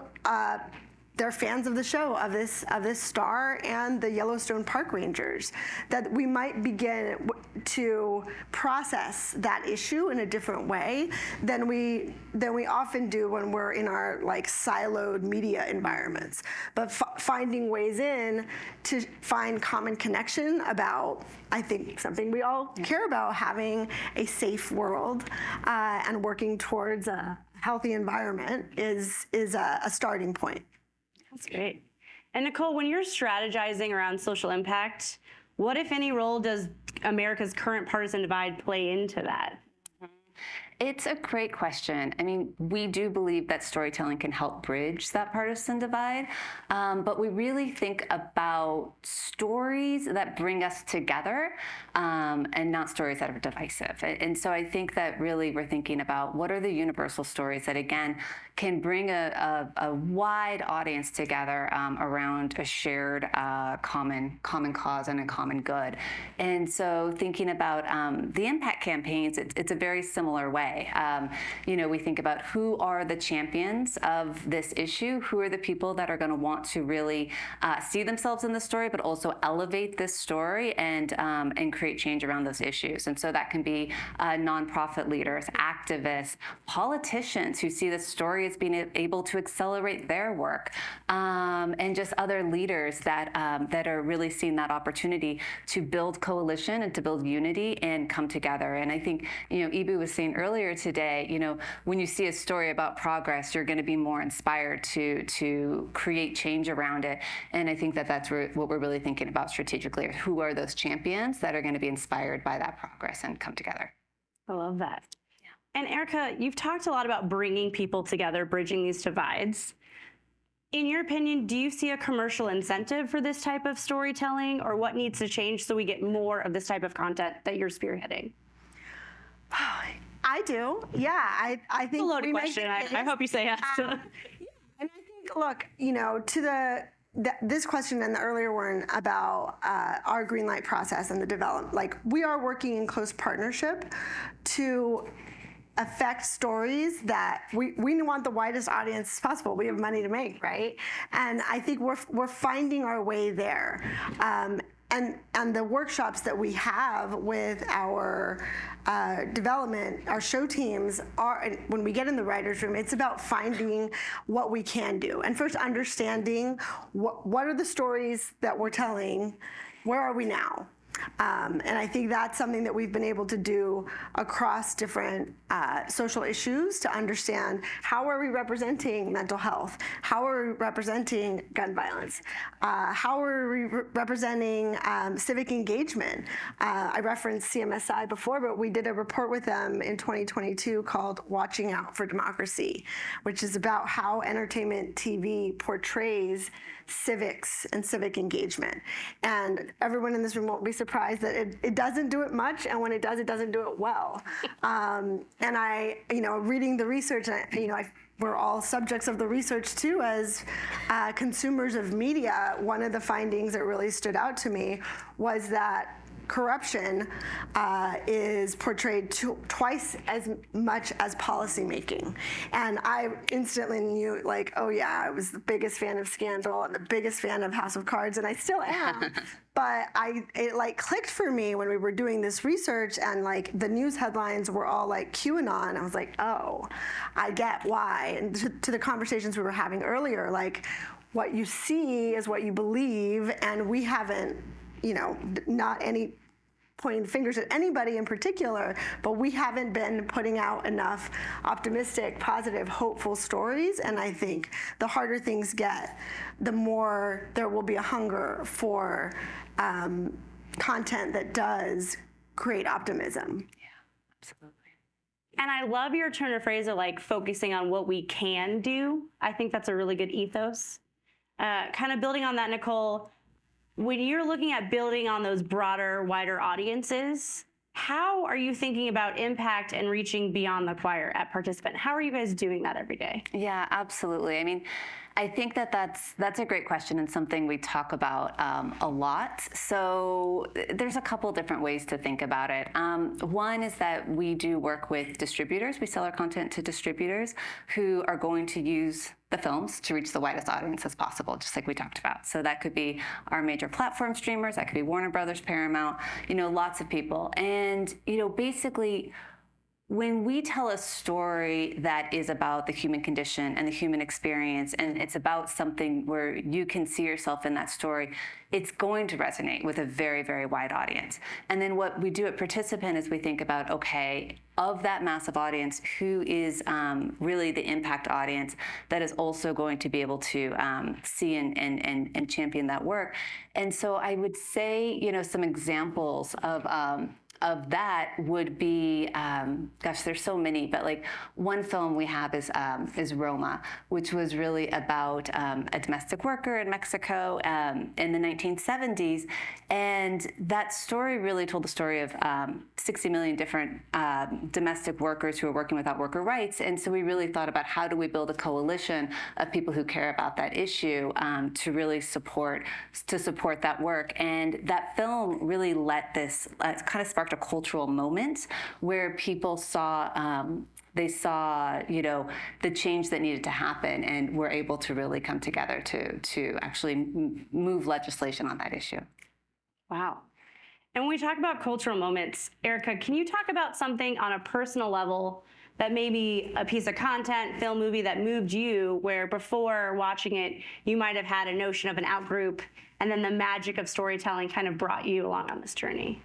they're fans of the show, of this star and the Yellowstone Park Rangers, that we might begin to process that issue in a different way than we often do when we're in our like siloed media environments. But finding ways in to find common connection about, I think, something we all care about, having a safe world and working towards a healthy environment is a starting point. That's great. And Nicole, when you're strategizing around social impact, what, if any, role does America's current partisan divide play into that? It's a great question. I mean, we do believe that storytelling can help bridge that partisan divide, but we really think about stories that bring us together and not stories that are divisive. And so I think that really we're thinking about what are the universal stories that, again, can bring a wide audience together around a shared common cause and a common good. And so thinking about the impact campaigns, it's a very similar way. We think about who are the champions of this issue, who are the people that are going to want to really see themselves in the story, but also elevate this story and create change around those issues. And so that can be nonprofit leaders, activists, politicians who see the story as being able to accelerate their work, and just other leaders that are really seeing that opportunity to build coalition and to build unity and come together. And I think, Ibu was saying earlier today, when you see a story about progress, you're going to be more inspired to create change around it. And I think that's what we're really thinking about strategically. Who are those champions that are going to be inspired by that progress and come together? I love that. And Erica, you've talked a lot about bringing people together, bridging these divides. In your opinion, do you see a commercial incentive for this type of storytelling, or what needs to change so we get more of this type of content that you're spearheading? I do. Yeah, I think it's a loaded question. I hope you say yes. And I think, look, to this question and the earlier one about our green light process and the development, like we are working in close partnership to affect stories that we want the widest audience as possible. We have money to make, right? And I think we're finding our way there. And the workshops that we have with our development, our show teams, when we get in the writer's room, it's about finding what we can do. And first understanding what are the stories that we're telling, where are we now? And I think that's something that we've been able to do across different social issues to understand how are we representing mental health? How are we representing gun violence? How are we representing civic engagement? I referenced CMSI before, but we did a report with them in 2022 called Watching Out for Democracy, which is about how entertainment TV portrays civics and civic engagement. And everyone in this room won't be surprised that it doesn't do it much, and when it doesn't do it well. And I, reading the research, we're all subjects of the research too as consumers of media. One of the findings that really stood out to me was that corruption is portrayed twice as much as policymaking. And I instantly knew, oh yeah, I was the biggest fan of Scandal and the biggest fan of House of Cards, and I still am. But it clicked for me when we were doing this research, and the news headlines were all QAnon. I was like, oh, I get why. And to the conversations we were having earlier, what you see is what you believe, and we haven't, not any pointing fingers at anybody in particular, but we haven't been putting out enough optimistic, positive, hopeful stories. And I think the harder things get, the more there will be a hunger for content that does create optimism. Yeah, absolutely. And I love your turn of phrase of focusing on what we can do. I think that's a really good ethos. Kind of building on that, Nicole, when you're looking at building on those broader, wider audiences, how are you thinking about impact and reaching beyond the choir at Participant? How are you guys doing that every day? Yeah, absolutely. I mean, I think that's a great question and something we talk about a lot. So there's a couple different ways to think about it. One is that we do work with distributors. We sell our content to distributors who are going to use the films to reach the widest audience as possible, just like we talked about. So that could be our major platform streamers, that could be Warner Brothers, Paramount, lots of people. And, basically, when we tell a story that is about the human condition and the human experience, and it's about something where you can see yourself in that story, it's going to resonate with a very, very wide audience. And then what we do at Participant is we think about, okay, of that massive audience, who is really the impact audience that is also going to be able to see and champion that work. And so I would say, some examples of that would be, there's so many, but like one film we have is Roma, which was really about a domestic worker in Mexico in the 1970s. And that story really told the story of 60 million different domestic workers who are working without worker rights. And so we really thought about how do we build a coalition of people who care about that issue to really support that work. And that film really let this kind of sparked a cultural moment where people saw the change that needed to happen, and were able to really come together to actually move legislation on that issue. Wow. And when we talk about cultural moments, Erica, can you talk about something on a personal level that maybe a piece of content, film, movie that moved you, where before watching it, you might have had a notion of an out-group, and then the magic of storytelling kind of brought you along on this journey?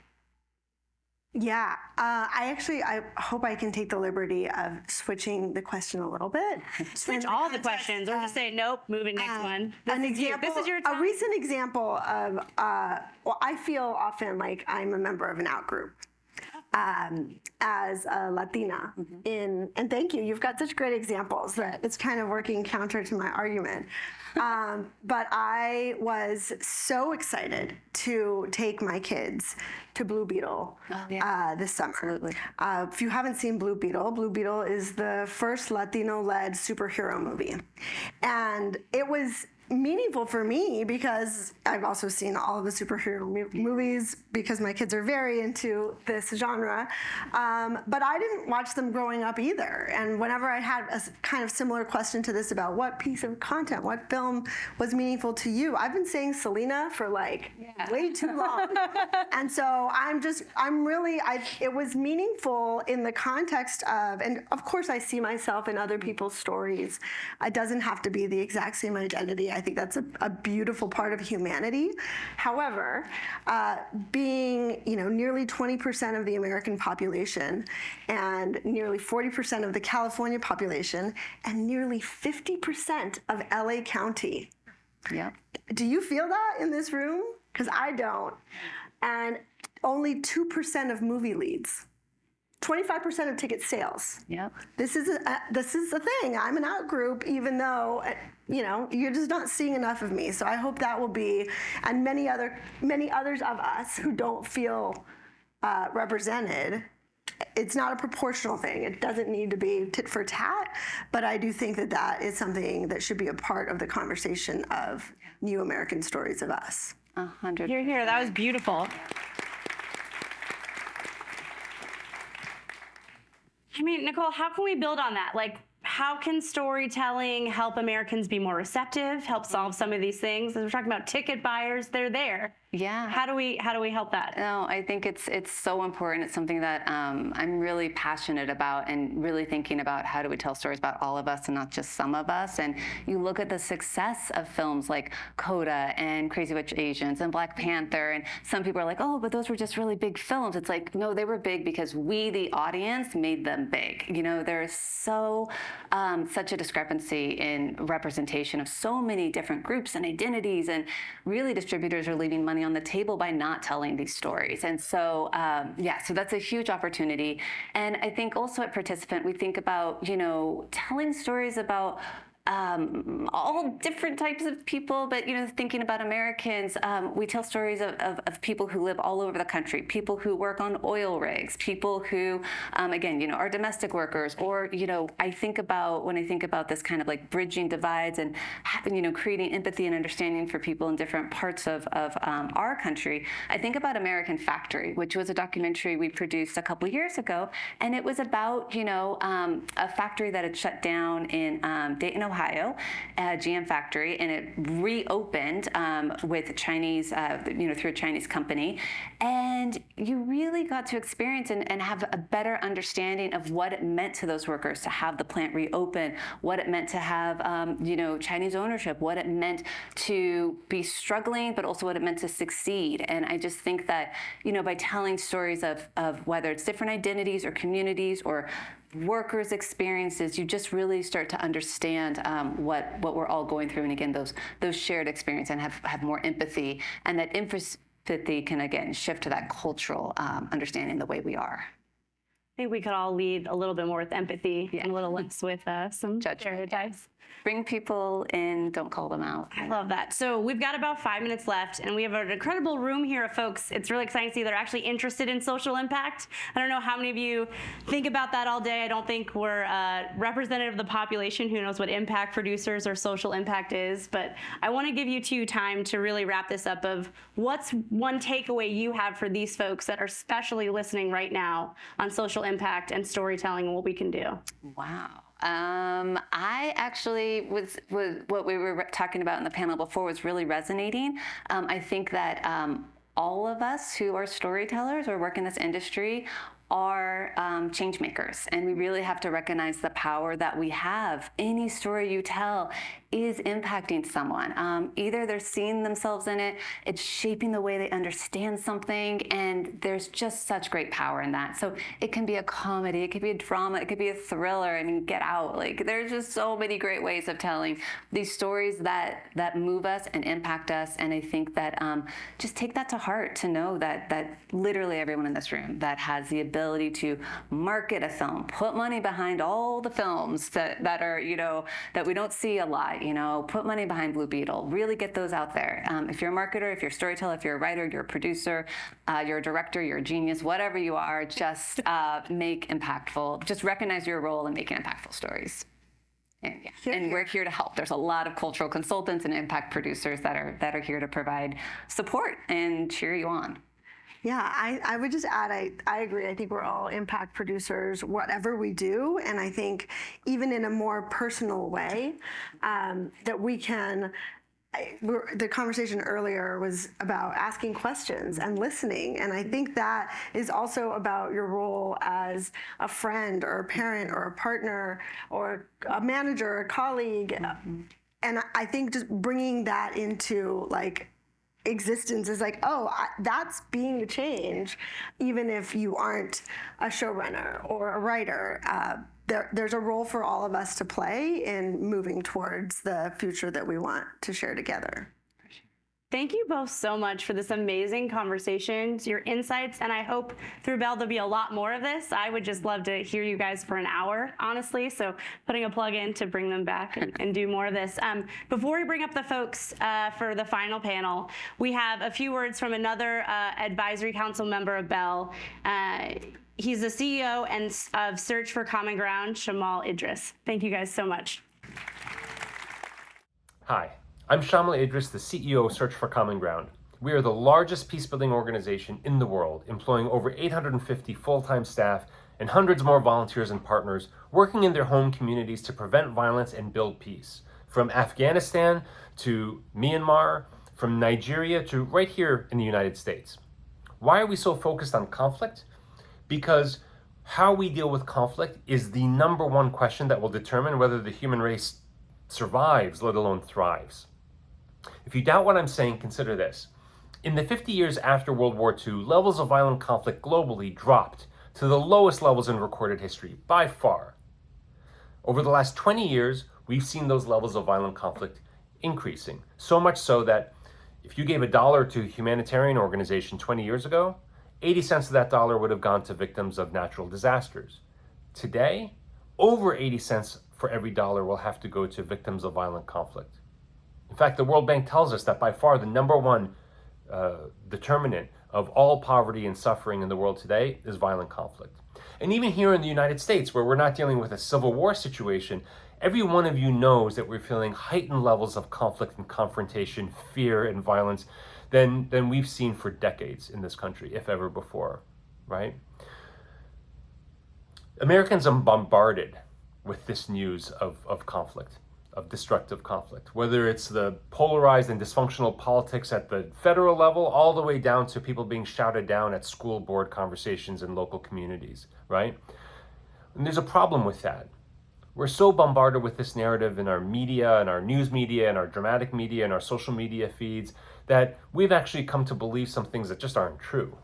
Yeah, I hope I can take the liberty of switching the question a little bit. Switch all the questions, or just say, nope, moving next one. This is your time. A recent example of, I feel often like I'm a member of an out-group. As a Latina and thank you, you've got such great examples that it's kind of working counter to my argument. But I was so excited to take my kids to Blue Beetle this summer. Absolutely. If you haven't seen Blue Beetle is the first Latino-led superhero movie. And it was meaningful for me because I've also seen all of the superhero movies because my kids are very into this genre. But I didn't watch them growing up either. And whenever I had a kind of similar question to this about what piece of content, what film was meaningful to you, I've been saying Selena for way too long. And so it was meaningful in the context of, and of course I see myself in other people's stories. It doesn't have to be the exact same identity. I think that's a beautiful part of humanity. However, being nearly 20% of the American population and nearly 40% of the California population and nearly 50% of LA County. Yeah. Do you feel that in this room? Because I don't. And only 2% of movie leads. 25% of ticket sales. Yep. This is the thing. I'm an out group, even though you're just not seeing enough of me. So I hope that will be, and many others of us who don't feel represented. It's not a proportional thing. It doesn't need to be tit for tat, but I do think that is something that should be a part of the conversation of new American stories of us. 100%. You're here. That was beautiful. I mean, Nicole, how can we build on that? Like, how can storytelling help Americans be more receptive, help solve some of these things? As we're talking about ticket buyers, they're there. Yeah. How do we help that? No, I think it's so important. It's something that I'm really passionate about, and really thinking about how do we tell stories about all of us and not just some of us. And you look at the success of films like Coda and Crazy Rich Asians and Black Panther, and some people are like, oh, but those were just really big films. It's like, no, they were big because we, the audience, made them big. There's such a discrepancy in representation of so many different groups and identities, and really distributors are leaving money on the table by not telling these stories. And so, so that's a huge opportunity. And I think also at Participant, we think about, telling stories about all different types of people, but thinking about Americans, we tell stories of people who live all over the country, people who work on oil rigs, people who, again, are domestic workers, or when I think about this kind of like bridging divides and creating empathy and understanding for people in different parts of our country. I think about American Factory, which was a documentary we produced a couple years ago, and it was about a factory that had shut down in Dayton, Ohio, a GM factory, and it reopened with Chinese, through a Chinese company. And you really got to experience and have a better understanding of what it meant to those workers to have the plant reopen, what it meant to have, Chinese ownership, what it meant to be struggling, but also what it meant to succeed. And I just think that, by telling stories of whether it's different identities or communities or workers' experiences, you just really start to understand what we're all going through, and again, those shared experiences, and have more empathy, and that empathy can again shift to that cultural understanding the way we are. I think we could all lead a little bit more with empathy and a little less with some stereotypes. Bring people in, don't call them out. I love that. So we've got about 5 minutes left, and we have an incredible room here of folks. It's really exciting to see they're actually interested in social impact. I don't know how many of you think about that all day. I don't think we're representative of the population who knows what impact producers or social impact is, but I want to give you two time to really wrap this up of what's one takeaway you have for these folks that are especially listening right now on social impact and storytelling and what we can do. Wow. I actually was what we were talking about in the panel before was really resonating. I think that all of us who are storytellers or work in this industry are change makers, and we really have to recognize the power that we have. Any story you tell is impacting someone. Either they're seeing themselves in it, it's shaping the way they understand something, and there's just such great power in that. So it can be a comedy, it could be a drama, it could be a thriller. I mean, Get Out. Like, there's just so many great ways of telling these stories that move us and impact us. And I think that just take that to heart, to know that literally everyone in this room that has the ability to market a film, put money behind all the films that are, that we don't see a lot. Put money behind Blue Beetle, really get those out there. If you're a marketer, if you're a storyteller, if you're a writer, you're a producer, you're a director, you're a genius, whatever you are, just make impactful, just recognize your role in making impactful stories. And we're here to help. There's a lot of cultural consultants and impact producers that are here to provide support and cheer you on. Yeah, I would just add, I agree. I think we're all impact producers, whatever we do. And I think even in a more personal way, that we can, the conversation earlier was about asking questions and listening. And I think that is also about your role as a friend or a parent or a partner or a manager or a colleague. And I think just bringing that into existence is that's being the change, even if you aren't a showrunner or a writer. There's a role for all of us to play in moving towards the future that we want to share together. Thank you both so much for this amazing conversation, your insights, and I hope through Bell there'll be a lot more of this. I would just love to hear you guys for an hour, honestly, so putting a plug in to bring them back and do more of this. Before we bring up the folks for the final panel, we have a few words from another advisory council member of Bell. He's the CEO of Search for Common Ground, Shamal Idris. Thank you guys so much. Hi. I'm Shamal Idris, the CEO of Search for Common Ground. We are the largest peacebuilding organization in the world, employing over 850 full-time staff and hundreds more volunteers and partners working in their home communities to prevent violence and build peace. From Afghanistan to Myanmar, from Nigeria to right here in the United States. Why are we so focused on conflict? Because how we deal with conflict is the number one question that will determine whether the human race survives, let alone thrives. If you doubt what I'm saying, consider this. In the 50 years after World War II, levels of violent conflict globally dropped to the lowest levels in recorded history, by far. Over the last 20 years, we've seen those levels of violent conflict increasing. So much so that if you gave $1 to a humanitarian organization 20 years ago, 80 cents of that dollar would have gone to victims of natural disasters. Today, over 80 cents for every dollar will have to go to victims of violent conflict. In fact, the World Bank tells us that by far the number one determinant of all poverty and suffering in the world today is violent conflict. And even here in the United States, where we're not dealing with a civil war situation, every one of you knows that we're feeling heightened levels of conflict and confrontation, fear and violence than we've seen for decades in this country, if ever before, right? Americans are bombarded with this news of conflict, of destructive conflict, whether it's the polarized and dysfunctional politics at the federal level, all the way down to people being shouted down at school board conversations in local communities, right? And there's a problem with that. We're so bombarded with this narrative in our media and our news media and our dramatic media and our social media feeds that we've actually come to believe some things that just aren't true.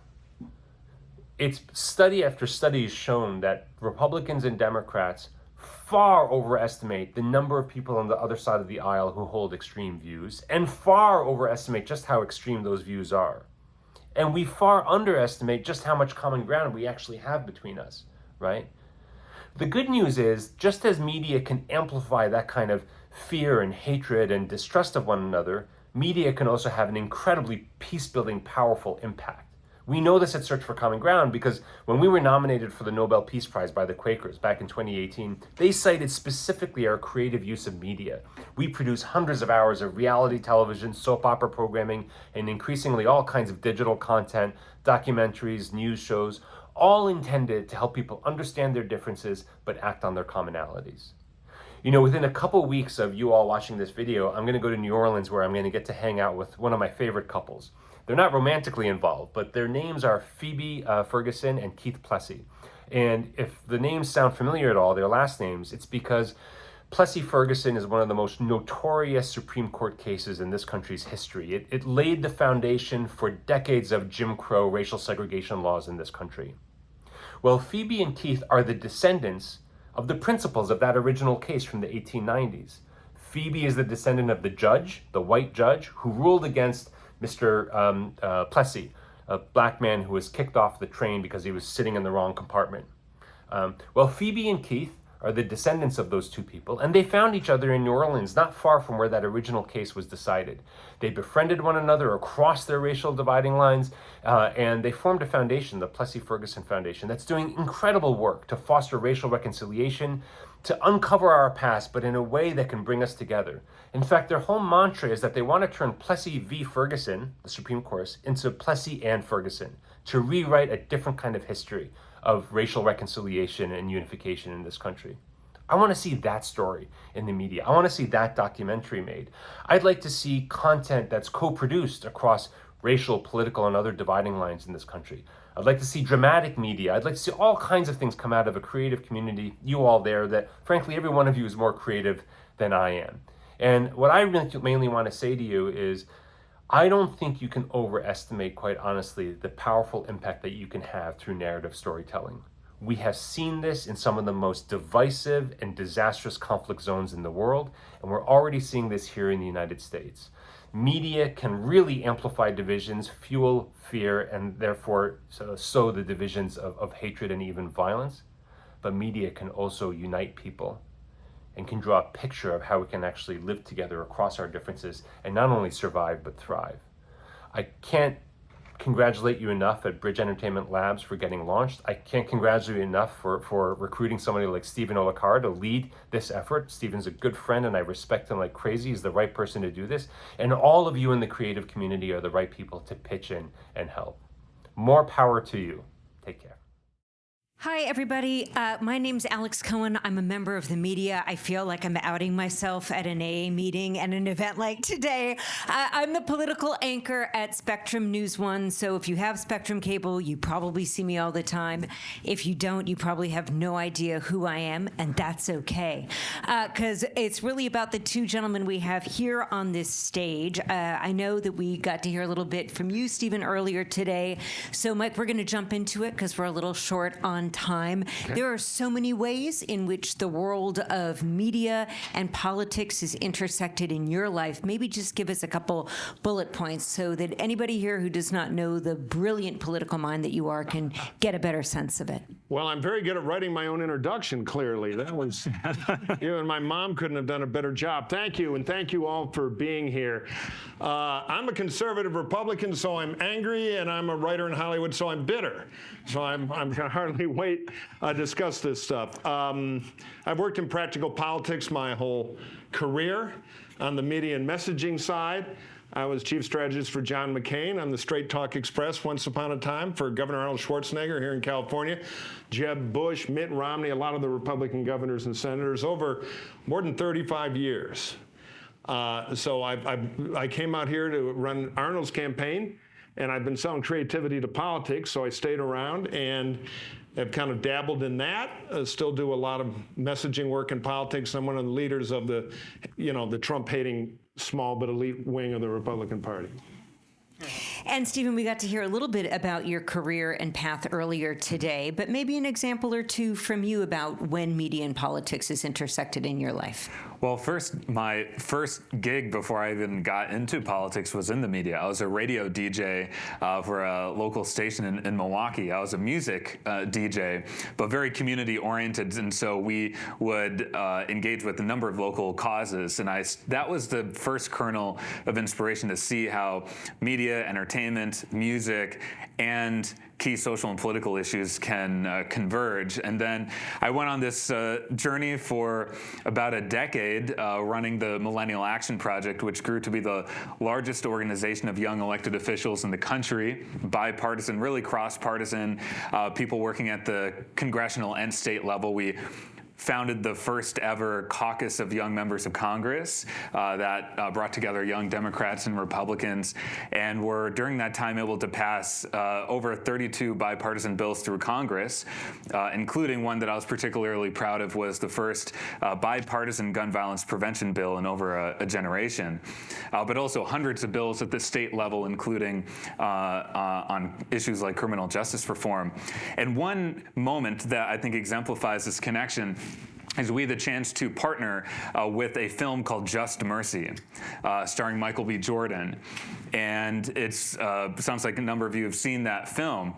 It's study after study has shown that Republicans and Democrats far overestimate the number of people on the other side of the aisle who hold extreme views, and far overestimate just how extreme those views are. And we far underestimate just how much common ground we actually have between us, right? The good news is, just as media can amplify that kind of fear and hatred and distrust of one another, media can also have an incredibly peace-building, powerful impact. We know this at Search for Common Ground because when we were nominated for the Nobel Peace Prize by the Quakers back in 2018, they cited specifically our creative use of media. We produce hundreds of hours of reality television, soap opera programming, and increasingly all kinds of digital content, documentaries, news shows, all intended to help people understand their differences but act on their commonalities. You know, within a couple weeks of you all watching this video, I'm going to go to New Orleans where I'm going to get to hang out with one of my favorite couples. They're not romantically involved, but their names are Phoebe Ferguson and Keith Plessy. And if the names sound familiar at all, their last names, it's because Plessy Ferguson is one of the most notorious Supreme Court cases in this country's history. It laid the foundation for decades of Jim Crow racial segregation laws in this country. Well, Phoebe and Keith are the descendants of the principles of that original case from the 1890s. Phoebe is the descendant of the judge, the white judge, who ruled against Mr. Plessy, a black man who was kicked off the train because he was sitting in the wrong compartment. Well, Phoebe and Keith are the descendants of those two people, and they found each other in New Orleans, not far from where that original case was decided. They befriended one another across their racial dividing lines, and they formed a foundation, the Plessy-Ferguson Foundation, that's doing incredible work to foster racial reconciliation, to uncover our past, but in a way that can bring us together. In fact, their whole mantra is that they want to turn Plessy v. Ferguson, the Supreme Court, into Plessy and Ferguson, to rewrite a different kind of history of racial reconciliation and unification in this country. I want to see that story in the media. I want to see that documentary made. I'd like to see content that's co-produced across racial, political, and other dividing lines in this country. I'd like to see dramatic media. I'd like to see all kinds of things come out of a creative community, you all there, that frankly, every one of you is more creative than I am. And what I really mainly want to say to you is, I don't think you can overestimate, quite honestly, the powerful impact that you can have through narrative storytelling. We have seen this in some of the most divisive and disastrous conflict zones in the world, and we're already seeing this here in the United States. Media can really amplify divisions, fuel fear, and therefore sow the divisions of hatred and even violence. But media can also unite people and can draw a picture of how we can actually live together across our differences and not only survive, but thrive. I can't congratulate you enough at Bridge Entertainment Labs for getting launched. I can't congratulate you enough for recruiting somebody like Stephen Olakar to lead this effort. Stephen's a good friend and I respect him like crazy. He's the right person to do this. And all of you in the creative community are the right people to pitch in and help. More power to you. Take care. Hi, everybody. My name's Alex Cohen. I'm a member of the media. I feel like I'm outing myself at an AA meeting and an event like today. I'm the political anchor at Spectrum News One. So if you have Spectrum Cable, you probably see me all the time. If you don't, you probably have no idea who I am, and that's okay. Because it's really about the two gentlemen we have here on this stage. I know that we got to hear a little bit from you, Stephen, earlier today. So, Mike, we're going to jump into it because we're a little short on fun time. There are so many ways in which the world of media and politics is intersected in your life. Maybe just give us a couple bullet points so that anybody here who does not know the brilliant political mind that you are can get a better sense of it. Well, I'm very good at writing my own introduction, clearly. That was, and my mom couldn't have done a better job. Thank you, and thank you all for being here. I'm a conservative Republican, so I'm angry, and I'm a writer in Hollywood, so I'm bitter. So I can hardly wait to discuss this stuff. I've worked in practical politics my whole career on the media and messaging side. I was chief strategist for John McCain on the Straight Talk Express once upon a time for Governor Arnold Schwarzenegger here in California, Jeb Bush, Mitt Romney, a lot of the Republican governors and senators over more than 35 years. So I came out here to run Arnold's campaign, and I've been selling creativity to politics, so I stayed around and have kind of dabbled in that. Still do a lot of messaging work in politics. I'm one of the leaders of the Trump-hating small but elite wing of the Republican Party. And Stephen, we got to hear a little bit about your career and path earlier today, but maybe an example or two from you about when media and politics is intersected in your life. Well, my first gig before I even got into politics was in the media. I was a radio DJ for a local station in Milwaukee. I was a music DJ, but very community oriented, and so we would engage with a number of local causes. And that was the first kernel of inspiration to see how media, entertainment, music, and key social and political issues can converge. And then I went on this journey for about a decade running the Millennial Action Project, which grew to be the largest organization of young elected officials in the country, bipartisan, really cross-partisan, people working at the congressional and state level. We founded the first ever caucus of young members of Congress that brought together young Democrats and Republicans, and were during that time able to pass over 32 bipartisan bills through Congress, including one that I was particularly proud of was the first bipartisan gun violence prevention bill in over a generation, but also hundreds of bills at the state level, including on issues like criminal justice reform. And one moment that I think exemplifies this connection is we had the chance to partner with a film called Just Mercy, starring Michael B. Jordan. And it sounds like a number of you have seen that film.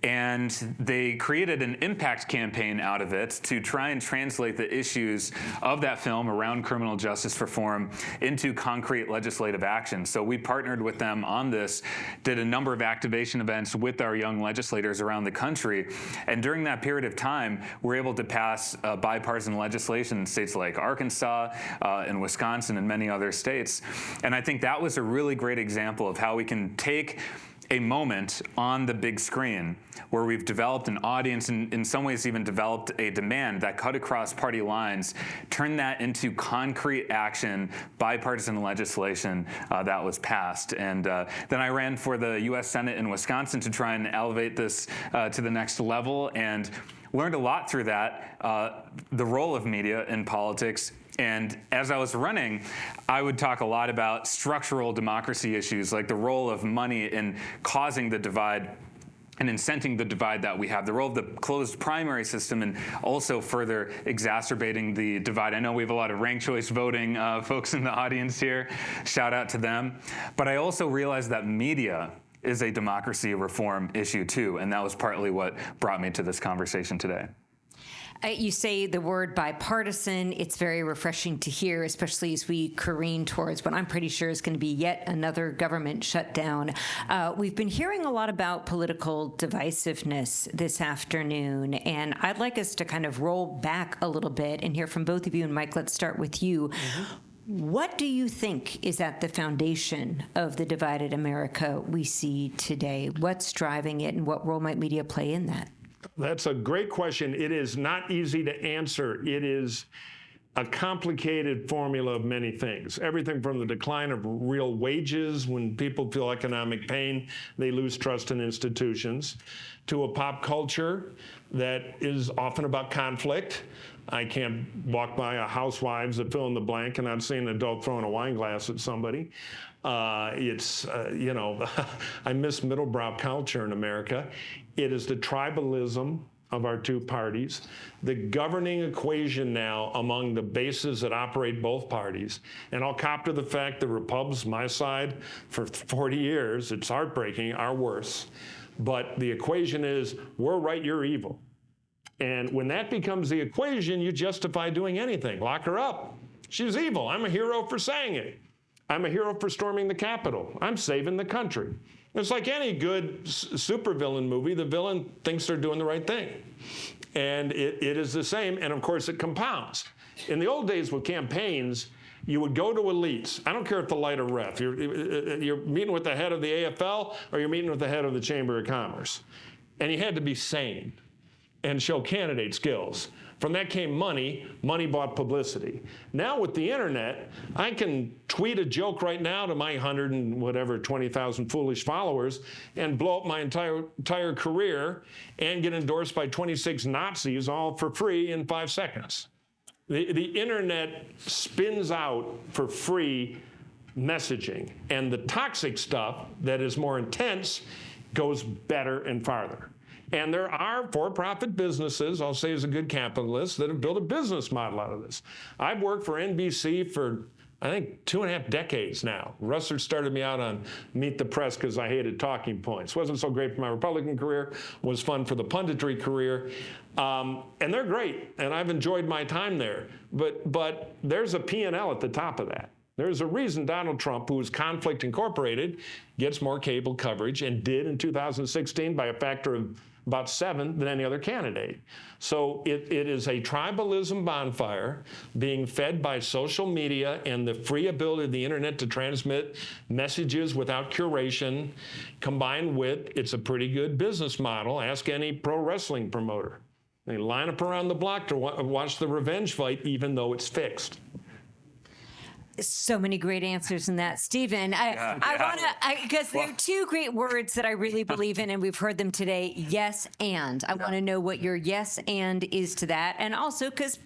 And they created an impact campaign out of it to try and translate the issues of that film around criminal justice reform into concrete legislative action. So we partnered with them on this, did a number of activation events with our young legislators around the country. And during that period of time, we're able to pass bipartisan legislation in states like Arkansas and Wisconsin and many other states. And I think that was a really great example of how we can take a moment on the big screen where we've developed an audience and in some ways even developed a demand that cut across party lines, turn that into concrete action, bipartisan legislation that was passed. And then I ran for the U.S. Senate in Wisconsin to try and elevate this to the next level, and learned a lot through that, the role of media in politics. And as I was running, I would talk a lot about structural democracy issues, like the role of money in causing the divide and incenting the divide that we have, the role of the closed primary system, and also further exacerbating the divide. I know we have a lot of ranked choice voting folks in the audience here. Shout out to them. But I also realized that media is a democracy reform issue too, and that was partly what brought me to this conversation today. You say the word bipartisan. It's very refreshing to hear, especially as we careen towards what I'm pretty sure is going to be yet another government shutdown. We've been hearing a lot about political divisiveness this afternoon, and I'd like us to kind of roll back a little bit and hear from both of you. And Mike, let's start with you. What do you think is at the foundation of the divided America we see today? What's driving it, and what role might media play in that? That's a great question. It is not easy to answer. It is a complicated formula of many things. Everything from the decline of real wages, when people feel economic pain, they lose trust in institutions, to a pop culture that is often about conflict. I can't walk by a Housewives that fill in the blank and not see an adult throwing a wine glass at somebody. I miss middlebrow culture in America. It is the tribalism of our two parties, the governing equation now among the bases that operate both parties, and I'll cop to the fact the Repubs, my side, for 40 years, it's heartbreaking, are worse. But the equation is, we're right, you're evil. And when that becomes the equation, you justify doing anything. Lock her up. She's evil. I'm a hero for saying it. I'm a hero for storming the Capitol. I'm saving the country. It's like any good supervillain movie. The villain thinks they're doing the right thing. And it is the same. And of course, it compounds. In the old days with campaigns, you would go to elites. I don't care if the light or ref. You're meeting with the head of the AFL or you're meeting with the head of the Chamber of Commerce. And you had to be sane and show candidate skills. From that came money. Money bought publicity. Now with the internet, I can tweet a joke right now to my 20,000 foolish followers and blow up my entire career and get endorsed by 26 Nazis all for free in 5 seconds. The internet spins out for free messaging, and the toxic stuff that is more intense goes better and farther. And there are for-profit businesses, I'll say as a good capitalist, that have built a business model out of this. I've worked for NBC for, I think, 2.5 decades now. Russell started me out on Meet the Press because I hated talking points. Wasn't so great for my Republican career, was fun for the punditry career. And they're great, and I've enjoyed my time there. But there's a P&L at the top of that. There's a reason Donald Trump, who is Conflict Incorporated, gets more cable coverage and did in 2016 by a factor of about 7 than any other candidate. So it is a tribalism bonfire being fed by social media and the free ability of the internet to transmit messages without curation, combined with, it's a pretty good business model. Ask any pro wrestling promoter. They line up around the block to watch the revenge fight, even though it's fixed. So many great answers in that, Stephen. I want to, because there are 2 great words that I really believe in, and we've heard them today: yes and. I want to know what your yes and is to that, and also because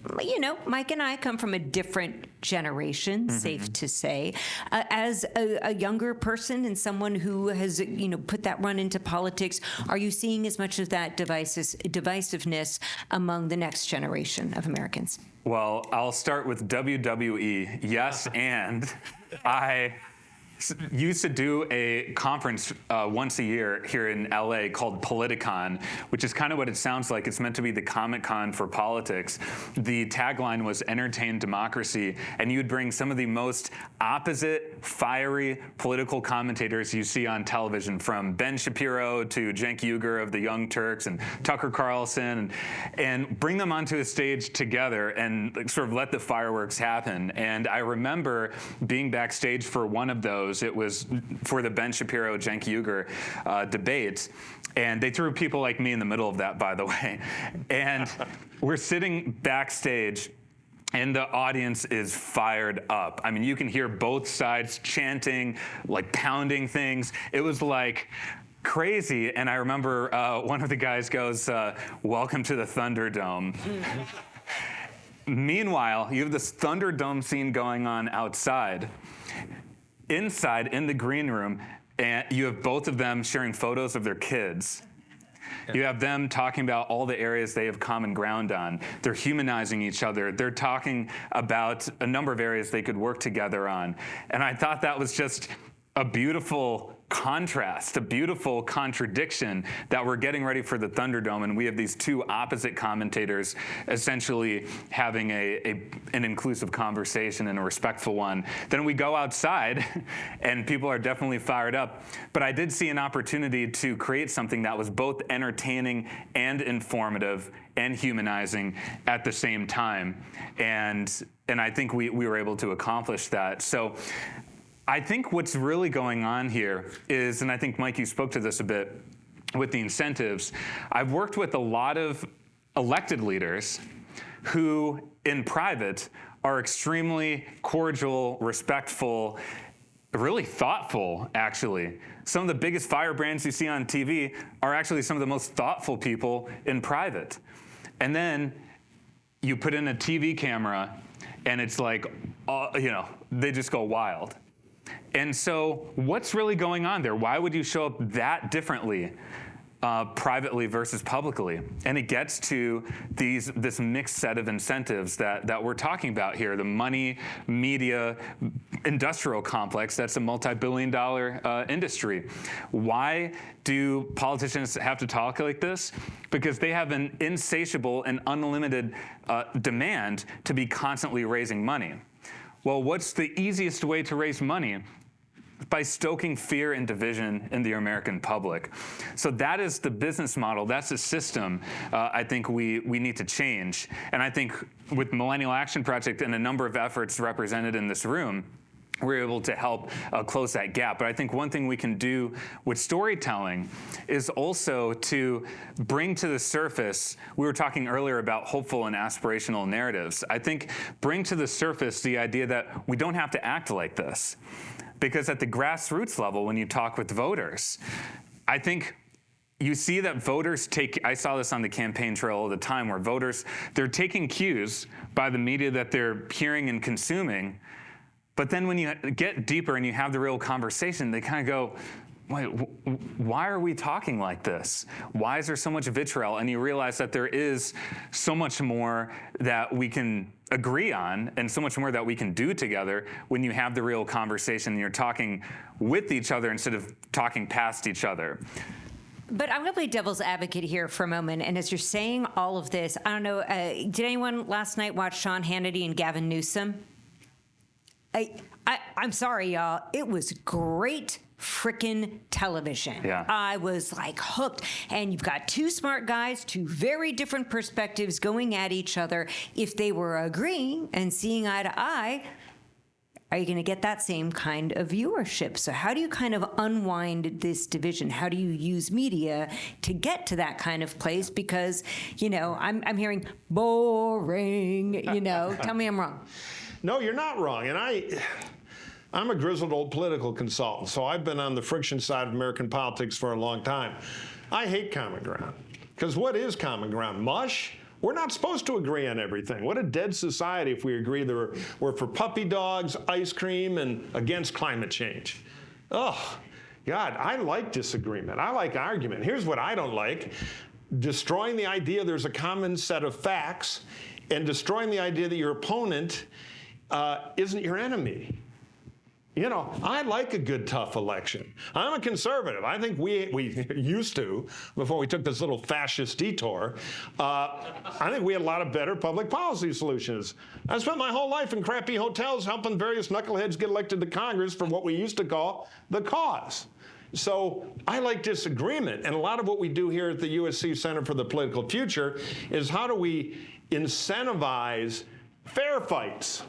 Mike and I come from a different generation, safe to say. As a younger person and someone who has put that run into politics, are you seeing as much of that divisiveness among the next generation of Americans? Well, I'll start with WWE. Yes, and I used to do a conference once a year here in LA called Politicon, which is kind of what it sounds like. It's meant to be the Comic-Con for politics. The tagline was entertain democracy, and you'd bring some of the most opposite, fiery political commentators you see on television, from Ben Shapiro to Cenk Uygur of the Young Turks and Tucker Carlson, and bring them onto a stage together and sort of let the fireworks happen. And I remember being backstage for one of those. It was for the Ben Shapiro, Cenk Uygur debate. And they threw people like me in the middle of that, by the way. And we're sitting backstage, and the audience is fired up. I mean, you can hear both sides chanting, like pounding things. It was like crazy. And I remember one of the guys goes, "Welcome to the Thunderdome." Meanwhile, you have this Thunderdome scene going on outside. Inside, in the green room, and you have both of them sharing photos of their kids. You have them talking about all the areas they have common ground on. They're humanizing each other. They're talking about a number of areas they could work together on. And I thought that was just a beautiful contrast, a beautiful contradiction, that we're getting ready for the Thunderdome, and we have these 2 opposite commentators essentially having an inclusive conversation and a respectful one. Then we go outside, and people are definitely fired up. But I did see an opportunity to create something that was both entertaining and informative and humanizing at the same time. And I think we were able to accomplish that. So I think what's really going on here is, and I think, Mike, you spoke to this a bit with the incentives. I've worked with a lot of elected leaders who, in private, are extremely cordial, respectful, really thoughtful, actually. Some of the biggest firebrands you see on TV are actually some of the most thoughtful people in private. And then you put in a TV camera, and it's like, they just go wild. And so what's really going on there? Why would you show up that differently? privately versus publicly. And it gets to this mixed set of incentives that we're talking about here, the money, media, industrial complex, that's a multi-billion-dollar industry. Why do politicians have to talk like this? Because they have an insatiable and unlimited demand to be constantly raising money. Well, what's the easiest way to raise money? By stoking fear and division in the American public. So that is the business model, that's the system I think we need to change. And I think with Millennial Action Project and a number of efforts represented in this room, we're able to help close that gap. But I think one thing we can do with storytelling is also to bring to the surface, we were talking earlier about hopeful and aspirational narratives. I think bring to the surface the idea that we don't have to act like this. Because at the grassroots level, when you talk with voters, I think you see that voters I saw this on the campaign trail all the time, where voters, they're taking cues by the media that they're hearing and consuming, but then when you get deeper and you have the real conversation, they kind of go, wait, why are we talking like this? Why is there so much vitriol? And you realize that there is so much more that we can agree on and so much more that we can do together when you have the real conversation and you're talking with each other instead of talking past each other. But I'm going to play devil's advocate here for a moment. And as you're saying all of this, I don't know, did anyone last night watch Sean Hannity and Gavin Newsom? I'm sorry, y'all. It was great frickin' television. Yeah. I was like hooked. And you've got two smart guys, two very different perspectives going at each other. If they were agreeing and seeing eye to eye, are you going to get that same kind of viewership? So how do you kind of unwind this division? How do you use media to get to that kind of place? Because, I'm hearing boring, tell me I'm wrong. No, you're not wrong. And I'm a grizzled old political consultant, so I've been on the friction side of American politics for a long time. I hate common ground, because what is common ground? Mush? We're not supposed to agree on everything. What a dead society if we agree that we're for puppy dogs, ice cream, and against climate change. Oh, God, I like disagreement. I like argument. Here's what I don't like. Destroying the idea there's a common set of facts and destroying the idea that your opponent isn't your enemy. I like a good, tough election. I'm a conservative. I think we used to, before we took this little fascist detour, I think we had a lot of better public policy solutions. I spent my whole life in crappy hotels helping various knuckleheads get elected to Congress for what we used to call the cause. So I like disagreement. And a lot of what we do here at the USC Center for the Political Future is how do we incentivize fair fights,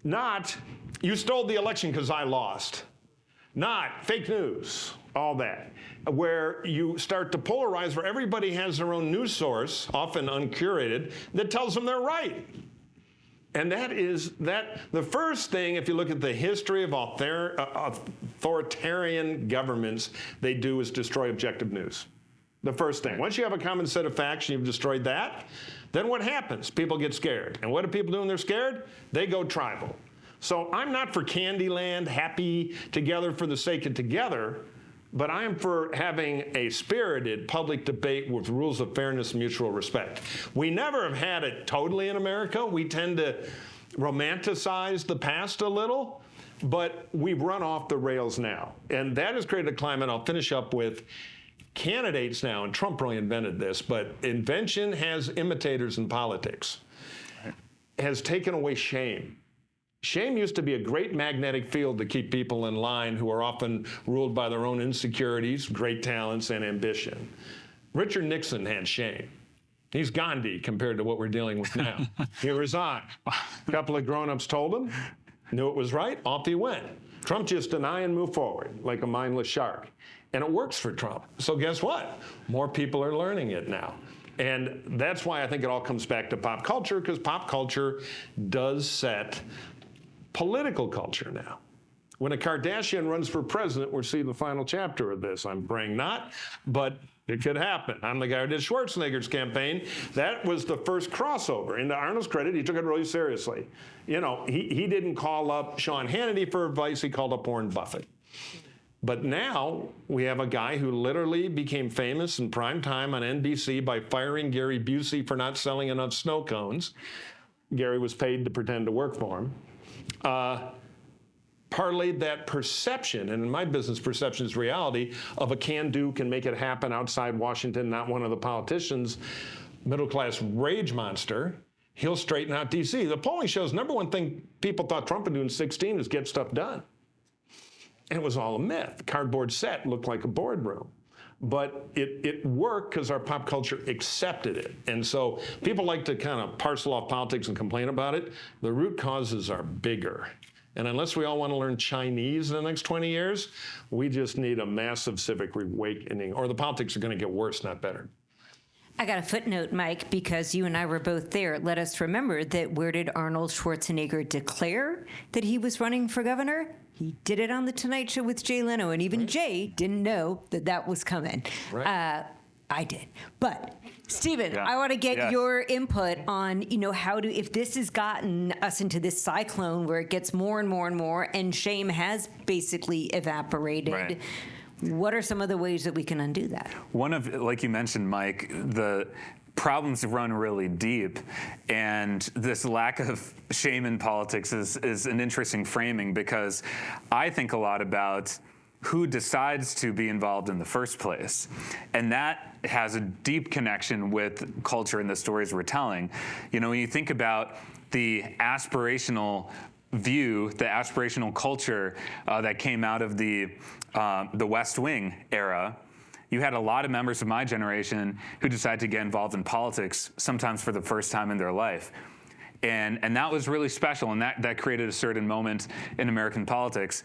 not you stole the election because I lost. Not fake news, all that. Where you start to polarize, where everybody has their own news source, often uncurated, that tells them they're right. And the first thing, if you look at the history of authoritarian governments, they do is destroy objective news. The first thing. Once you have a common set of facts and you've destroyed that, then what happens? People get scared. And what do people do when they're scared? They go tribal. So I'm not for Candyland, happy together for the sake of together, but I am for having a spirited public debate with rules of fairness and mutual respect. We never have had it totally in America. We tend to romanticize the past a little, but we've run off the rails now. And that has created a climate. I'll finish up with candidates now, and Trump really invented this, but invention has imitators in politics, has taken away shame. Shame used to be a great magnetic field to keep people in line who are often ruled by their own insecurities, great talents, and ambition. Richard Nixon had shame. He's Gandhi compared to what we're dealing with now. He resigned. A couple of grown-ups told him, knew it was right, off he went. Trump just deny and move forward like a mindless shark. And it works for Trump. So guess what? More people are learning it now. And that's why I think it all comes back to pop culture, because pop culture does set political culture now. When a Kardashian runs for president, we'll see the final chapter of this. I'm praying not, but it could happen. I'm the guy who did Schwarzenegger's campaign. That was the first crossover. And to Arnold's credit, he took it really seriously. He didn't call up Sean Hannity for advice. He called up Warren Buffett. But now we have a guy who literally became famous in prime time on NBC by firing Gary Busey for not selling enough snow cones. Gary was paid to pretend to work for him. Parlayed that perception, and in my business, perception is reality, of a can-do, can make it happen outside Washington, not one of the politicians, middle-class rage monster. He'll straighten out D.C. The polling shows number one thing people thought Trump would do in 2016 is get stuff done. And it was all a myth. Cardboard set looked like a boardroom. But it worked because our pop culture accepted it. And so people like to kind of parcel off politics and complain about it. The root causes are bigger. And unless we all want to learn Chinese in the next 20 years, we just need a massive civic awakening, or the politics are going to get worse, not better. I got a footnote, Mike, because you and I were both there. Let us remember that where did Arnold Schwarzenegger declare that he was running for governor? He did it on The Tonight Show with Jay Leno, and even Jay didn't know that that was coming. Right. I did. But Stephen, Yeah. I want to get Yes. your input on, how do, if this has gotten us into this cyclone where it gets more and more and more, and shame has basically evaporated. Right. What are some of the ways that we can undo that? One of, like you mentioned, Mike, the problems run really deep, and this lack of shame in politics is an interesting framing, because I think a lot about who decides to be involved in the first place. And that has a deep connection with culture and the stories we're telling. When you think about the aspirational view, the aspirational culture that came out of the West Wing era, you had a lot of members of my generation who decided to get involved in politics, sometimes for the first time in their life. And that was really special, and that created a certain moment in American politics.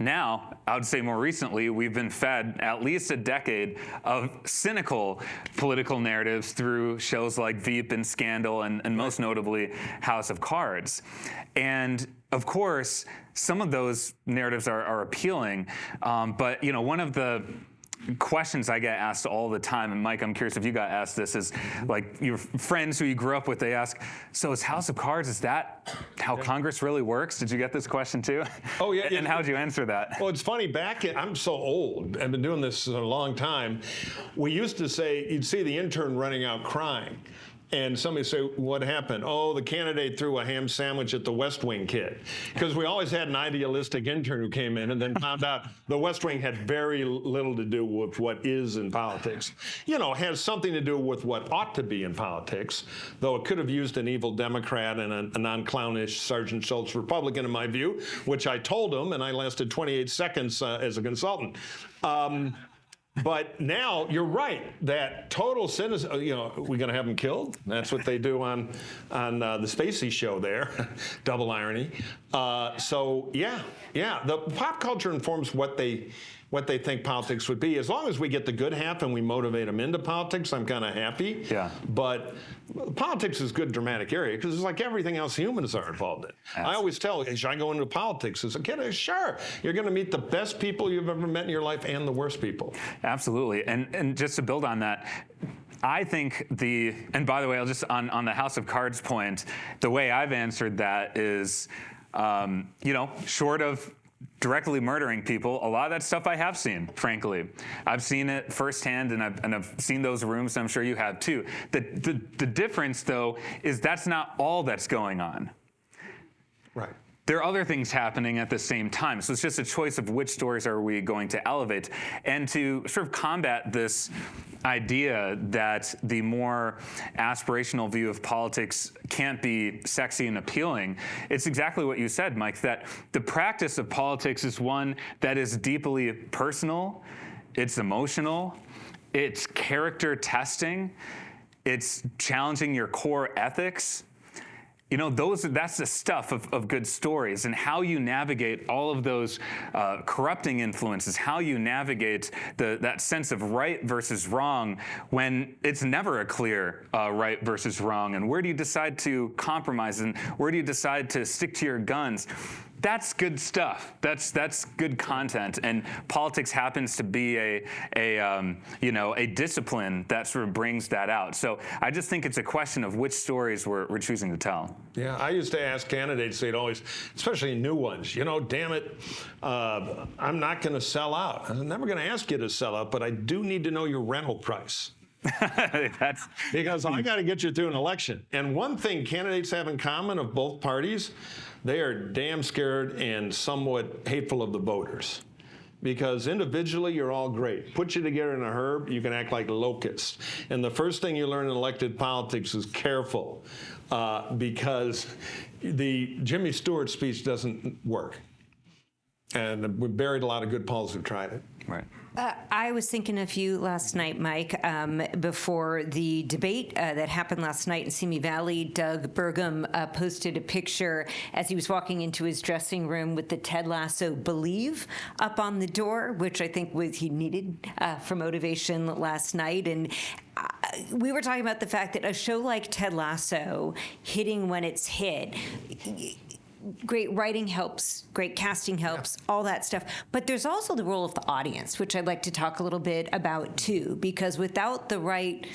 Now, I would say more recently, we've been fed at least a decade of cynical political narratives through shows like Veep and Scandal, and most notably House of Cards. And of course, some of those narratives are appealing, but one of the questions I get asked all the time, and Mike, I'm curious if you got asked this, is like your friends who you grew up with, they ask, so is House of Cards, is that how Congress really works? Did you get this question too? Oh, yeah. And how did you answer that? Well, it's funny, I'm so old, I've been doing this a long time. We used to say, you'd see the intern running out crying. And somebody say, what happened? Oh, the candidate threw a ham sandwich at the West Wing kid. Because we always had an idealistic intern who came in and then found out the West Wing had very little to do with what is in politics. Has something to do with what ought to be in politics, though it could have used an evil Democrat and a non-clownish Sergeant Schultz Republican, in my view, which I told him, and I lasted 28 seconds as a consultant. But now you're right that total cynicism. We're going to have them killed. That's what they do on the Spacey show there. Double irony. So yeah. The pop culture informs what they think politics would be. As long as we get the good half and we motivate them into politics, I'm kind of happy. Yeah. But politics is a good dramatic area because it's like everything else humans are involved in. I always tell, should I go into politics as a kid? Sure. You're going to meet the best people you've ever met in your life and the worst people. Absolutely. And just to build on that, I think and by the way, I'll just, on the House of Cards point, the way I've answered that is, short of directly murdering people, a lot of that stuff I have seen, frankly. I've seen it firsthand, and I've seen those rooms, and I'm sure you have too. The difference, though, is that's not all that's going on. Right. There are other things happening at the same time. So it's just a choice of which stories are we going to elevate. And to sort of combat this idea that the more aspirational view of politics can't be sexy and appealing, it's exactly what you said, Mike, that the practice of politics is one that is deeply personal, it's emotional, it's character testing, it's challenging your core ethics. That's the stuff of good stories, and how you navigate all of those corrupting influences, how you navigate that sense of right versus wrong when it's never a clear right versus wrong, and where do you decide to compromise, and where do you decide to stick to your guns? that's good stuff. That's good content, and politics happens to be a discipline that sort of brings that out. So I just think it's a question of which stories we're choosing to tell. Yeah, I used to ask candidates, they'd always, especially new ones, damn it, I'm not going to sell out. I'm never going to ask you to sell out, but I do need to know your rental price. Because I got to get you through an election. And one thing candidates have in common of both parties, they are damn scared and somewhat hateful of the voters. Because individually, you're all great. Put you together in a herd, you can act like locusts. And the first thing you learn in elected politics is careful, because the Jimmy Stewart speech doesn't work. And we buried a lot of good polls who tried it. Right. I was thinking of you last night, Mike, before the debate that happened last night in Simi Valley. Doug Burgum posted a picture as he was walking into his dressing room with the Ted Lasso "Believe" up on the door, which I think he needed for motivation last night. And we were talking about the fact that a show like Ted Lasso hitting when it's hit, great writing helps, great casting helps, all that stuff. But there's also the role of the audience, which I'd like to talk a little bit about too, because without the right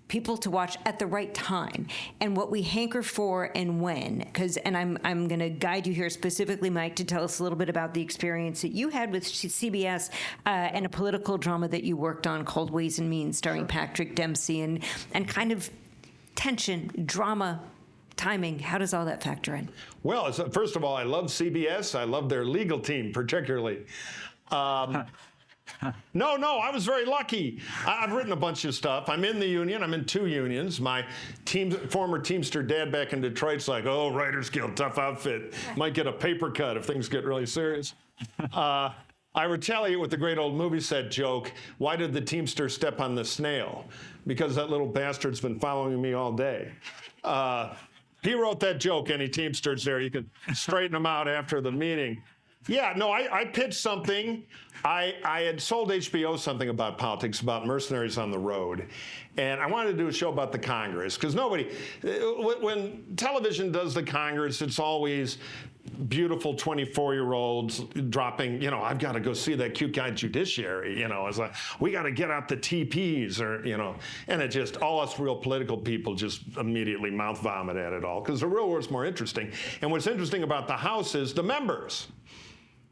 people to watch at the right time and what we hanker for and when, and I'm going to guide you here specifically, Mike, to tell us a little bit about the experience that you had with CBS and a political drama that you worked on called Ways and Means, starring Patrick Dempsey, and kind of tension, drama, timing. How does all that factor in? Well, first of all, I love CBS. I love their legal team particularly. No, I was very lucky. I've written a bunch of stuff. I'm in the union. I'm in 2 unions. My former Teamster dad back in Detroit's like, oh, Writers Guild, tough outfit. Might get a paper cut if things get really serious. I retaliate with the great old movie set joke, why did the Teamster step on the snail? Because that little bastard's been following me all day. He wrote that joke, any Teamsters there. You can straighten them out after the meeting. Yeah, no, I pitched something. I had sold HBO something about politics, about mercenaries on the road. And I wanted to do a show about the Congress, because when television does the Congress, it's always beautiful 24-year-olds dropping, I've got to go see that cute guy judiciary, it's like, we got to get out the TPs, and it just, all us real political people just immediately mouth vomit at it all, because the real world's more interesting. And what's interesting about the House is the members.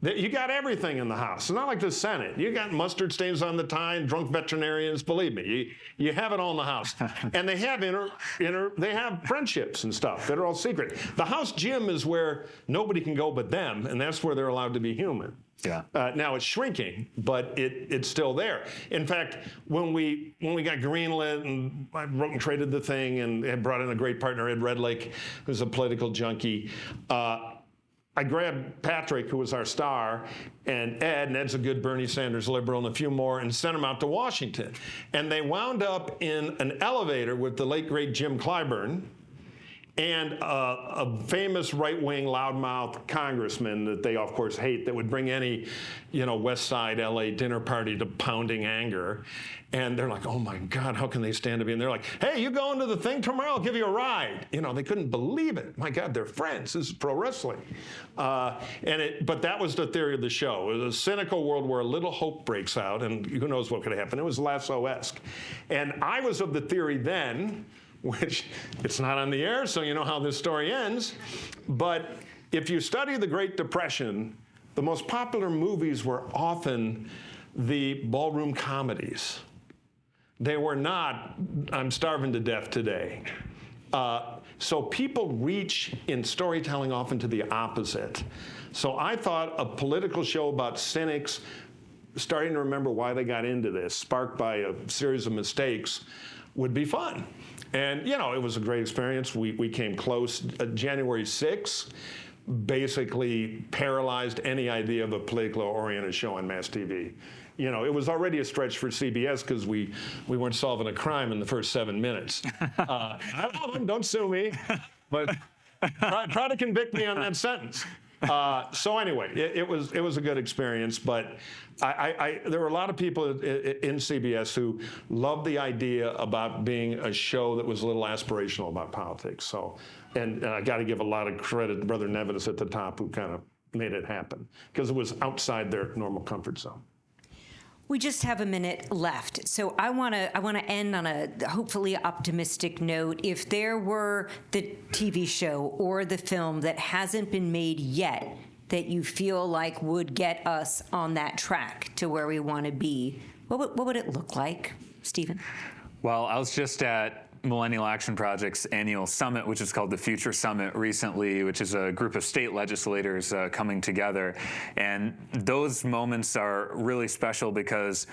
You got everything in the House. It's not like the Senate. You got mustard stains on the tie and drunk veterinarians. Believe me, you have it all in the House. And they have they have friendships and stuff that are all secret. The House gym is where nobody can go but them, and that's where they're allowed to be human. Yeah. Now it's shrinking, but it's still there. In fact, when we got greenlit and I wrote and traded the thing and had brought in a great partner, Ed Redlake, who's a political junkie, I grabbed Patrick, who was our star, and Ed's a good Bernie Sanders liberal, and a few more, and sent them out to Washington. And they wound up in an elevator with the late, great Jim Clyburn and a famous right-wing loudmouth congressman that they, of course, hate, that would bring any, West Side LA dinner party to pounding anger. And they're like, oh my God, how can they stand to be? And they're like, hey, you going to the thing tomorrow? I'll give you a ride. They couldn't believe it. My God, they're friends. This is pro wrestling. But that was the theory of the show. It was a cynical world where a little hope breaks out, and who knows what could happen. It was Lasso-esque. And I was of the theory then, which it's not on the air, so you know how this story ends. But if you study the Great Depression, the most popular movies were often the ballroom comedies. They were not, I'm starving to death today. So people reach in storytelling often to the opposite. So I thought a political show about cynics starting to remember why they got into this, sparked by a series of mistakes, would be fun. And, it was a great experience. We came close. January 6th basically paralyzed any idea of a politically oriented show on mass TV. It was already a stretch for CBS because we weren't solving a crime in the first 7 minutes. I love them, don't sue me, but try to convict me on that sentence. So anyway, it was a good experience, but there were a lot of people in CBS who loved the idea about being a show that was a little aspirational about politics. So, and I got to give a lot of credit to Brother Nevis at the top, who kind of made it happen because it was outside their normal comfort zone. We just have a minute left, so I want to end on a hopefully optimistic note. If there were the TV show or the film that hasn't been made yet that you feel like would get us on that track to where we want to be, what would it look like, Stephen? Well, I was just at Millennial Action Project's annual summit, which is called the Future Summit recently, which is a group of state legislators coming together. And those moments are really special because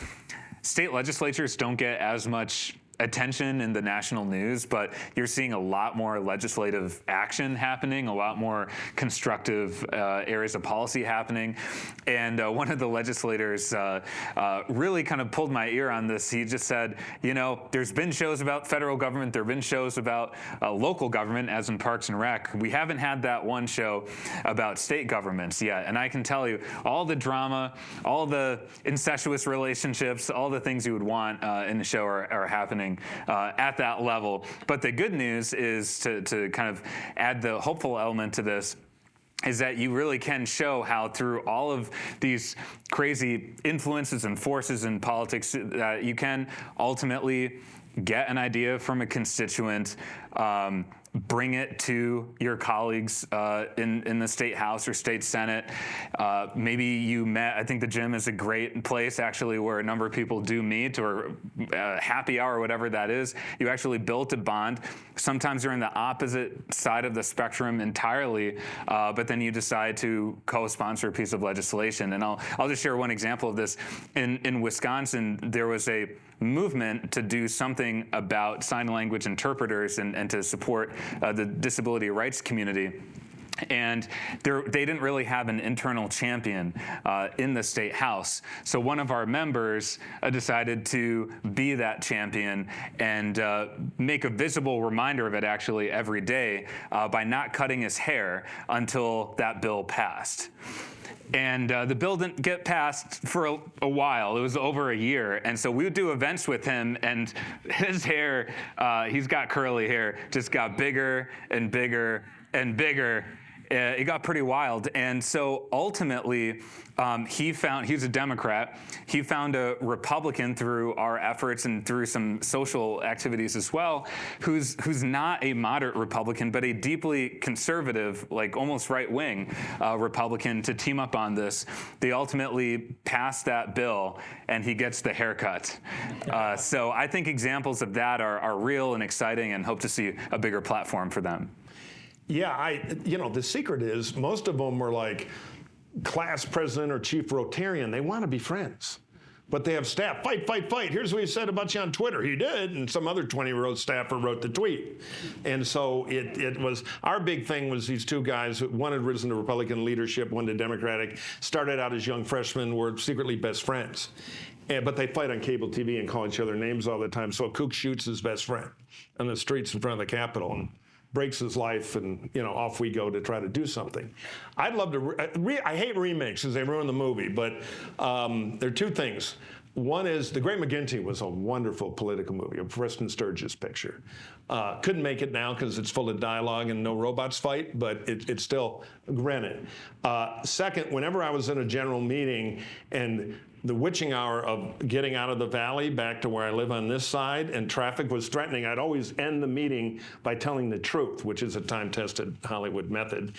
state legislatures don't get as much attention in the national news, but you're seeing a lot more legislative action happening, a lot more constructive areas of policy happening. And one of the legislators really kind of pulled my ear on this. He just said, you know, there's been shows about federal government, there have been shows about local government, as in Parks and Rec. We haven't had that one show about state governments yet. And I can tell you, all the drama, all the incestuous relationships, all the things you would want in the show are happening at that level. But the good news is to kind of add the hopeful element to this is that you really can show how through all of these crazy influences and forces in politics that you can ultimately get an idea from a constituent, bring it to your colleagues in the state house or state senate. Maybe you met, I think the gym is a great place actually where a number of people do meet, or happy hour or whatever that is. You actually built a bond. Sometimes you're on the opposite side of the spectrum entirely, but then you decide to co-sponsor a piece of legislation. And I'll just share one example of this. In Wisconsin, there was a movement to do something about sign language interpreters and to support the disability rights community. And they didn't really have an internal champion in the state house. So one of our members decided to be that champion and make a visible reminder of it actually every day by not cutting his hair until that bill passed. And the bill didn't get passed for a while. It was over a year. And so we would do events with him, and his hair, he's got curly hair, just got bigger and bigger and bigger. It got pretty wild. And so ultimately, he's a Democrat. He found a Republican through our efforts and through some social activities as well, who's not a moderate Republican, but a deeply conservative, like almost right-wing Republican to team up on this. They ultimately passed that bill, and he gets the haircut. So I think examples of that are real and exciting, and hope to see a bigger platform for them. Yeah, the secret is most of them were like class president or chief Rotarian. They want to be friends, but they have staff, fight, fight, fight. Here's what he said about you on Twitter. He did, and some other 20-year-old staffer wrote the tweet. And so it was, our big thing was these two guys, one had risen to Republican leadership, one to Democratic, started out as young freshmen, were secretly best friends. But they fight on cable TV and call each other names all the time. So a kook shoots his best friend on the streets in front of the Capitol and breaks his life, and off we go to try to do something. I'd love to. I hate remakes because they ruin the movie, but there are two things. One is The Great McGinty was a wonderful political movie, a Preston Sturges picture. Couldn't make it now because it's full of dialogue and no robots fight, but it's still granted. Second, whenever I was in a general meeting and the witching hour of getting out of the valley back to where I live on this side and traffic was threatening, I'd always end the meeting by telling the truth, which is a time-tested Hollywood method.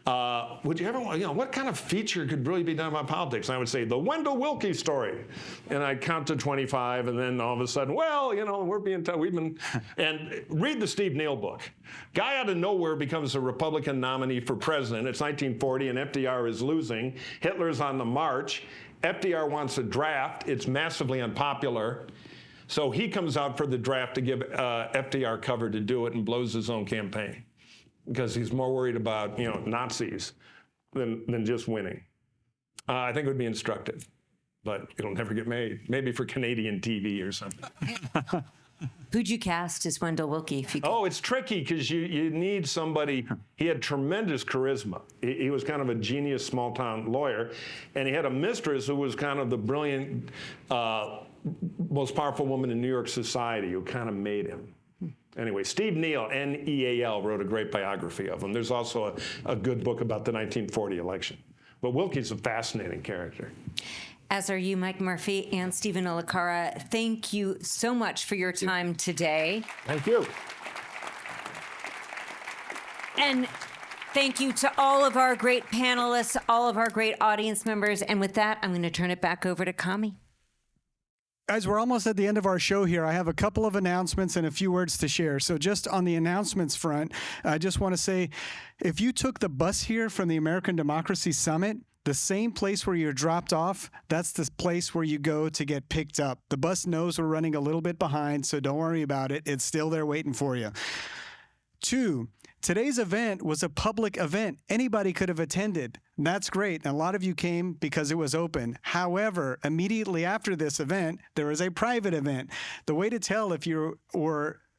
Would you ever, what kind of feature could really be done about politics? And I would say, the Wendell Willkie story. And I'd count to 25, and then all of a sudden, we're being told, and read the Steve Neal book. Guy out of nowhere becomes a Republican nominee for president. It's 1940, and FDR is losing. Hitler's on the march. FDR wants a draft. It's massively unpopular. So he comes out for the draft to give FDR cover to do it and blows his own campaign because he's more worried about, Nazis than just winning. I think it would be instructive, but it'll never get made. Maybe for Canadian TV or something. Who'd you cast as Wendell Willkie? Oh, it's tricky because you need somebody. He had tremendous charisma. He was kind of a genius small-town lawyer, and he had a mistress who was kind of the brilliant, most powerful woman in New York society who kind of made him. Anyway, Steve Neal, Neal, wrote a great biography of him. There's also a good book about the 1940 election. But Wilkie's a fascinating character. As are you, Mike Murphy and Stephen Olacara. Thank you so much for your time today. Thank you. And thank you to all of our great panelists, all of our great audience members. And with that, I'm going to turn it back over to Kami. Guys, we're almost at the end of our show here. I have a couple of announcements and a few words to share. So just on the announcements front, I just want to say, if you took the bus here from the American Democracy Summit, the same place where you're dropped off, that's the place where you go to get picked up. The bus knows we're running a little bit behind, so don't worry about it. It's still there waiting for you. 2, today's event was a public event. Anybody could have attended. That's great. And a lot of you came because it was open. However, immediately after this event, there is a private event. The way to tell if you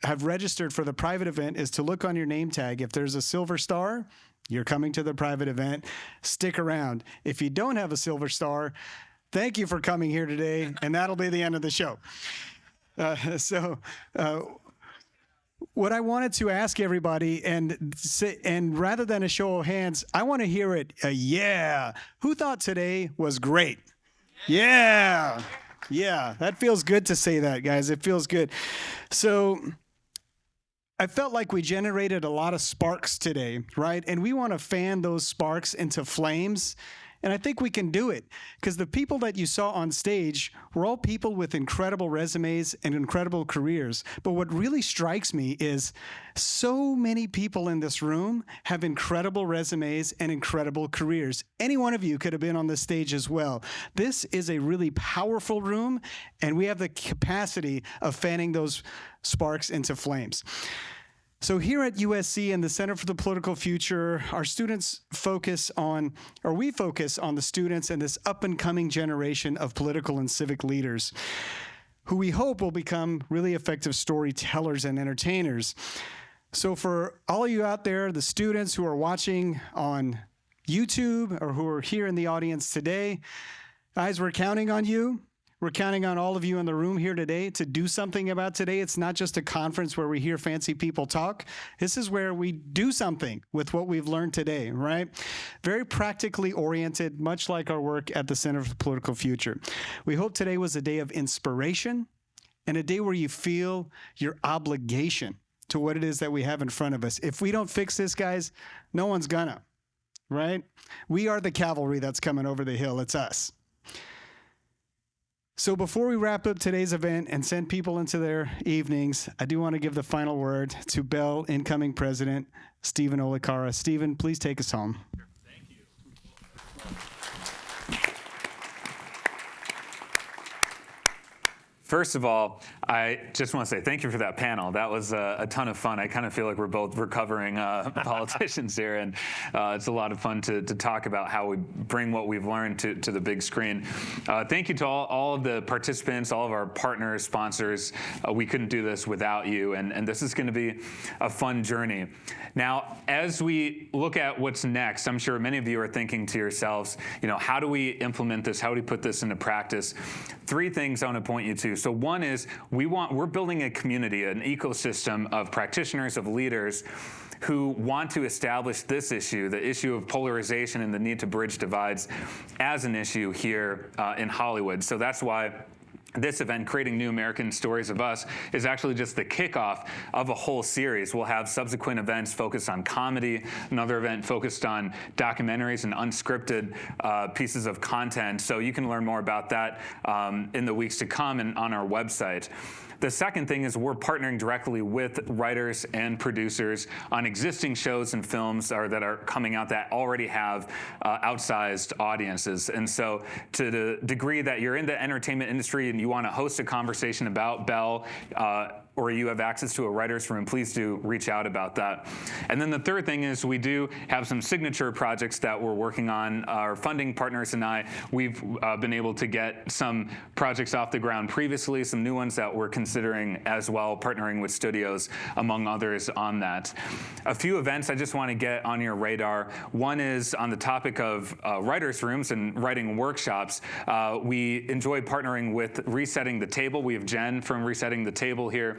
have registered for the private event is to look on your name tag. If there's a silver star, you're coming to the private event. Stick around. If you don't have a silver star, thank you for coming here today, and that'll be the end of the show. What I wanted to ask everybody, and rather than a show of hands, I want to hear it. Yeah. Who thought today was great? Yeah. Yeah. That feels good to say that, guys. It feels good. So I felt like we generated a lot of sparks today, right? And we want to fan those sparks into flames. And I think we can do it because the people that you saw on stage were all people with incredible resumes and incredible careers. But what really strikes me is so many people in this room have incredible resumes and incredible careers. Any one of you could have been on this stage as well. This is a really powerful room, and we have the capacity of fanning those sparks into flames. So here at USC and the Center for the Political Future, our students focus on the students and this up-and-coming generation of political and civic leaders who we hope will become really effective storytellers and entertainers. So for all of you out there, the students who are watching on YouTube or who are here in the audience today, guys, we're counting on you. We're counting on all of you in the room here today to do something about today. It's not just a conference where we hear fancy people talk. This is where we do something with what we've learned today, right? Very practically oriented, much like our work at the Center for the Political Future. We hope today was a day of inspiration and a day where you feel your obligation to what it is that we have in front of us. If we don't fix this, guys, no one's gonna, right? We are the cavalry that's coming over the hill. It's us. So before we wrap up today's event and send people into their evenings, I do want to give the final word to Bell incoming president, Stephen Olacara. Stephen, please take us home. Thank you. First of all, I just want to say thank you for that panel. That was a ton of fun. I kind of feel like we're both recovering politicians here, and it's a lot of fun to talk about how we bring what we've learned to the big screen. Thank you to all of the participants, all of our partners, sponsors. We couldn't do this without you, and this is going to be a fun journey. Now, as we look at what's next, I'm sure many of you are thinking to yourselves, how do we implement this? How do we put this into practice? 3 things I want to point you to. So one is we're building a community, an ecosystem of practitioners, of leaders who want to establish this issue, the issue of polarization and the need to bridge divides, as an issue here in Hollywood. So that's why this event, Creating New American Stories of Us, is actually just the kickoff of a whole series. We'll have subsequent events focused on comedy, another event focused on documentaries and unscripted pieces of content. So you can learn more about that in the weeks to come and on our website. The second thing is we're partnering directly with writers and producers on existing shows and films that are coming out that already have outsized audiences. And so to the degree that you're in the entertainment industry and you want to host a conversation about Bell, or you have access to a writer's room, please do reach out about that. And then the third thing is we do have some signature projects that we're working on. Our funding partners and I, we've been able to get some projects off the ground previously, some new ones that we're considering as well, partnering with studios, among others, on that. A few events I just want to get on your radar. One is on the topic of writer's rooms and writing workshops. We enjoy partnering with Resetting the Table. We have Jen from Resetting the Table here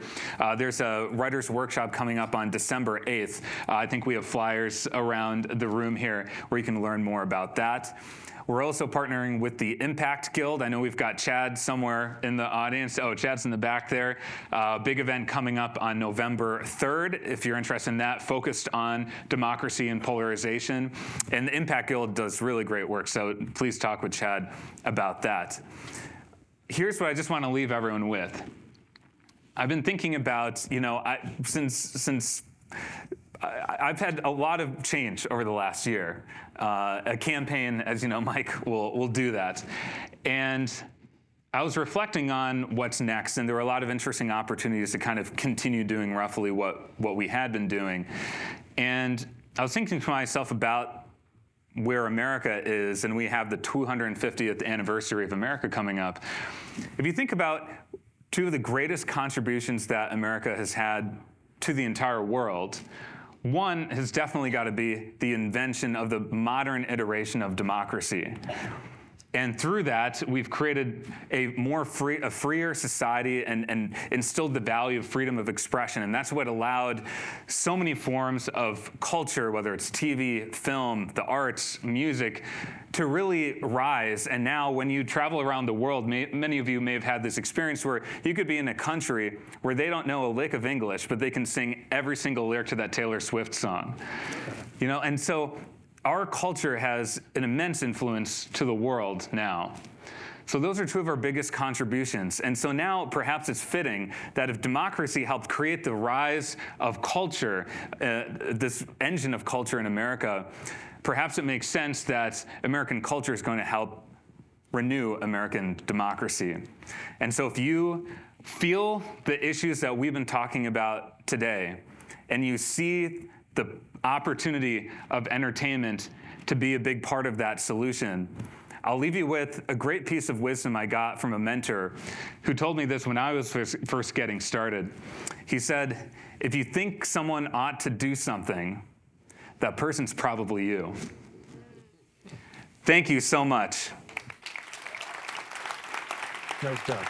There's a writer's workshop coming up on December 8th. I think we have flyers around the room here where you can learn more about that. We're also partnering with the Impact Guild. I know we've got Chad somewhere in the audience. Oh, Chad's in the back there. Big event coming up on November 3rd, if you're interested in that, focused on democracy and polarization. And the Impact Guild does really great work, so please talk with Chad about that. Here's what I just want to leave everyone with. I've been thinking about, since I've had a lot of change over the last year. A campaign, as you know, Mike will do that. And I was reflecting on what's next, and there were a lot of interesting opportunities to kind of continue doing roughly what we had been doing. And I was thinking to myself about where America is, and we have the 250th anniversary of America coming up. If you think about two of the greatest contributions that America has had to the entire world, one has definitely got to be the invention of the modern iteration of democracy. And through that, we've created a freer society and instilled the value of freedom of expression. And that's what allowed so many forms of culture, whether it's TV, film, the arts, music, to really rise. And now when you travel around the world, many of you may have had this experience where you could be in a country where they don't know a lick of English, but they can sing every single lyric to that Taylor Swift song. And so our culture has an immense influence to the world now. So those are two of our biggest contributions. And so now perhaps it's fitting that if democracy helped create the rise of culture, this engine of culture in America, perhaps it makes sense that American culture is going to help renew American democracy. And so if you feel the issues that we've been talking about today, and you see the opportunity of entertainment to be a big part of that solution, I'll leave you with a great piece of wisdom I got from a mentor who told me this when I was first getting started. He said, if you think someone ought to do something, that person's probably you. Thank you so much. Nice job.